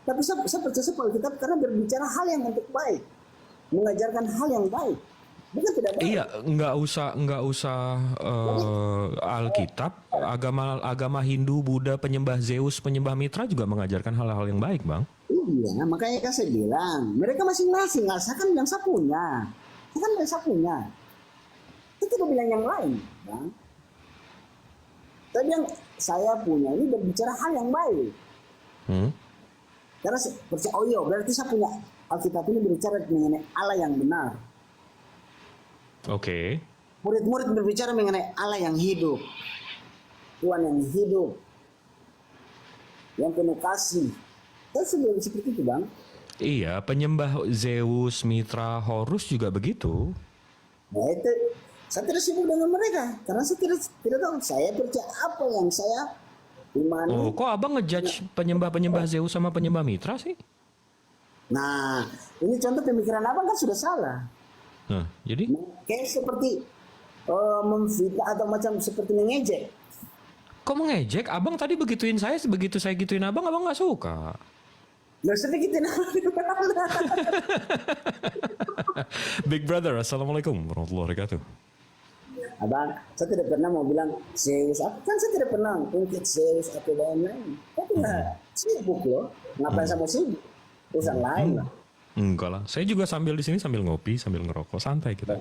Tapi saya percaya Alkitab karena berbicara hal yang untuk baik, mengajarkan hal yang baik, bukan tidak baik. Iya, nggak usah Alkitab, agama Hindu, Buddha, penyembah Zeus, penyembah Mitra juga mengajarkan hal-hal yang baik, bang. Iya, makanya kan saya bilang mereka masing-masing. Saya kan bilang saya punya, saya punya. Saya tidak bilang yang lain, bang. Saya bilang saya punya ini berbicara hal yang baik. Karena percaya, oh iya berarti saya punya Alkitab ini berbicara mengenai Allah yang benar. Oke. Murid-murid berbicara mengenai Allah yang hidup, Tuhan yang hidup, yang penuh kasih. Saya sebelum seperti itu bang. Iya, penyembah Zeus, Mitra, Horus juga begitu. Nah itu saya tidak sibuk dengan mereka karena saya tidak tahu. Saya percaya apa yang saya imani. Oh, kok abang ngejudge penyembah Zeus sama penyembah Mitra sih? Nah ini contoh pemikiran abang kan sudah salah. Nah, jadi? Kayak seperti memfitnah atau macam seperti mengejek. Kok mengejek? Abang tadi begituin saya, begitu saya gituin abang nggak suka. Nggak sedikit Big Brother, Assalamualaikum warahmatullahi wabarakatuh. Abang, saya tidak pernah mau bilang Zeus. Kan saya tidak pernah ungkit Zeus atau lain-lain. Tapi nggak sibuk loh. Ngapain sama sibuk? Urusan lain lah. Enggak lah, saya juga sambil di sini sambil ngopi, sambil ngerokok, santai kita.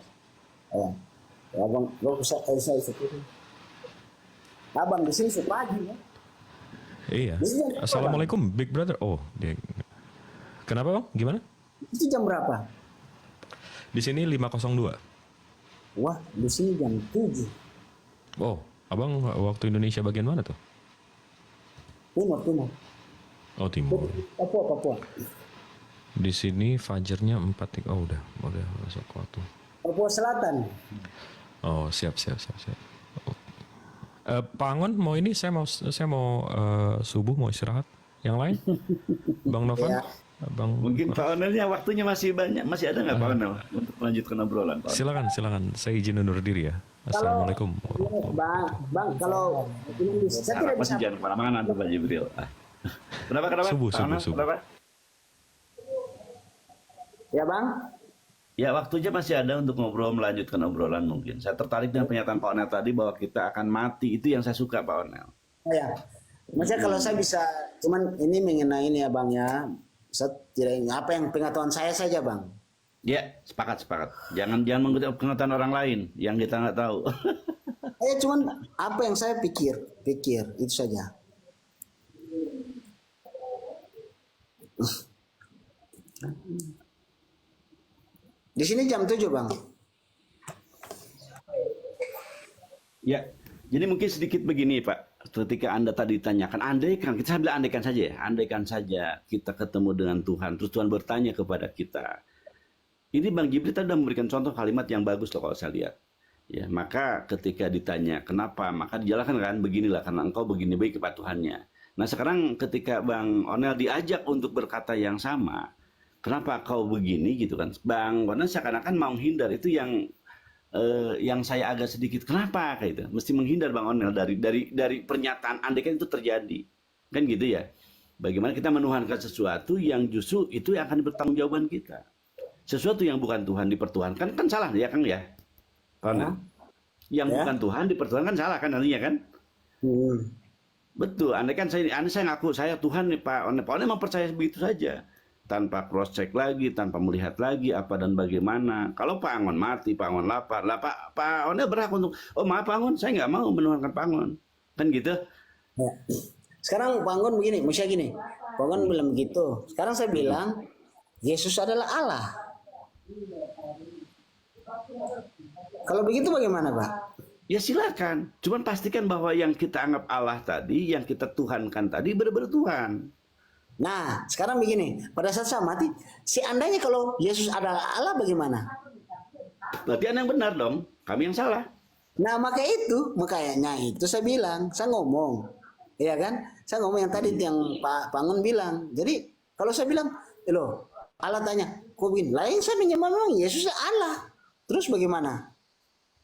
Ya, abang, saya seperti abang di sini sepagi ya. Iya. Di sini jam berapa, Bang? Assalamualaikum, Big Brother. Oh, dia. Kenapa bang? Gimana? Itu jam berapa? Di sini 5:02. Wah, di sini jam 7. Oh, abang waktu Indonesia bagian mana tuh? Timur. Oh, timur. Papua. Di sini fajarnya 4. Oh, udah masuk waktu. Papua Selatan. Oh, siap. Pak Angon mau ini saya mau subuh mau istirahat. Yang lain? Bang Novan? Ya. Bang Mungkin Pak Onelnya waktunya masih banyak, masih ada nggak Pak Onel untuk melanjutkan obrolan Pak Onel? Silakan. Saya izin undur diri ya. Assalamualaikum. Bang, kalau ini saya tidak Harapan bisa. jangan kemana-mana tuh Pak Jibril. Kenapa? Subuh. Pak Onel, kenapa? Ya, Bang. Ya waktunya masih ada untuk ngobrol, melanjutkan obrolan mungkin. Saya tertarik dengan pernyataan Pak Onel tadi bahwa kita akan mati. Itu yang saya suka Pak Onel. Ya. Maksudnya kalau saya bisa, cuman ini mengenai ini ya Bang ya. Saya tidak apa yang pengetahuan saya saja Bang. Ya, sepakat. Jangan mengutip pengetahuan orang lain yang kita nggak tahu. Cuman apa yang saya pikir itu saja. Di sini jam 7 Bang. Ya, jadi mungkin sedikit begini Pak. Ketika Anda tadi ditanyakan, kita bilang andaikan saja ya. Andaikan saja kita ketemu dengan Tuhan, terus Tuhan bertanya kepada kita. Ini Bang Jibril tadi sudah memberikan contoh kalimat yang bagus loh kalau saya lihat. Ya, maka ketika ditanya kenapa, maka dijelaskan kan beginilah karena engkau begini baik kepada Tuhannya. Nah sekarang ketika Bang Onel diajak untuk berkata yang sama, kenapa kau begini gitu kan? Bang Onel seakan-akan mau menghindar, itu yang saya agak sedikit kenapa kayak itu. Mesti menghindar Bang Onel dari pernyataan andaikan itu terjadi. Kan gitu ya. Bagaimana kita menuhankan sesuatu yang justru itu yang akan bertanggungjawaban kita. Sesuatu yang bukan Tuhan dipertuhankan kan salah ya Kang ya. Karena yang bukan Tuhan dipertuhankan salah kan nantinya kan? Betul. Andaikan saya ngaku saya Tuhan nih Pak Onel memang percaya begitu saja. Tanpa cross check lagi, tanpa melihat lagi apa dan bagaimana. Kalau Pak Angon mati, Pak Angon lapar, lah Pak Onel berhak untuk, oh maaf Pak Angon, saya nggak mau menuhankan Pak Angon. Kan gitu. Ya. Sekarang Pak Angon begini, misalnya gini, Pak Angon bilang begitu. Sekarang saya bilang, Yesus adalah Allah. Kalau begitu bagaimana Pak? Ya silakan. Cuman pastikan bahwa yang kita anggap Allah tadi, yang kita tuhankan tadi benar-benar Tuhan. Nah, sekarang begini, pada saat saya mati, seandainya kalau Yesus adalah Allah bagaimana? Berarti Anda yang benar dong, kami yang salah. Nah, makanya itu saya bilang, saya ngomong. Iya kan? Saya ngomong yang tadi yang Pak Pangun bilang. Jadi, kalau saya bilang, loh, Allah tanya, kok begini? Lain saya menyembah memang Yesus Allah. Terus bagaimana?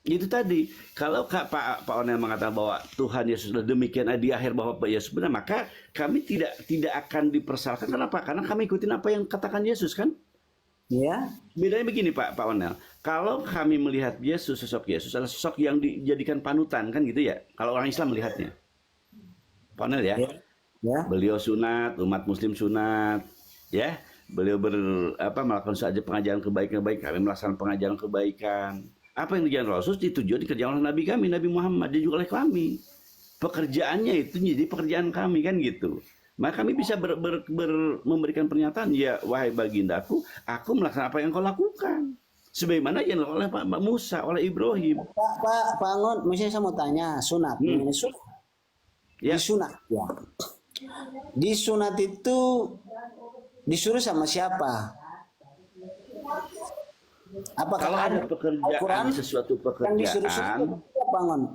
Itu tadi, kalau Pak Onel mengatakan bahwa Tuhan Yesus sudah demikian di akhir bahwa Pak Yesus benar, maka kami tidak akan dipersalahkan. Kenapa? Karena kami ikutin apa yang katakan Yesus kan? Ya. Bedanya begini Pak Onel, kalau kami melihat Yesus, sosok Yesus adalah sosok yang dijadikan panutan kan gitu ya? Kalau orang Islam melihatnya, Pak Onel ya, beliau sunat, umat Muslim sunat, ya, beliau melakukan saja pengajaran kebaikan, kami melaksanakan pengajaran kebaikan. Apa yang dikerjakan Rasul itu juga dikerjakan oleh Nabi kami, Nabi Muhammad, dan juga oleh kami. Pekerjaannya itu jadi pekerjaan kami kan gitu. Maka kami bisa memberikan pernyataan, ya wahai bagindaku, aku melaksanakan apa yang kau lakukan. Sebagaimana yang dilakukan oleh Pak Musa, oleh Ibrahim. Pak Angon, misalnya saya mau tanya, sunat. Ini sunat. Ya. Disunat, ya. Disunat itu disuruh sama siapa? Apakah kalau ada pekerjaan, sesuatu pekerjaan, Bangun.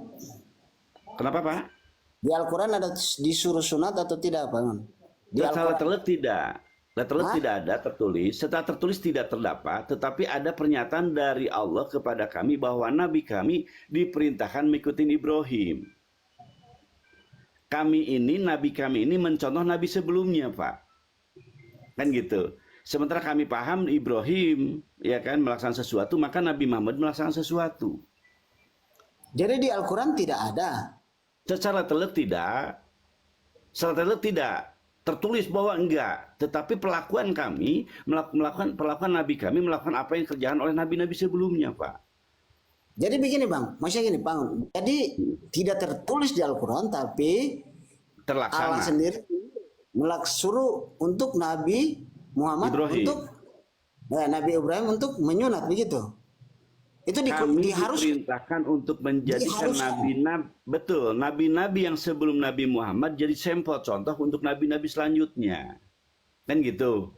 Kenapa Pak? Di Al-Quran ada disuruh sunat atau tidak Bangun? Di Al-Quran tidak. Tidak ada tertulis. Setelah tertulis tidak terdapat, tetapi ada pernyataan dari Allah kepada kami bahwa Nabi kami diperintahkan mengikuti Ibrahim. Nabi kami ini mencontoh Nabi sebelumnya Pak. Kan gitu. Sementara kami paham Ibrahim ya kan melaksanakan sesuatu, maka Nabi Muhammad melaksanakan sesuatu. Jadi di Al-Quran tidak ada. Secara telat tidak tertulis bahwa enggak, tetapi perlakuan kami perlakuan Nabi kami melakukan apa yang kerjaan oleh nabi-nabi sebelumnya, Pak. Jadi begini Bang, maksudnya gini Bang. Jadi tidak tertulis di Al-Quran, tapi terlaksana. Allah sendiri suruh untuk Nabi Muhammad Ibrahim. untuk Nabi Ibrahim untuk menyunat begitu. Itu Kami harus diperintahkan untuk menjadikan diharuskan. nabi-nabi yang sebelum Nabi Muhammad jadi sampel contoh untuk nabi-nabi selanjutnya. Kan gitu.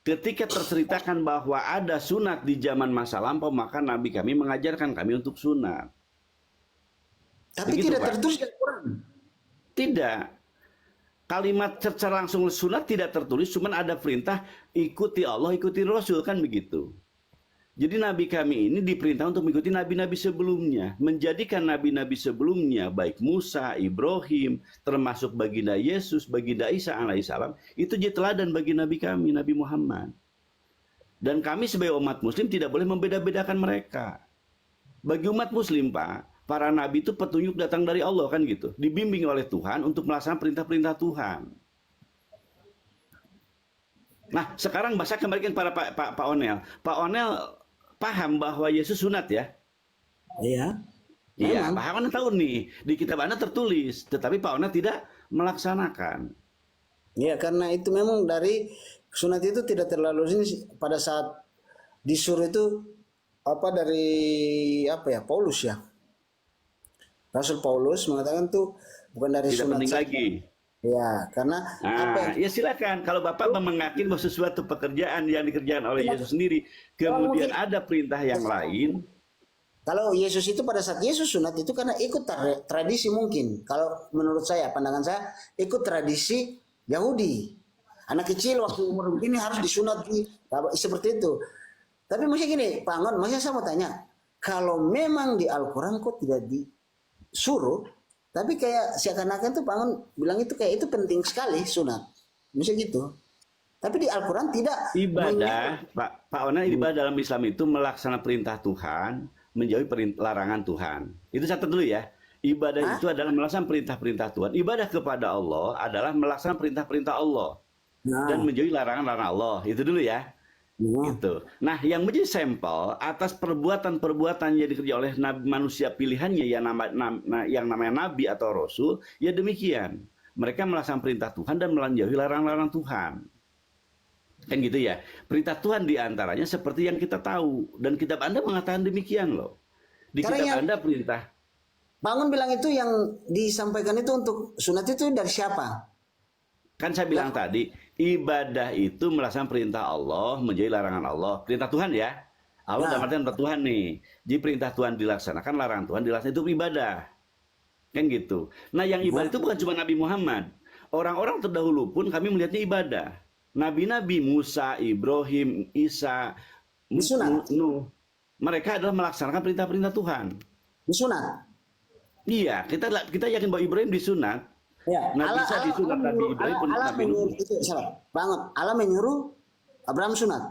Ketika terceritakan bahwa ada sunat di zaman masa lampau, maka nabi kami mengajarkan kami untuk sunat. Tapi Begitu, tidak Pak. tertulis di Al-Quran. Tidak. Kalimat secara langsung sunat tidak tertulis, cuman ada perintah ikuti Allah, ikuti Rasul, kan begitu. Jadi nabi kami ini diperintah untuk mengikuti nabi-nabi sebelumnya, menjadikan nabi-nabi sebelumnya baik Musa, Ibrahim, termasuk baginda Yesus, baginda Isa alaihissalam, itu jadi teladan bagi nabi kami, Nabi Muhammad. Dan kami sebagai umat muslim tidak boleh membeda-bedakan mereka. Bagi umat muslim, Pak, para nabi itu petunjuk datang dari Allah, kan gitu. Dibimbing oleh Tuhan untuk melaksanakan perintah-perintah Tuhan. Nah, sekarang bahasa kembalikan pada Pak Onel. Pak Onel paham bahwa Yesus sunat ya? Iya. Iya, Memang. Pak Onel tahu nih. Di kitab Anda tertulis, tetapi Pak Onel tidak melaksanakan. Iya, karena itu memang dari sunat itu tidak terlalu ini pada saat disuruh itu dari Paulus ya. Rasul Paulus mengatakan tuh bukan dari Tidak sunat penting saja. lagi. Ya, karena Nah, ya silakan. Kalau Bapak mengakini bahwa sesuatu pekerjaan yang dikerjakan oleh Yesus sendiri, kemudian ada perintah yang lain, kalau Yesus itu pada saat Yesus sunat itu karena ikut tradisi mungkin. Kalau menurut saya, pandangan saya, ikut tradisi Yahudi. Anak kecil waktu umur begini harus disunat seperti itu. Tapi maksudnya gini, Pak Angon, maksudnya saya mau tanya, kalau memang di Al-Quran kok tidak disuruh, tapi kayak seakan-akan tuh Pak Angon bilang itu kayak itu penting sekali sunat. Misalnya gitu. Tapi di Al-Quran tidak ibadah, Pak Onel, ibadah dalam Islam itu melaksanakan perintah Tuhan, menjauhi larangan Tuhan. Itu catat dulu ya. Ibadah itu adalah melaksanakan perintah-perintah Tuhan. Ibadah kepada Allah adalah melaksanakan perintah-perintah Allah dan menjauhi larangan-larangan Allah. Itu dulu ya. Gitu. Nah, yang menjadi sampel atas perbuatan-perbuatan yang dikerjakan oleh manusia pilihannya yang namanya nabi atau rasul, ya demikian. Mereka melaksanakan perintah Tuhan dan menjauhi larangan-larangan Tuhan. Kan gitu ya. Perintah Tuhan diantaranya seperti yang kita tahu, dan kitab Anda mengatakan demikian loh. Di kitab Anda perintah. Bangun bilang itu yang disampaikan itu untuk sunat itu dari siapa? Kan saya bilang tadi, ibadah itu melaksanakan perintah Allah, menjauhi larangan Allah. Perintah Tuhan ya. Allah dalam artian perintah Tuhan nih. Jadi perintah Tuhan dilaksanakan, larangan Tuhan dilaksanakan, itu ibadah. Kan gitu. Nah, yang ibadah itu bukan cuma Nabi Muhammad. Orang-orang terdahulu pun kami melihatnya ibadah. Nabi-nabi Musa, Ibrahim, Isa, Nuh, mereka adalah melaksanakan perintah-perintah Tuhan. Disunat. Iya, kita yakin bahwa Ibrahim disunat. Ya, Nabi Isa disunat, Nabi Ibrahim pun Allah Nabi Nuh. menyuruh itu salah. Bangun. Allah menyuruh Abraham sunat.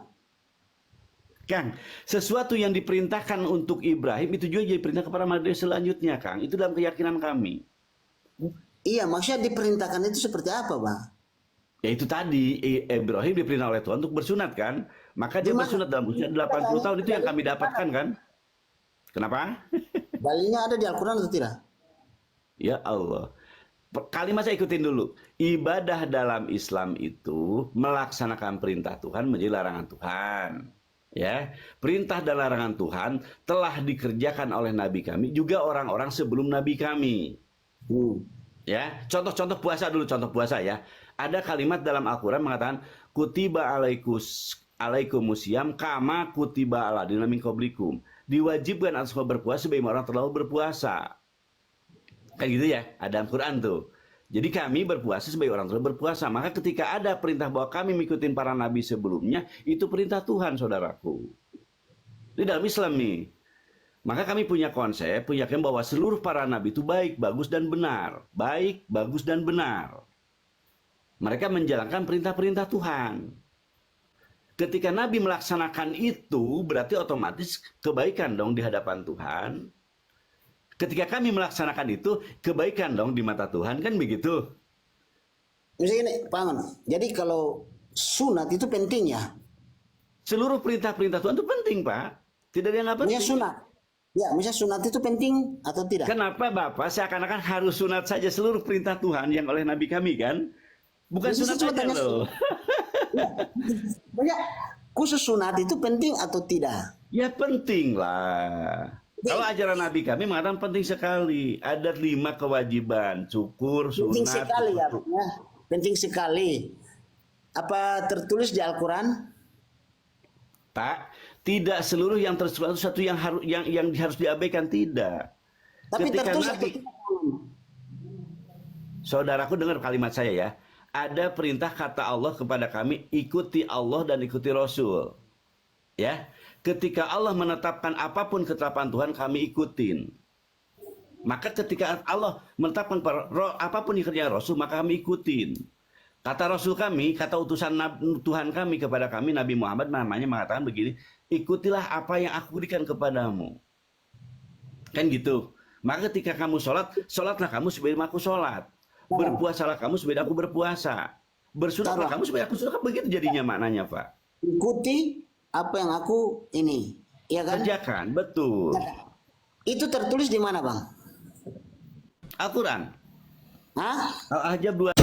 Kang, sesuatu yang diperintahkan untuk Ibrahim itu juga jadi perintah kepada manusia selanjutnya, Kang. Itu dalam keyakinan kami. Iya, maksudnya diperintahkan itu seperti apa, Bang? Ya itu tadi, Ibrahim diperintah oleh Tuhan untuk bersunat kan. Maka dia bersunat dalam usia 80 tahun, itu yang kami dapatkan kan. Kenapa? Dalilnya ada di Al-Quran atau tidak? Ya Allah. Kalimat saya ikutin dulu. Ibadah dalam Islam itu melaksanakan perintah Tuhan menjadi larangan Tuhan. Ya, perintah dan larangan Tuhan telah dikerjakan oleh Nabi kami, juga orang-orang sebelum Nabi kami. Ya, contoh-contoh puasa dulu, contoh puasa ya. Ada kalimat dalam Al-Quran mengatakan, kutiba alaikumusiyam kama kutiba ala min qablikum. Diwajibkan atas kau berpuasa sebagaimana orang terlalu berpuasa. Kan gitu ya, ada Al-Quran tuh. Jadi kami berpuasa sebagai orang tua berpuasa. Maka ketika ada perintah bahwa kami mengikuti para nabi sebelumnya, itu perintah Tuhan, saudaraku. Ini dalam Islam nih. Maka kami punya konsep, punya yakin bahwa seluruh para nabi itu baik, bagus, dan benar. Baik, bagus, dan benar. Mereka menjalankan perintah-perintah Tuhan. Ketika nabi melaksanakan itu, berarti otomatis kebaikan dong di hadapan Tuhan. Ketika kami melaksanakan itu, kebaikan dong di mata Tuhan, kan begitu? Misalnya ini, Pangan. Jadi kalau sunat itu penting ya? Seluruh perintah-perintah Tuhan itu penting, Pak. Tidak ada yang nggak penting. Sunat. Ya, misalnya sunat itu penting atau tidak? Kenapa Bapak seakan-akan harus sunat saja seluruh perintah Tuhan yang oleh Nabi kami kan? Bukan Jadi sunat saya cuma aja tanya loh. Banyak khusus sunat itu penting atau tidak? Ya penting lah. Kalau ajaran Nabi kami mengatakan penting sekali. Ada 5 kewajiban. Syukur, Penting sunat. sekali ya, penting sekali. Apa tertulis di Al-Quran? Pak, tidak seluruh yang tersurat itu satu yang harus diabaikan, tidak. Tapi Ketika tertulis atau Nabi, tidak? saudaraku dengar kalimat saya ya. Ada perintah kata Allah kepada kami, ikuti Allah dan ikuti Rasul. Ya, ketika Allah menetapkan apapun ketetapan Tuhan, kami ikutin. Maka ketika Allah menetapkan apapun yang kerja Rasul, maka kami ikutin. Kata Rasul kami, kata utusan Tuhan kami kepada kami, Nabi Muhammad namanya mengatakan begini, ikutilah apa yang aku berikan kepadamu. Kan gitu. Maka ketika kamu sholat, sholatlah kamu sebagaimana aku sholat. Berpuasalah kamu sebagaimana aku berpuasa. Bersunatlah kamu sebagaimana aku sunat. Begitu jadinya maknanya, Pak. Ikuti apa yang aku ini, ya kan? Kerjakan, betul. Itu tertulis di mana, Bang? Al-Quran. Hah? Al-Ahzab 2.